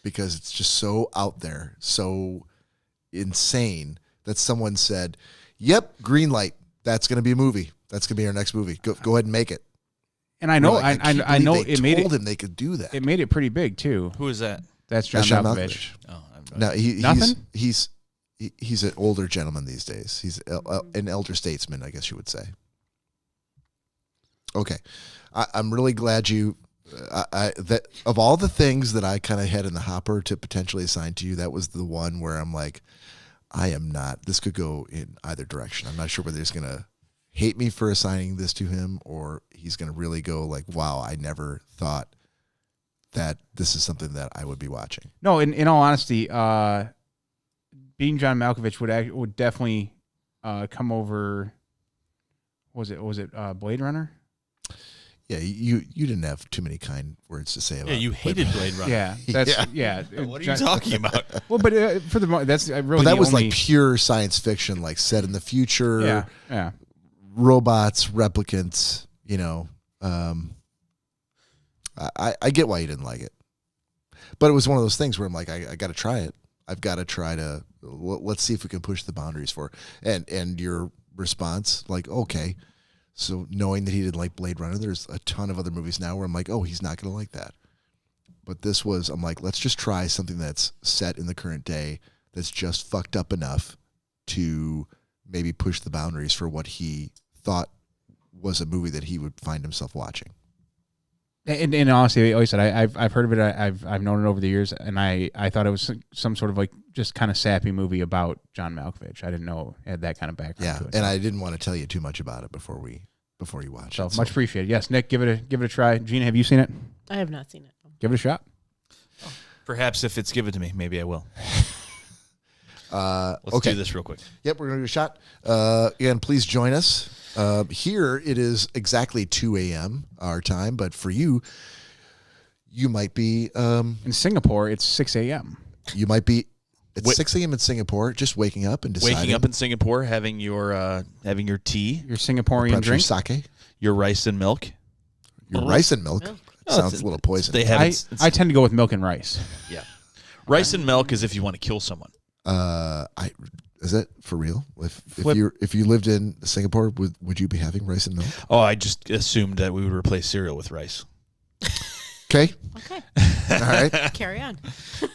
because it's just so out there, so insane that someone said, "Yep, green light. That's gonna be a movie. That's gonna be our next movie. Go ahead and make it." And I know, like, I know they it made told it. him they could do that. It made it pretty big too. Who is that? That's John Malkovich. Oh, No, Nothing? he's an older gentleman these days. He's an elder statesman, I guess you would say. Okay, I'm really glad you. That of all the things that I kind of had in the hopper to potentially assign to you, that was the one where I'm like, I am not. This could go in either direction. I'm not sure whether he's gonna hate me for assigning this to him, or he's gonna really go like, "Wow, I never thought that this is something that I would be watching." No, in all honesty, being John Malkovich would definitely come over. Was it Blade Runner? Yeah, you didn't have too many kind words to say about. Yeah, you hated Blade Runner. Yeah, that's yeah. What are you talking about? Well, but for the moment, that's really. But that was only, like pure science fiction, like set in the future. Yeah. Robots, replicants. I get why you didn't like it, but it was one of those things where I'm like, I got to try it. I've got to try to. Let's see if we can push the boundaries for it. And your response, like, okay. So knowing that he didn't like Blade Runner, there's a ton of other movies now where I'm like, oh, he's not going to like that. But this was, I'm like, let's just try something that's set in the current day that's just fucked up enough to maybe push the boundaries for what he thought was a movie that he would find himself watching. And honestly, like I said, I've heard of it. I've known it over the years, and I thought it was some sort of like just kind of sappy movie about John Malkovich. I didn't know it had that kind of background to it. And I didn't want to tell you too much about it before you watch so it. Much appreciated. Yes, Nick, give it a try. Gina, have you seen it? I have not seen it. Give it a shot. Perhaps if it's given to me, maybe I will. Let's okay. do this real quick. Yep, we're going to do a shot. And please join us. Here it is exactly 2 a.m. our time, but for you might be... in Singapore, it's 6 a.m. You might be at 6 a.m. in Singapore, just waking up and deciding... Waking up in Singapore, having your tea. Your Singaporean drink. Your sake. Your rice and milk. Your rice and milk. Sounds a little poison. They have I tend to go with milk and rice. Yeah. Rice and milk is if you want to kill someone. Is that for real? If you lived in Singapore, would you be having rice and milk? Oh, I just assumed that we would replace cereal with rice. Okay. All right. Carry on.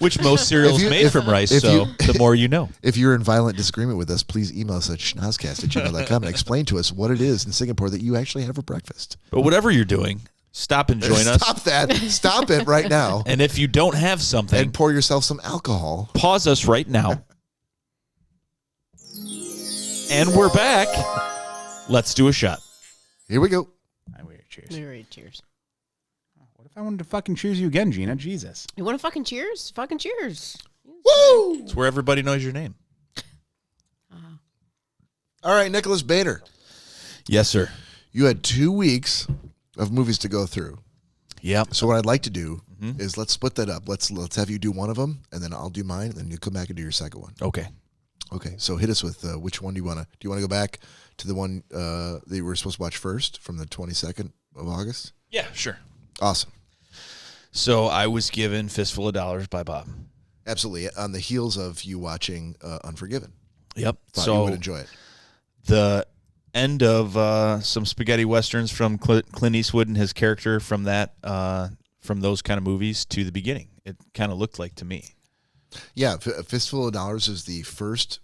Which most cereal is made from rice, so the more you know. If you're in violent disagreement with us, please email us at schnozzcast@gmail.com and explain to us what it is in Singapore that you actually have for breakfast. But whatever you're doing, stop and join us. Stop that. Stop it right now. And if you don't have something, and pour yourself some alcohol. Pause us right now. And we're back. Let's do a shot. Here we go. Cheers. All right, cheers. What if I wanted to fucking choose you again, Gina? Jesus. You want to fucking cheers? Fucking cheers. Woo! It's where everybody knows your name. All right, Nicholas Bader. Yes, sir. You had 2 weeks of movies to go through. Yep. So what I'd like to do is let's split that up. Let's have you do one of them, and then I'll do mine, and then you come back and do your second one. Okay. Okay, so hit us with which one do you want to? Do you want to go back to the one that you were supposed to watch first from the 22nd of August? Yeah, sure. Awesome. So I was given Fistful of Dollars by Bob. Absolutely. On the heels of you watching Unforgiven. Yep. Thought so you would enjoy it. The end of some spaghetti westerns from Clint Eastwood and his character from that from those kind of movies to the beginning. It kind of looked like to me. Yeah, Fistful of Dollars is the first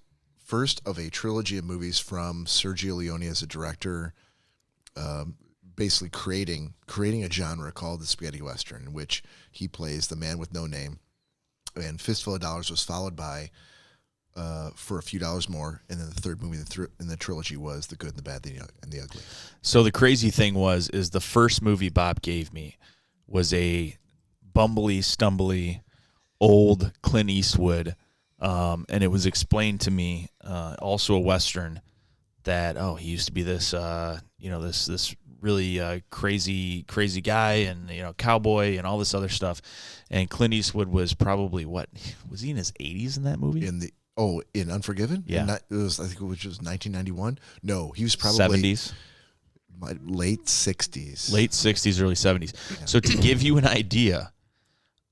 of a trilogy of movies from Sergio Leone as a director, basically creating a genre called the spaghetti western, in which he plays the man with no name, and Fistful of Dollars was followed by For a Few Dollars More, and then the third movie in the trilogy was The Good, the Bad, and the Ugly. So the crazy thing is the first movie Bob gave me was a bumbly, stumbly, old Clint Eastwood, and it was explained to me, also a Western, that he used to be this this really crazy guy, and cowboy and all this other stuff. And Clint Eastwood was probably was he in his 80s in that movie? In Unforgiven? Yeah. I think it was 1991. No, he was probably 70s. Late 60s. Late 60s, early 70s. Yeah. So to give you an idea,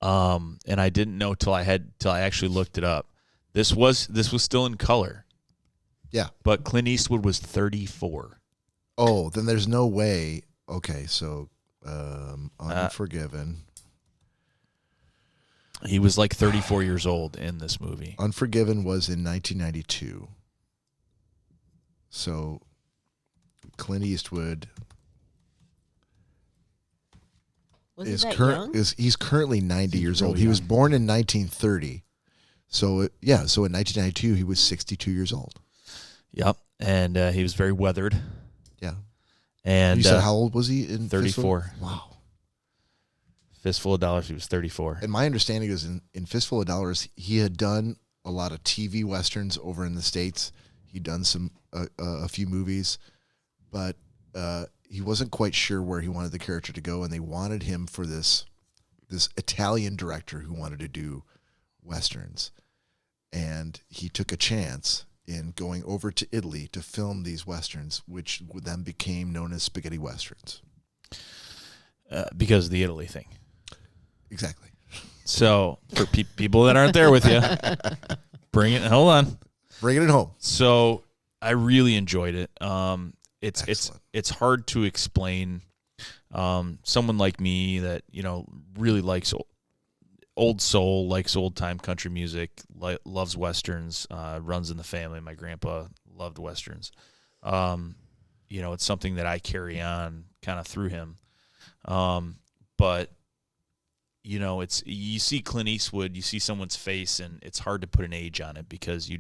and I didn't know till I actually looked it up. This was still in color. Yeah. But Clint Eastwood was 34. Oh, then there's no way. Okay, so Unforgiven. He was like 34 years old in this movie. Unforgiven was in 1992. So Clint Eastwood he's currently 90 years old. He was born in 1930. So in 1992 he was 62 years old. Yep, and he was very weathered. Yeah. And you said how old was he in 34. Fistful? Wow. Fistful of Dollars, he was 34. And my understanding is in Fistful of Dollars, he had done a lot of TV westerns over in the States. He'd done a few movies, but he wasn't quite sure where he wanted the character to go, and they wanted him for this Italian director who wanted to do westerns. And he took a chance in going over to Italy to film these westerns, which then became known as spaghetti westerns. Because of the Italy thing. Exactly. So for people that aren't there with you, bring it home. So I really enjoyed it. It's hard to explain. Someone like me that really likes old soul, likes old time country music, loves westerns, runs in the family. My grandpa loved westerns. It's something that I carry on kind of through him. But you see Clint Eastwood, you see someone's face, and it's hard to put an age on it because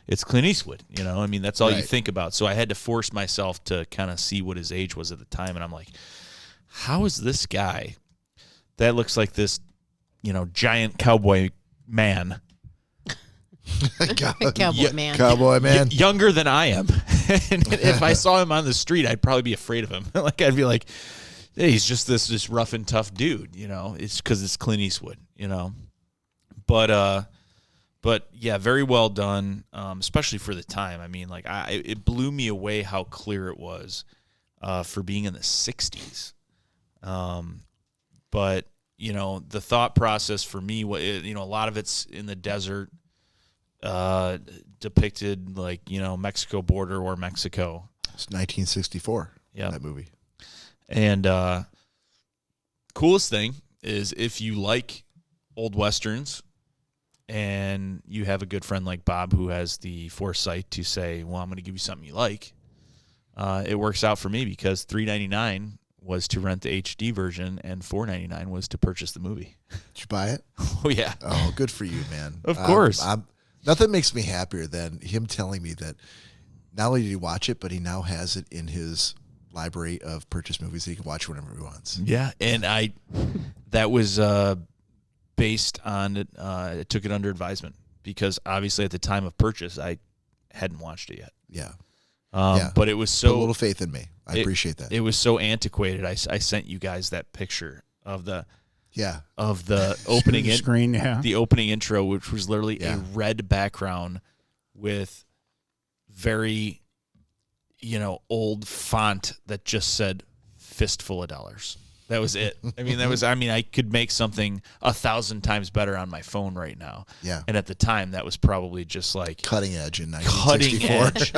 it's Clint Eastwood. That's all you think about. So I had to force myself to kind of see what his age was at the time, and I'm like, how is this guy that looks like this, giant cowboy man? Cowboy man. Younger than I am. And if I saw him on the street, I'd probably be afraid of him. I'd be like, hey, he's just this rough and tough dude, It's because it's Clint Eastwood, But yeah, very well done, especially for the time. I mean, it blew me away how clear it was for being in the 60s. But the thought process for me, a lot of it's in the desert, depicted Mexico border or Mexico. It's 1964. Yeah, that movie. And coolest thing is if you like old westerns and you have a good friend like Bob who has the foresight to say, well, I'm going to give you something you like, it works out for me because $3.99 was to rent the HD version and $4.99 was to purchase the movie. Did you buy it? Oh, yeah. Oh, good for you, man. Of course. Nothing makes me happier than him telling me that not only did he watch it, but he now has it in his library of purchase movies that he can watch whenever he wants. Yeah, and that was based on I took it under advisement because obviously at the time of purchase I hadn't watched it yet. Yeah. But it was so put a little faith in me. I appreciate that. It was so antiquated. I sent you guys that picture of the opening screen, the opening intro, which was literally a red background with very old font that just said "Fistful of Dollars." That was it. I could make something 1,000 times better on my phone right now. Yeah. And at the time, that was probably just like cutting edge in 1964. Cutting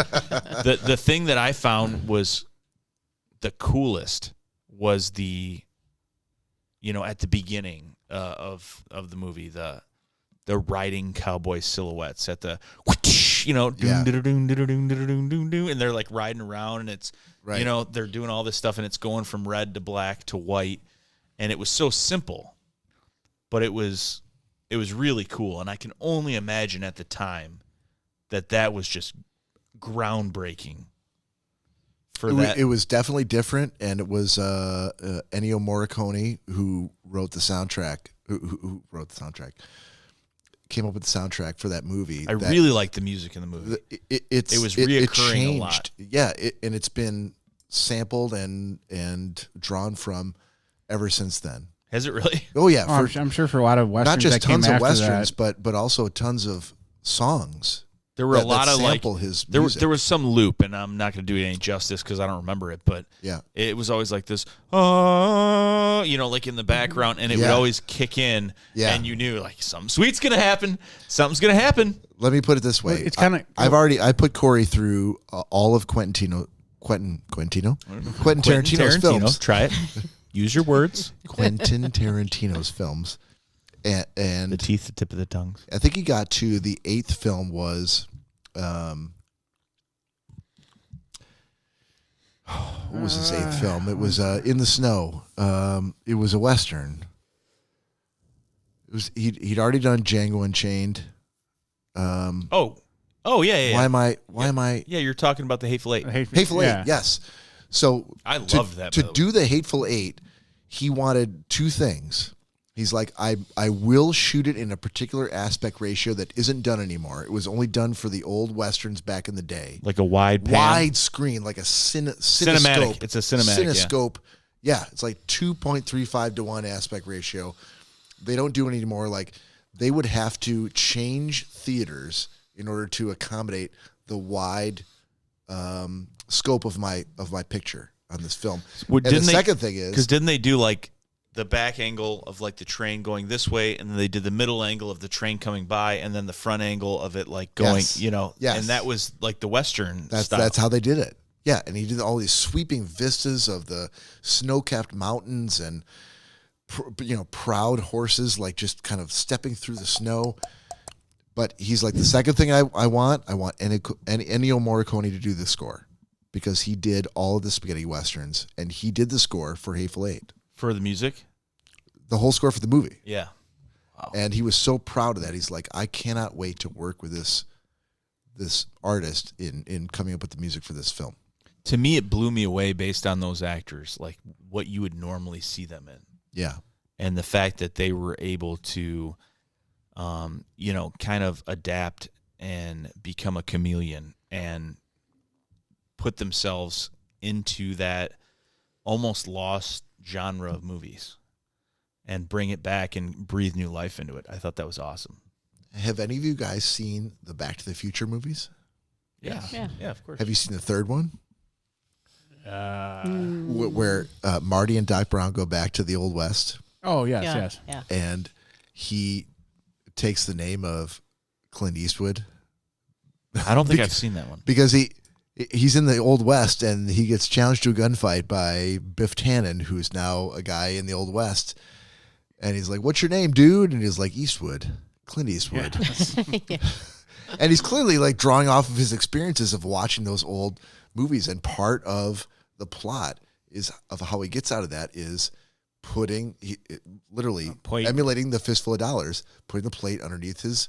edge. The thing that I found was the coolest was the, at the beginning of the movie, the riding cowboy silhouettes at the, and they're like riding around and it's, they're doing all this stuff and it's going from red to black to white. And it was so simple, but it was it was really cool, and I can only imagine at the time that was just groundbreaking. It was definitely different, and it was Ennio Morricone who wrote the soundtrack. Who wrote the soundtrack? Came up with the soundtrack for that movie. I really liked the music in the movie. It was reoccurring a lot. Yeah, and it's been sampled and drawn from ever since then. Has it really? Oh yeah, I'm sure for a lot of westerns, not just that came tons of after westerns, that. but also tons of songs. There were a lot of sample his there music. there was some loop, and I'm not going to do it any justice because I don't remember it, but Yeah. it was always like this, like in the background, and it would Yeah. always kick in, Yeah. and you knew like something sweet's going to happen, something's going to happen. Let me put it this way: Well, it's kinda- I put Cory through all of Quentin Tarantino's films. Try it. Use your words. Quentin Tarantino's films, and The teeth, the tip of the tongue. I think he got to the 8th film was, what was his 8th film? It was In the Snow. It was a Western. It was he'd already done Django Unchained. Oh, yeah. Why am I? Yeah, you're talking about the Hateful Eight. Hateful Eight, yes. So I loved that To movie. do the Hateful Eight, he wanted two things. He's like, I will shoot it in a particular aspect ratio that isn't done anymore. It was only done for the old westerns back in the day. Like a wide pan. Wide screen, like a cinescope. Cinematic. It's a cinematic, yeah. Cinescope. Yeah, it's like 2.35 to 1 aspect ratio. They don't do it anymore. Like, they would have to change theaters in order to accommodate the wide scope of my picture on this film. Well, and the second thing is, because didn't they do like the back angle of like the train going this way, and then they did the middle angle of the train coming by, and then the front angle of it like going, Yes. Yes. and that was like the Western that's style. that's how they did it. Yeah, and he did all these sweeping vistas of the snow-capped mountains and proud horses like just kind of stepping through the snow. But he's like, the second thing I want Ennio Morricone to do the score, because he did all of the spaghetti westerns, and he did the score for Hateful Eight. For the music? The whole score for the movie. Yeah. Wow. And he was so proud of that. He's like, I cannot wait to work with this artist in coming up with the music for this film. To me, it blew me away based on those actors, like what you would normally see them in. Yeah. And the fact that they were able to, kind of adapt and become a chameleon and put themselves into that almost lost genre of movies and bring it back and breathe new life into it. I thought that was awesome. Have any of you guys seen the Back to the Future movies? Yeah, of course. Have you seen the third one? Where Marty and Doc Brown go back to the Old West, Oh, yes. Yeah. and he takes the name of Clint Eastwood I don't think I've seen that one. because he's in the Old West and he gets challenged to a gunfight by Biff Tannen, who's now a guy in the Old West, and he's like, "What's your name, dude?" And he's like, "Eastwood, Clint Eastwood." And he's clearly like drawing off of his experiences of watching those old movies, and part of the plot is of how he gets out of that is literally plate. emulating the Fistful of Dollars, putting the plate underneath his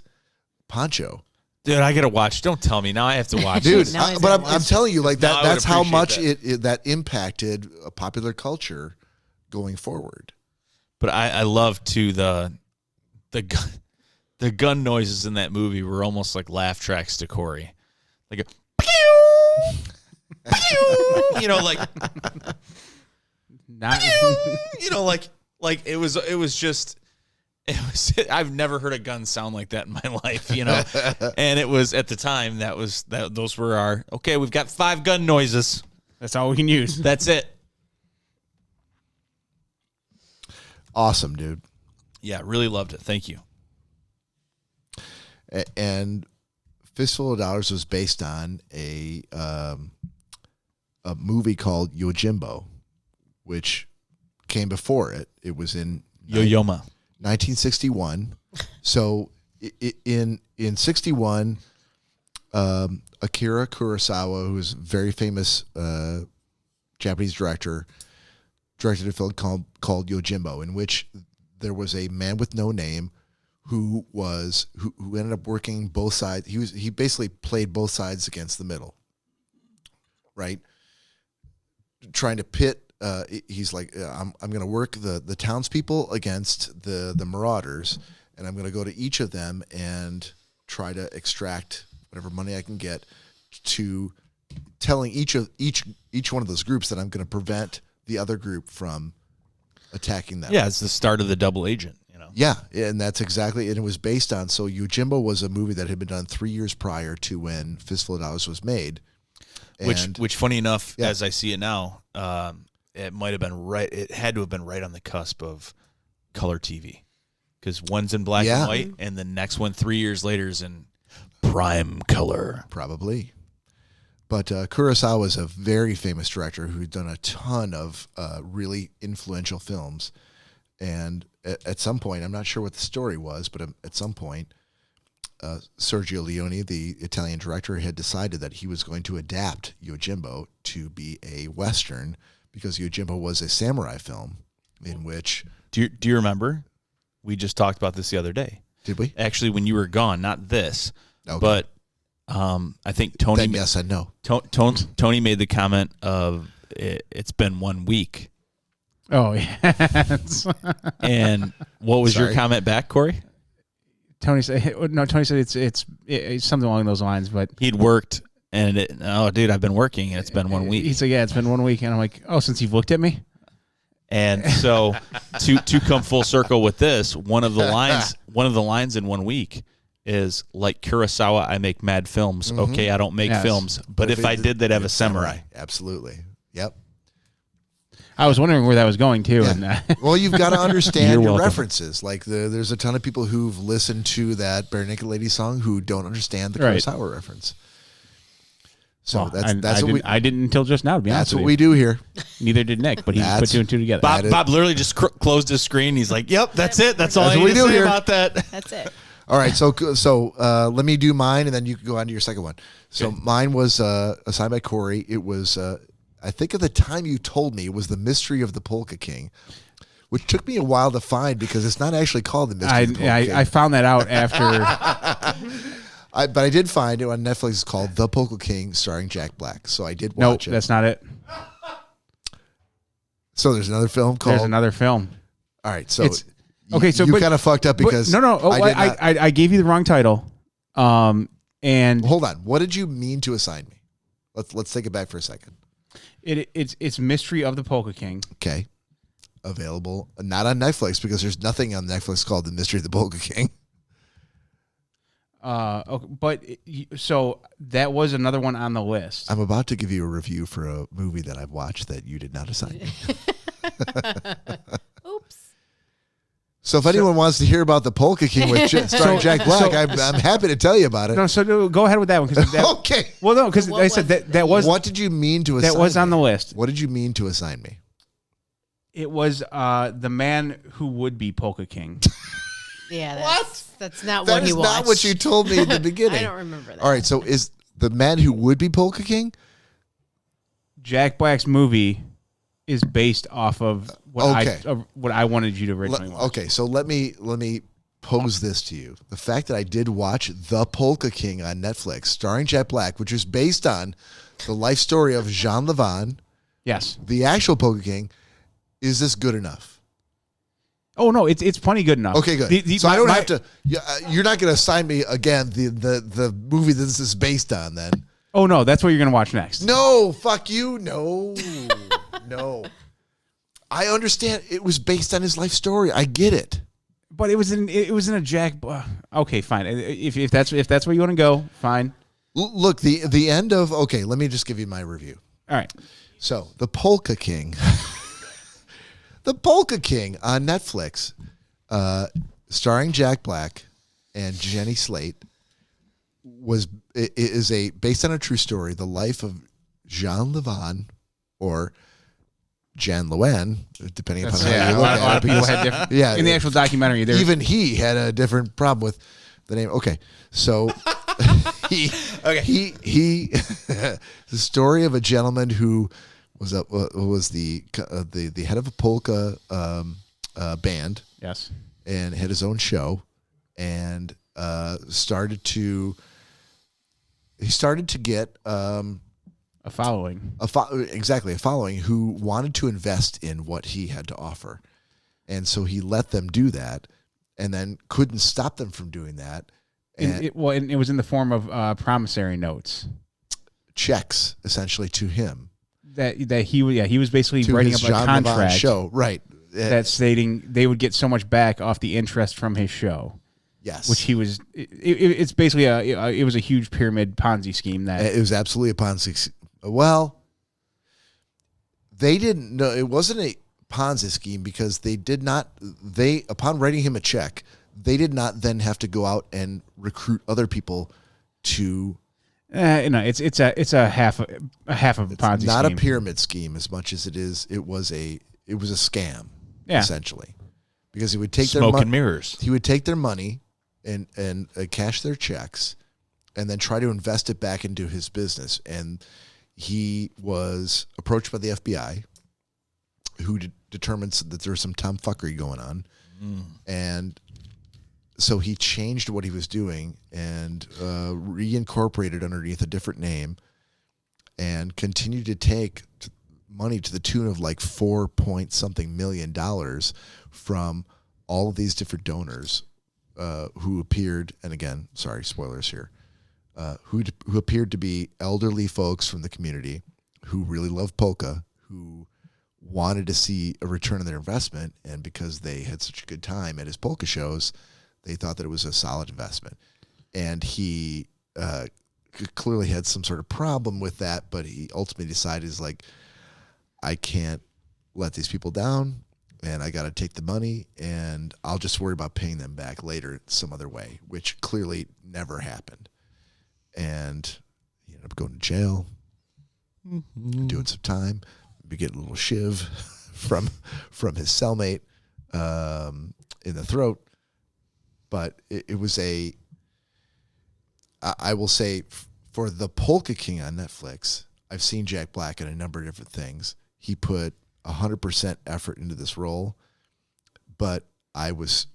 poncho. Dude, I gotta watch. Don't tell me now. I have to watch. Dude, this. Now he's but gonna I'm watch telling you, like No, I would that's how appreciate much that. that impacted popular culture going forward. But I love too the gun noises in that movie were almost like laugh tracks to Cory, like a pew, pew, like Not, like it was just. I've never heard a gun sound like that in my life, and it was at the time those were our okay. We've got 5 gun noises. that's all we can use. That's it. Awesome, dude. Yeah, really loved it. Thank you. And Fistful of Dollars was based on a movie called Yojimbo, which came before it. It was in Yo-Yoma. 1961. So in 61, Akira Kurosawa, who's a very famous Japanese director, directed a film called Yojimbo, in which there was a man with no name who ended up working both sides. He basically played both sides against the middle, right? Trying to pit. He's like, I'm going to work the townspeople against the marauders, and I'm going to go to each of them and try to extract whatever money I can get, to telling each one of those groups that I'm going to prevent the other group from attacking them. Yeah, it's the start of the double agent. Yeah, and that's exactly, and it was based on. So Yojimbo was a movie that had been done 3 years prior to when Fistful of Dollars was made. Which funny enough, as I see it now, it might have been right. It had to have been right on the cusp of color TV, because one's in black and white, and the next one 3 years later is in prime color. Probably. But Kurosawa is a very famous director who's done a ton of really influential films. And at some point, I'm not sure what the story was, but at some point, Sergio Leone, the Italian director, had decided that he was going to adapt Yojimbo to be a Western, because Yojimbo was a samurai film in which... Do you remember? We just talked about this the other day. Did we? Actually, when you were gone, not this, okay. But I think Tony... Then yes and no. Tony made the comment of, it's been 1 week. Oh, yeah. And what was your comment back, Corey? Tony said it's something along those lines, but he'd worked, and dude, I've been working, and it's been 1 week. He's like, yeah, it's been 1 week, and I'm like, oh, since you've looked at me. And so to come full circle with this, one of the lines in 1 week is, like Kurosawa, I make mad films. Mm-hmm. Okay, I don't make films, but if I did, they'd have a samurai. Absolutely. Yep. I was wondering where that was going too. Yeah. And well, you've got to understand your references. Like there's a ton of people who've listened to that Bare Naked Lady song who don't understand the Kurosawa reference. So I didn't until just now. To be honest, that's what we do here. Neither did Nick, but he put two and two together. Bob literally just closed his screen. He's like, "Yep, that's it. That's all I need to say about that." That's it. All right, so let me do mine, and then you can go on to your second one. So mine was assigned by Cory. It was, I think at the time you told me, it was The Mystery of the Polka King, which took me a while to find because it's not actually called The Mystery of the Polka King. I found that out after. But I did find it on Netflix. It's called The Polka King, starring Jack Black. So I did watch it. Nope, that's not it. So there's another film called... There's another film. All right, so... Okay, so you kind of fucked up because I gave you the wrong title. And hold on, what did you mean to assign me? Let's take it back for a second. It's Mystery of the Polka King. Okay, available not on Netflix because there's nothing on Netflix called The Mystery of the Polka King. Okay, but so that was another one on the list. I'm about to give you a review for a movie that I've watched that you did not assign me. Oops. So if anyone wants to hear about the Polka King with starring Jack Black, I'm happy to tell you about it. No, so go ahead with that one. Okay. Well, no, because I said that was... What did you mean to assign That was on the list. What did you mean to assign me? It was the man who would be Polka King. Yeah, that's not that what he watched. That is not what you told me in the beginning. I don't remember that. All right, so is the man who would be Polka King? Jack Black's movie is based off of what I wanted you to originally watch. Okay, so let me pose this to you. The fact that I did watch The Polka King on Netflix, starring Jack Black, which is based on the life story of Jean Levin. Yes. The actual Polka King. Is this good enough? Oh no, it's plenty good enough. Okay, good. So I don't have to. You're not going to assign me again the movie that this is based on. Then. Oh no, that's what you're going to watch next. No, fuck you. No, no. I understand. It was based on his life story. I get it. But it was in a Jack. Okay, fine. If that's where you want to go, fine. Look, the end of. Okay, let me just give you my review. All right. So the Polka King. The Polka King on Netflix, starring Jack Black and Jenny Slate, is based on a true story, the life of Jean Levin, or Jan Lewin, depending upon how you look at it. A lot of people had different. Yeah, in the actual documentary, even he had a different problem with the name. Okay, so the story of a gentleman who was the head of a polka band. Yes, and had his own show, and started to get A following. a following who wanted to invest in what he had to offer. And so he let them do that and then couldn't stop them from doing that. And It was in the form of promissory notes. checks essentially to him. That he was basically To writing his up a John Levant contract show. Right. that's stating they would get so much back off the interest from his show. Yes. Which he was. It's basically it was a huge pyramid Ponzi scheme that It was absolutely a Ponzi. Well, they didn't know it wasn't a Ponzi scheme because they did not. Upon writing him a check, they did not then have to go out and recruit other people to. it's a half of a Ponzi scheme. Not a pyramid scheme as much as it was a scam. Yeah. Essentially, because he would take Smoke their and mirrors. He would take their money and cash their checks, and then try to invest it back into his business. And he was approached by the FBI, who determines that there's some tomfuckery going on, and so he changed what he was doing and reincorporated underneath a different name, and continued to take money to the tune of like $4-point-something million from all of these different donors who appeared, and again, sorry, spoilers here, who appeared to be elderly folks from the community who really loved polka, who wanted to see a return on their investment, and because they had such a good time at his polka shows, they thought that it was a solid investment. And he clearly had some sort of problem with that, but he ultimately decided, is like, I can't let these people down, and I got to take the money, and I'll just worry about paying them back later some other way, which clearly never happened. And he ended up going to jail, doing some time, maybe getting a little shiv from his cellmate in the throat. But it was I will say, for the Polka King on Netflix, I've seen Jack Black in a number of different things. He put 100% effort into this role, but I was,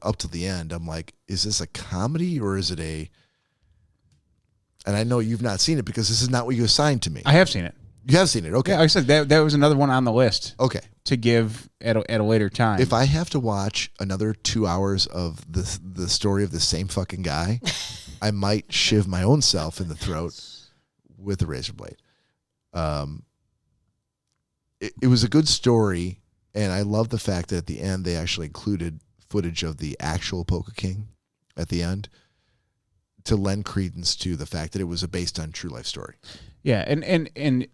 up to the end, I'm like, is this a comedy or is it a? And I know you've not seen it because this is not what you assigned to me. I have seen it. You have seen it, okay? Yeah, like I said that was another one on the list. Okay. To give at a later time. If I have to watch another 2 hours of the story of the same fucking guy, I might shiv my own self in the throat with a razor blade. It was a good story, and I love the fact that at the end they actually included footage of the actual Polka King at the end to lend credence to the fact that it was based on true life story. Yeah, and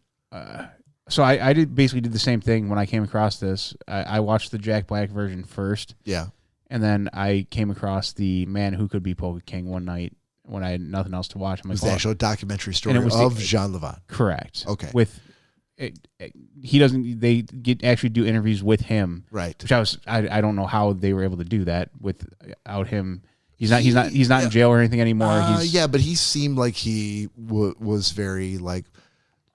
so I did the same thing when I came across this. I watched the Jack Black version first. Yeah. And then I came across the Man Who Could Be Polka King one night when I had nothing else to watch. I'm like, It was the actual documentary story of Jean Levant. Correct. Okay. They actually do interviews with him. Right. Which I don't know how they were able to do that without him. He's not in jail or anything anymore. But he seemed like he was very like,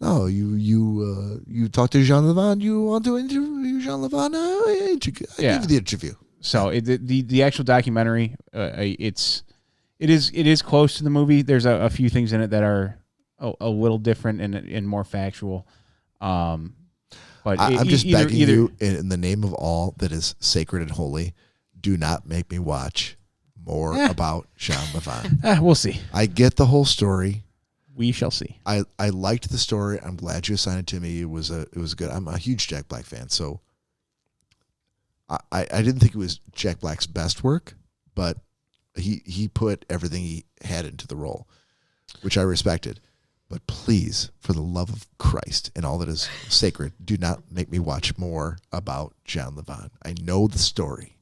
oh, you talked to Jean Levant. You want to interview Jean Levant? I give you the interview. So the actual documentary, it is close to the movie. There's a few things in it that are a little different and more factual. But I'm just begging you, in the name of all that is sacred and holy, do not make me watch more about Jean Levant. We'll see. I get the whole story. We shall see. I liked the story. I'm glad you assigned it to me. It was good. I'm a huge Jack Black fan, so I didn't think it was Jack Black's best work, but he put everything he had into the role, which I respected. But please, for the love of Christ and all that is sacred, do not make me watch more about Jean Levant. I know the story.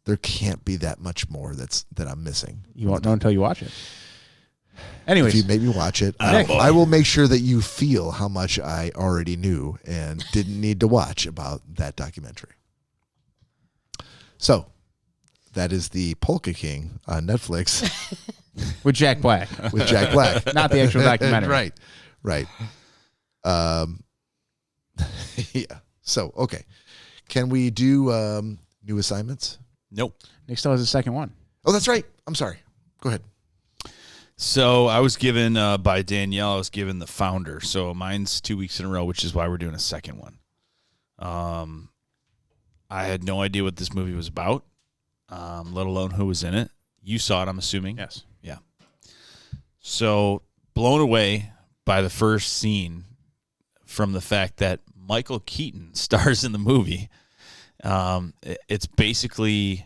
There can't be that much more that I'm missing. You won't know until you watch it. Anyways, if you make me watch it, I will make sure that you feel how much I already knew and didn't need to watch about that documentary. So, that is the Polka King on Netflix. With Jack Black. With Jack Black. Not the actual documentary. Right. Yeah. So, okay. Can we do new assignments? Nope. Nick still has a second one. Oh, that's right. I'm sorry. Go ahead. So I was given by Danielle. I was given The Founder. So mine's 2 weeks in a row, which is why we're doing a second one. I had no idea what this movie was about, let alone who was in it. You saw it, I'm assuming. Yes. Yeah. So blown away by the first scene from the fact that Michael Keaton stars in the movie. It's basically,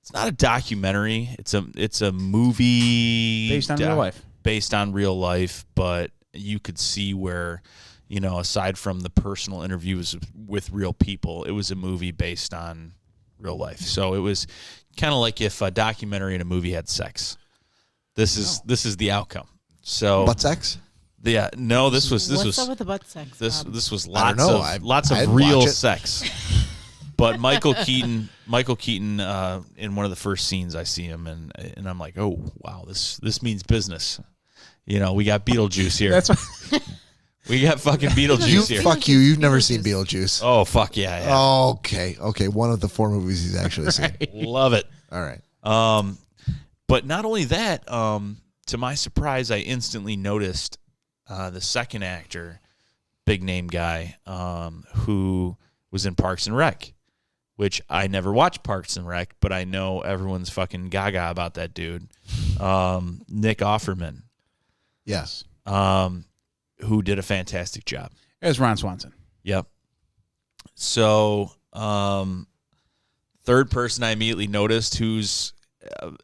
it's not a documentary. It's a movie Based on real life. Based on real life, but you could see where, you know, aside from the personal interviews with real people, it was a movie based on real life. So it was kind of like if a documentary and a movie had sex. This is the outcome. So Butt sex? Yeah, no, this was What's up with the butt sex? this Bob? this was I don't know. lots I'd of real watch it. sex. But Michael Keaton, in one of the first scenes, I see him, and I'm like, oh wow, this means business. You know, we got Beetlejuice here. That's what, We got fucking Beetlejuice here. Fuck you. You've never seen Beetlejuice. Oh fuck yeah, I have. Okay. One of the 4 movies he's actually seen. Love it. All right. But not only that, to my surprise, I instantly noticed the second actor, big name guy, who was in Parks and Rec, which I never watched Parks and Rec, but I know everyone's fucking gaga about that dude, Nick Offerman. Yes. Who did a fantastic job. it was Ron Swanson. Yep. So, third person I immediately noticed, who's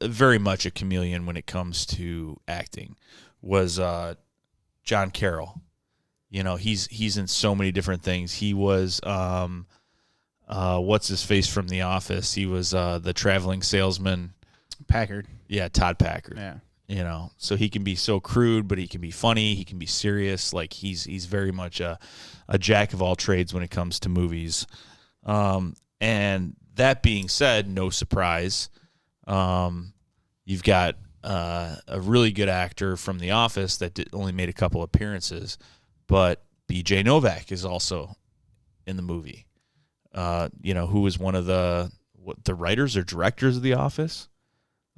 very much a chameleon when it comes to acting, was John Carroll. You know, he's in so many different things. He was what's his face from The Office. He was the traveling salesman. Packard. Yeah, Todd Packard. Yeah. You know, so he can be so crude, but he can be funny. He can be serious. Like he's very much a jack of all trades when it comes to movies. And that being said, no surprise, you've got a really good actor from The Office that only made a couple appearances, but B.J. Novak is also in the movie. You know, who was one of the writers or directors of The Office.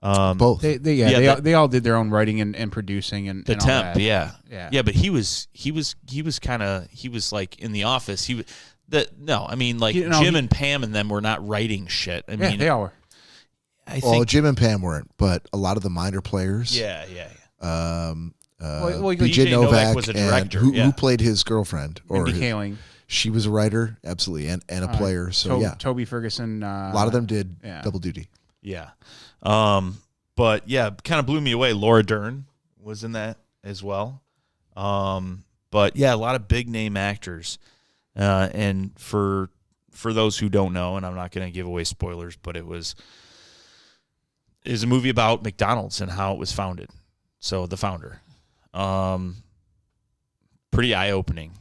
Both. They all did their own writing and producing and The and all Temp, that. yeah. But he was like in The Office. Jim and Pam and them were not writing shit. I mean, they all were. I Well, think. Jim and Pam weren't, but a lot of the minor players. Yeah. B.J. Novak was a and director. who played his girlfriend, Mindy Kaling. she was a writer, absolutely, and a player. So yeah, Toby Ferguson. a lot of them did double duty. Yeah. But yeah, kind of blew me away. Laura Dern was in that as well. But yeah, a lot of big name actors. And for those who don't know, and I'm not going to give away spoilers, but it was a movie about McDonald's and how it was founded. So The Founder. Pretty eye-opening,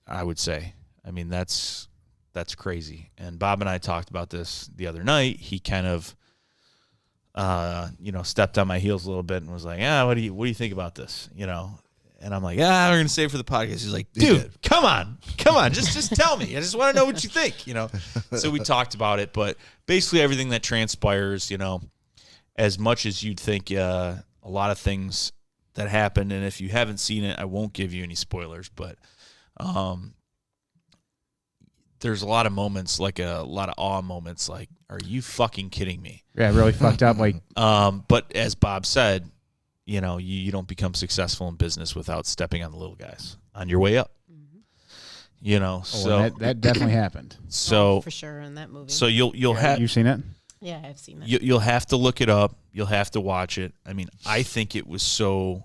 I would say. I mean, that's crazy. And Bob and I talked about this the other night. He kind of stepped on my heels a little bit and was like, what do you think about this? You know, and I'm like, we're going to save it for the podcast. He's like, dude, come on, just tell me. I just want to know what you think, you know? So we talked about it, but basically everything that transpires, you know, as much as you'd think, a lot of things that happen. And if you haven't seen it, I won't give you any spoilers, but, there's a lot of moments, like a lot of awe moments, like, are you fucking kidding me? Yeah, really fucked up. Like, but as Bob said, you know, you don't become successful in business without stepping on the little guys on your way up. Mm-hmm. You know, so that definitely happened. So for sure in that movie. So you'll have you seen it? Yeah, I've seen that. You'll have to look it up. You'll have to watch it. I mean, I think it was so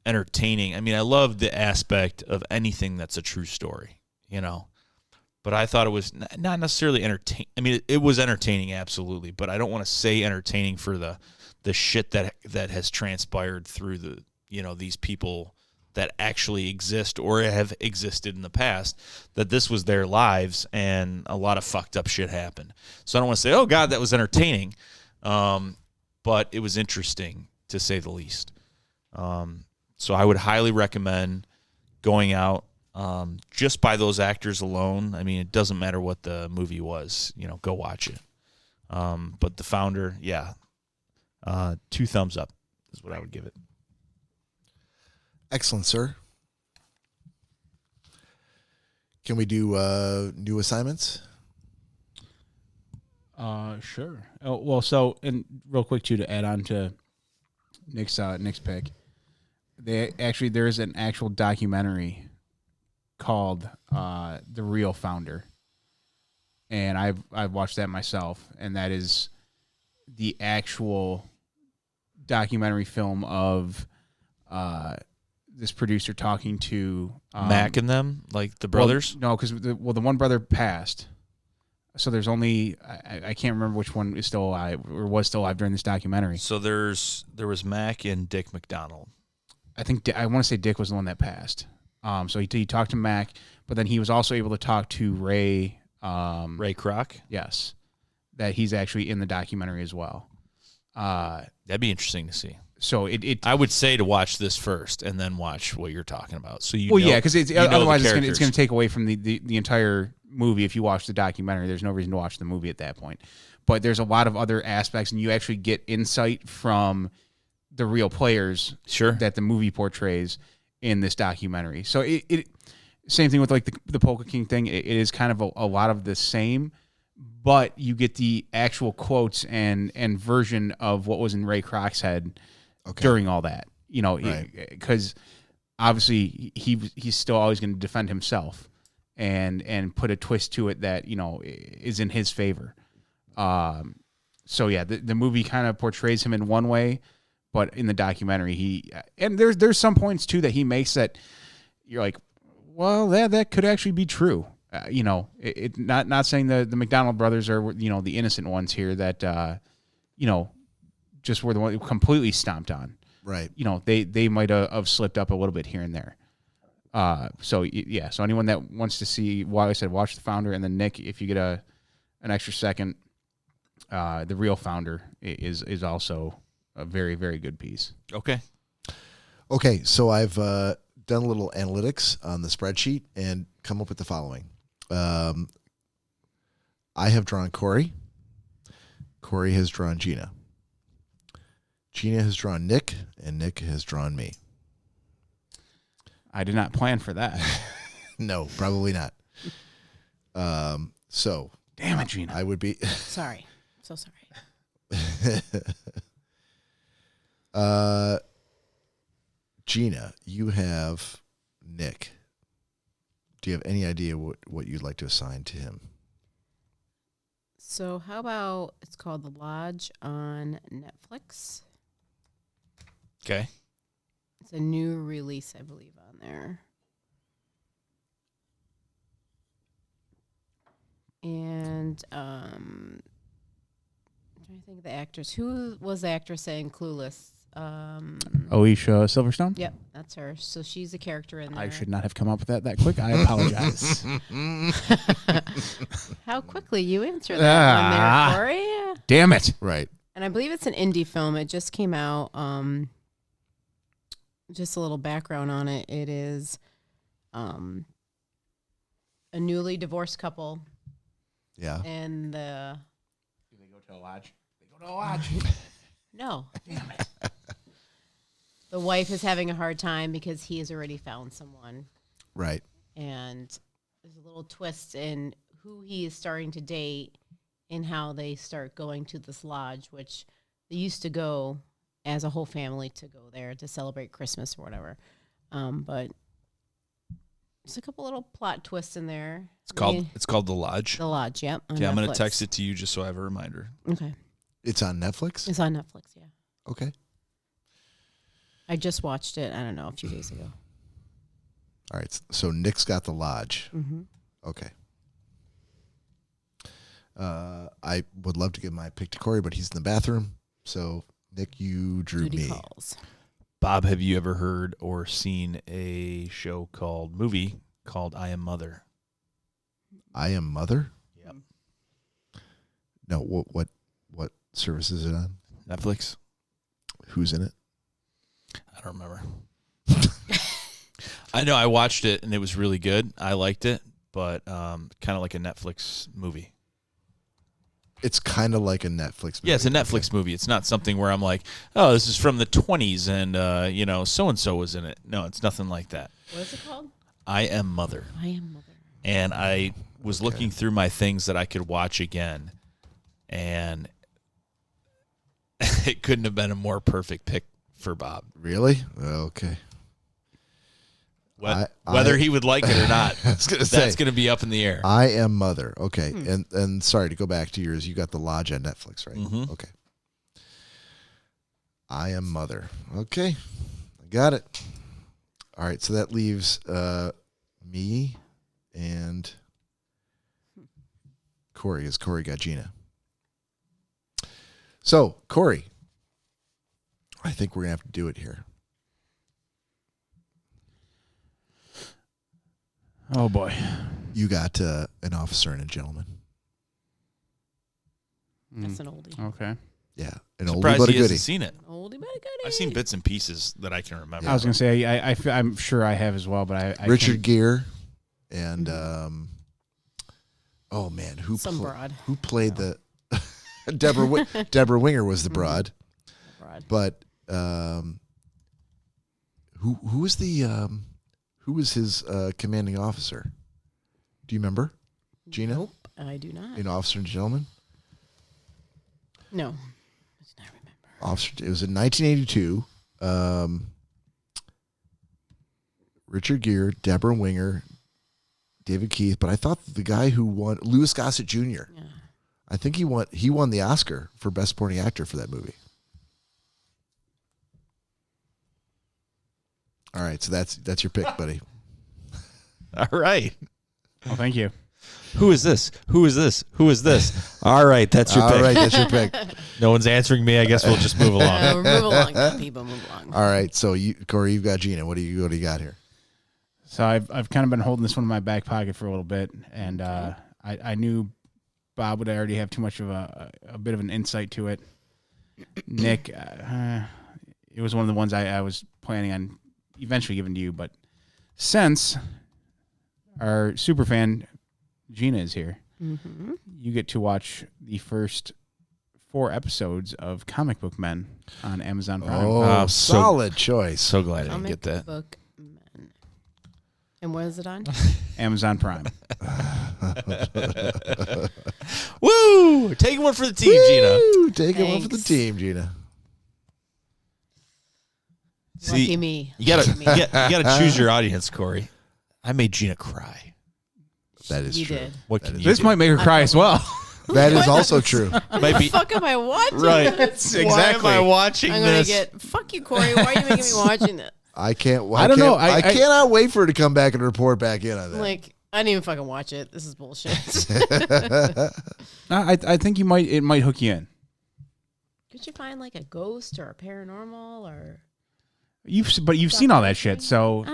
entertaining. I mean, I love the aspect of anything that's a true story. You know, but I thought it was not necessarily entertaining. I mean, it was entertaining, absolutely, but I don't want to say entertaining for the shit that has transpired through these people that actually exist or have existed in the past, that this was their lives and a lot of fucked up shit happened. So I don't want to say, oh God, that was entertaining. But it was interesting to say the least. So I would highly recommend going out, just by those actors alone. I mean, it doesn't matter what the movie was, you know, go watch it. But the founder, yeah, 2 thumbs up is what I would give it. Excellent, sir. Can we do new assignments? Sure. Oh, well, so and real quick too to add on to Nick's pick, there is an actual documentary called "The Real Founder," and I've watched that myself, and that is the actual documentary film of this producer talking to Mac and them, like the brothers. Well, no, because the one brother passed. So there's only I can't remember which one is still alive or was still alive during this documentary. So there was Mac and Dick McDonald. I think I want to say Dick was the one that passed. So he talked to Mac, but then he was also able to talk to Ray. Ray Kroc. Yes, that he's actually in the documentary as well. That'd be interesting to see. So I would say to watch this first and then watch what you're talking about. So yeah, because otherwise it's going to take away from the entire movie. If you watch the documentary, there's no reason to watch the movie at that point. But there's a lot of other aspects, and you actually get insight from the real players that the movie portrays in this documentary. So it same thing with like the Polka King thing. It is kind of a lot of the same, but you get the actual quotes and version of what was in Ray Kroc's head during all that. You know, because obviously he's still always going to defend himself and put a twist to it that, you know, is in his favor. So yeah, the movie kind of portrays him in one way, but in the documentary and there's some points too that he makes that you're like, well, that could actually be true. You know, it not saying the McDonald brothers are, you know, the innocent ones here that you know, just were the one completely stomped on. Right. You know, they might have slipped up a little bit here and there. So yeah, so anyone that wants to see, why I said watch The Founder, and then Nick, if you get an extra second, The Real Founder is also a very, very good piece. Okay, so I've done a little analytics on the spreadsheet and come up with the following. I have drawn Cory. Cory has drawn Gina. Gina has drawn Nick, and Nick has drawn me. I did not plan for that. No, probably not. So damn it, Gina. I would be sorry. So sorry. Gina, you have Nick. Do you have any idea what you'd like to assign to him? So how about it's called The Lodge on Netflix? Okay. It's a new release, I believe, on there. And I'm trying to think of the actors. Who was the actress saying Clueless? Alicia Silverstone? Yep, that's her. So she's a character in there. I should not have come up with that quick. I apologize. How quickly you answered that one there, Cory. Damn it. Right. And I believe it's an indie film. It just came out. Just a little background on it. It is a newly divorced couple. Yeah. And Do they go to a lodge? They go to a lodge. No. Damn it. The wife is having a hard time because he has already found someone. Right. And there's a little twist in who he is starting to date and how they start going to this lodge, which they used to go as a whole family to go there to celebrate Christmas or whatever. But there's a couple little plot twists in there. It's called The Lodge. The Lodge, yep. Yeah, I'm going to text it to you just so I have a reminder. Okay. It's on Netflix? It's on Netflix, yeah. Okay. I just watched it, I don't know, a few days ago. All right. So Nick's got The Lodge. Mm-hmm. Okay. I would love to give my pick to Cory, but he's in the bathroom. So, Nick, you drew Duty me. calls. Bob, have you ever heard or seen a movie called I Am Mother? I Am Mother? Yep. No, what service is it on? Netflix. Who's in it? I don't remember. I know I watched it and it was really good. I liked it, but kind of like a Netflix movie. It's kind of like a Netflix movie. Yeah, it's a Netflix movie. It's not something where I'm like, oh, this is from the 20s and, so-and-so was in it. No, it's nothing like that. What is it called? I Am Mother. I Am Mother. And I was looking through my things that I could watch again, and it couldn't have been a more perfect pick for Bob. Really? Okay. Whether he would like it or not, that's going to be up in the air. I Am Mother. Okay. And sorry to go back to yours. You got The Lodge on Netflix, right? Mm-hmm. Okay. I Am Mother. Okay. I got it. All right. So that leaves me and Cory, as Cory got Gina. So, Cory, I think we're going to have to do it here. Oh, boy. You got an officer and a gentleman. That's an oldie. Okay. Yeah. An oldie Surprised but a he goodie. hasn't seen it. Oldie but a goodie. I've seen bits and pieces that I can remember. I was going to say, I'm sure I have as well, but I Richard Gere and, oh, man. Who played the... Deborah Winger was the broad. But who was the... Who was his commanding officer? Do you remember, Gina? Nope, I do not. In Officer and Gentleman? No, I do not remember. Officer. It was in 1982. Richard Gere, Deborah Winger, David Keith. But I thought the guy who won, Louis Gossett Jr. Yeah. I think he won the Oscar for Best Supporting Actor for that movie. All right, so that's your pick, buddy. All right. Oh, thank you. Who is this? Who is this? Who is this? All right, that's your pick. All right, that's your pick. No one's answering me. I guess we'll just move along. Move along, people. Move along. All right, so Cory, you've got Gina. What do you got here? So I've kind of been holding this one in my back pocket for a little bit, and I knew Bob would already have too much of a bit of an insight to it. Nick, it was one of the ones I was planning on eventually giving to you, but since our super fan Gina is here, you get to watch the first 4 episodes of Comic Book Men on Amazon Prime. Oh, solid choice. So glad I didn't Comic get that. Book Men. And what is it on? Amazon Prime. Woo! Taking one for the team, Gina. Taking one for the team, Gina. See, Lucky me. You gotta choose your audience, Cory. I made Gina cry. That is You true. did. What can you This do? might make her cry as well. That is also true. Might What be the fuck am I watching? right. this? Why am I watching I'm gonna this? get fuck you, Cory. Why are you making me watching that? I can't. I don't know. I cannot wait for her to come back and report back in on that. Like I didn't even fucking watch it. This is bullshit. I think it might hook you in. Could you find like a ghost or a paranormal or? You've seen all that shit, so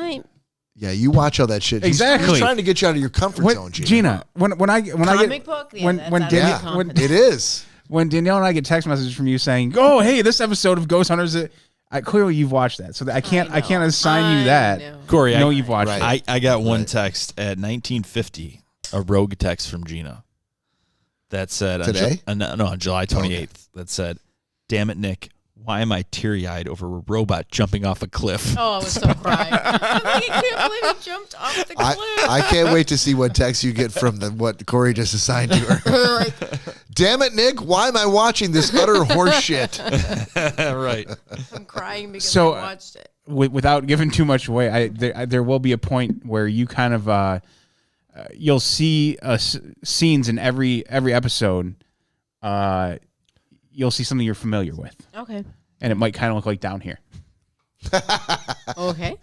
Yeah, you watch all that shit. Exactly. He's trying to get you out of your comfort zone, Gina. When I Comic get book? Yeah, when that's when out of my Danielle, confidence. It is. when Danielle and I get text messages from you saying, "Oh, hey, this episode of Ghost Hunters," clearly you've watched that, so I can't assign you that. Cory, I know you've watched Right. it. I got one text at 1950, a rogue text from Gina that said Today? on July 28th that said, "Damn it, Nick, why am I teary-eyed over a robot jumping off a cliff?" Oh, I was so crying. I can't believe he jumped off the cliff. I can't wait to see what text you get from what Cory just assigned to her. Damn it, Nick! Why am I watching this utter horse shit? Right. I'm crying because So, I watched it. Without giving too much away, there will be a point where you kind of you'll see scenes in every episode. You'll see something you're familiar with, Okay. and it might kind of look like Down Here. Okay.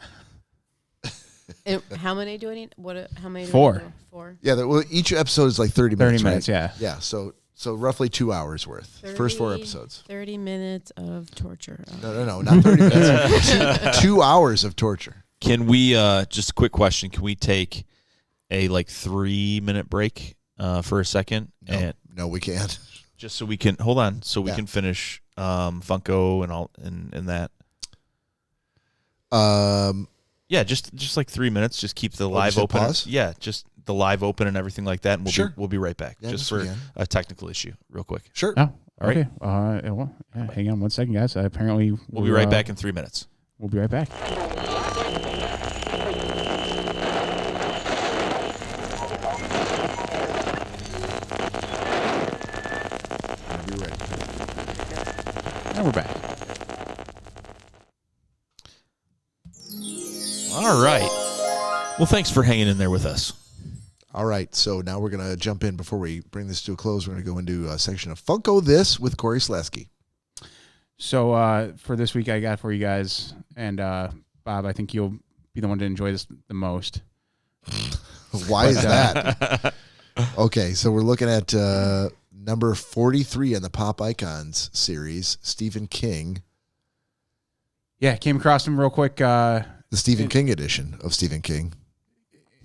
And how many do I need? How many? Do I 4. need to do? 4. Yeah, well, each episode is like 30 minutes. 30 minutes, right? yeah. Yeah, so roughly 2 hours worth. First 4 episodes. 30 minutes of torture. No, not 30 minutes. 2 hours of torture. Can we just a quick question? Can we take a 3-minute break for a second? No, we can't. Just so we can hold on, so we Yeah. can finish Funko and all and that. Um, Yeah, just like 3 minutes. Just keep the live just hit open. pause? Yeah, just the live open and everything like that, and we'll be right back, Yeah, just yes, we for can. a technical issue, real quick. Sure. Oh, All right. okay. Well, hang on 1 second, guys. Apparently, We'll be right back in 3 minutes. We'll be right back. Be ready. And we're back. All right. Well, thanks for hanging in there with us. All right, so now we're going to jump in before we bring this to a close. We're going to go into a section of Funko This with Cory Slesky. So for this week, I got for you guys, and Bob, I think you'll be the one to enjoy this the most. Why is that? Okay, so we're looking at number 43 in the Pop Icons series, Stephen King. Yeah, came across him real quick. The Stephen King edition of Stephen King.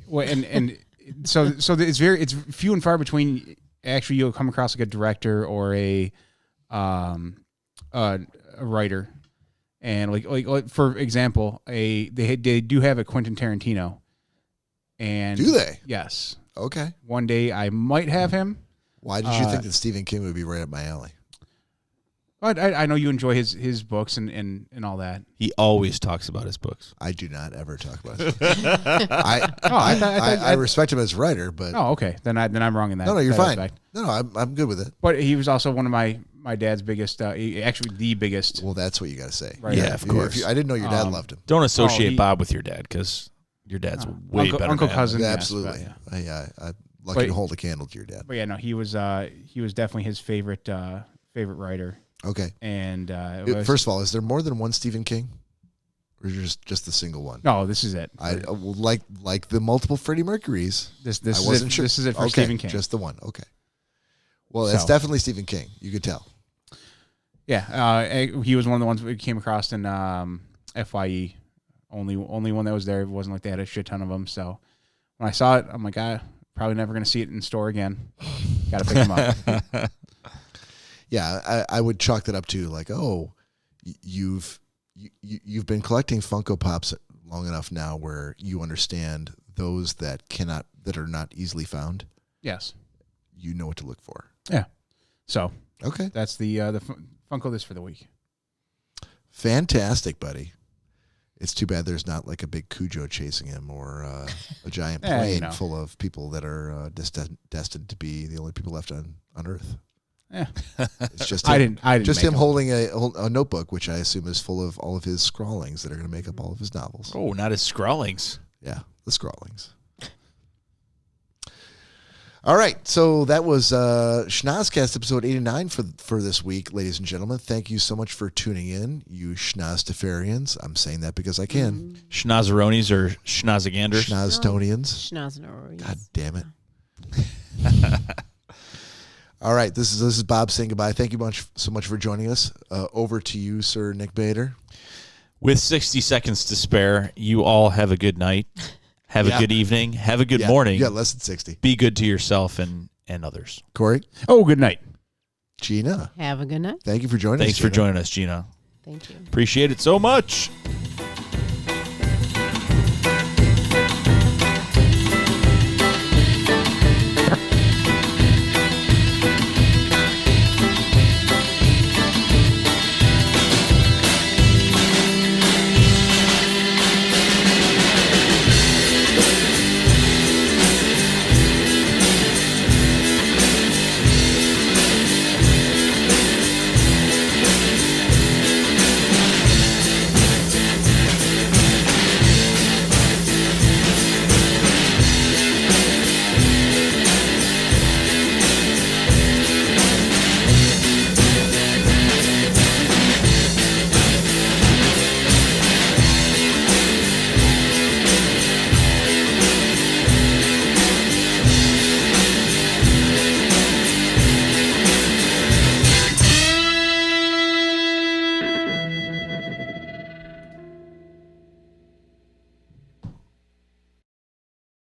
Well, and so it's few and far between. Actually, you'll come across like a director or a writer, and like for example, they do have a Quentin Tarantino. And Do they? Yes. Okay. One day I might have him. Why did you think that Stephen King would be right up my alley? I know you enjoy his books and all that. He always talks about his books. I do not ever talk about it. I respect him as a writer, but Oh, okay. Then I'm wrong in that. no, you're that fine. aspect. No, I'm good with it. But he was also one of my dad's biggest, actually the biggest. Well, that's what you got to say. Right. Yeah, of course. I didn't know your dad loved him. Don't associate he- Bob with your dad, because your dad's way better Uncle man. cousin. Yeah, yes, absolutely. but, I'm lucky But- to hold a candle to your dad. But yeah, no, he was definitely his favorite writer. Okay. And First of all, is there more than one Stephen King, or just the single one? no, this is it. Like the multiple Freddie Mercurys. This I is wasn't it. sure. This is it for Okay, Stephen King. just the one. Okay. Well, it's So- definitely Stephen King. You could tell. Yeah, he was one of the ones we came across in FYE. Only one that was there. It wasn't like they had a shit ton of them. So when I saw it, I'm like, probably never going to see it in store again. Got to pick him up. Yeah, I would chalk that up to like, oh, you've been collecting Funko Pops long enough now where you understand those that are not easily found. Yes. You know what to look for. Yeah. So Okay. that's the Funko This for the week. Fantastic, buddy. It's too bad there's not like a big Cujo chasing him or a giant Yeah, plane full of people that are destined to be the only people left on Earth. Yeah. It's just I him, didn't just make him them. holding a notebook, which I assume is full of all of his scrawlings that are going to make up all of his novels. Oh, not his scrawlings. Yeah, the scrawlings. All right, so that was Schnozzcast episode 89 for this week, ladies and gentlemen. Thank you so much for tuning in, you Schnozztafarians. I'm saying that because I can. Schnozzeronis or schnozzaganders. Schnozztonians. Schnozzenories. God damn it. All right, this is Bob saying goodbye. Thank you so much for joining us. Over to you, Sir Nick Bader. With 60 seconds to spare, you all have a good night. Have Yeah. a good evening. Have a good morning. Yeah, less than 60. Be good to yourself and others. Cory, Oh, good night. Gina, Have a good night. thank you for joining us. Thanks for Gina. joining us, Gina. Thank you. Appreciate it so much.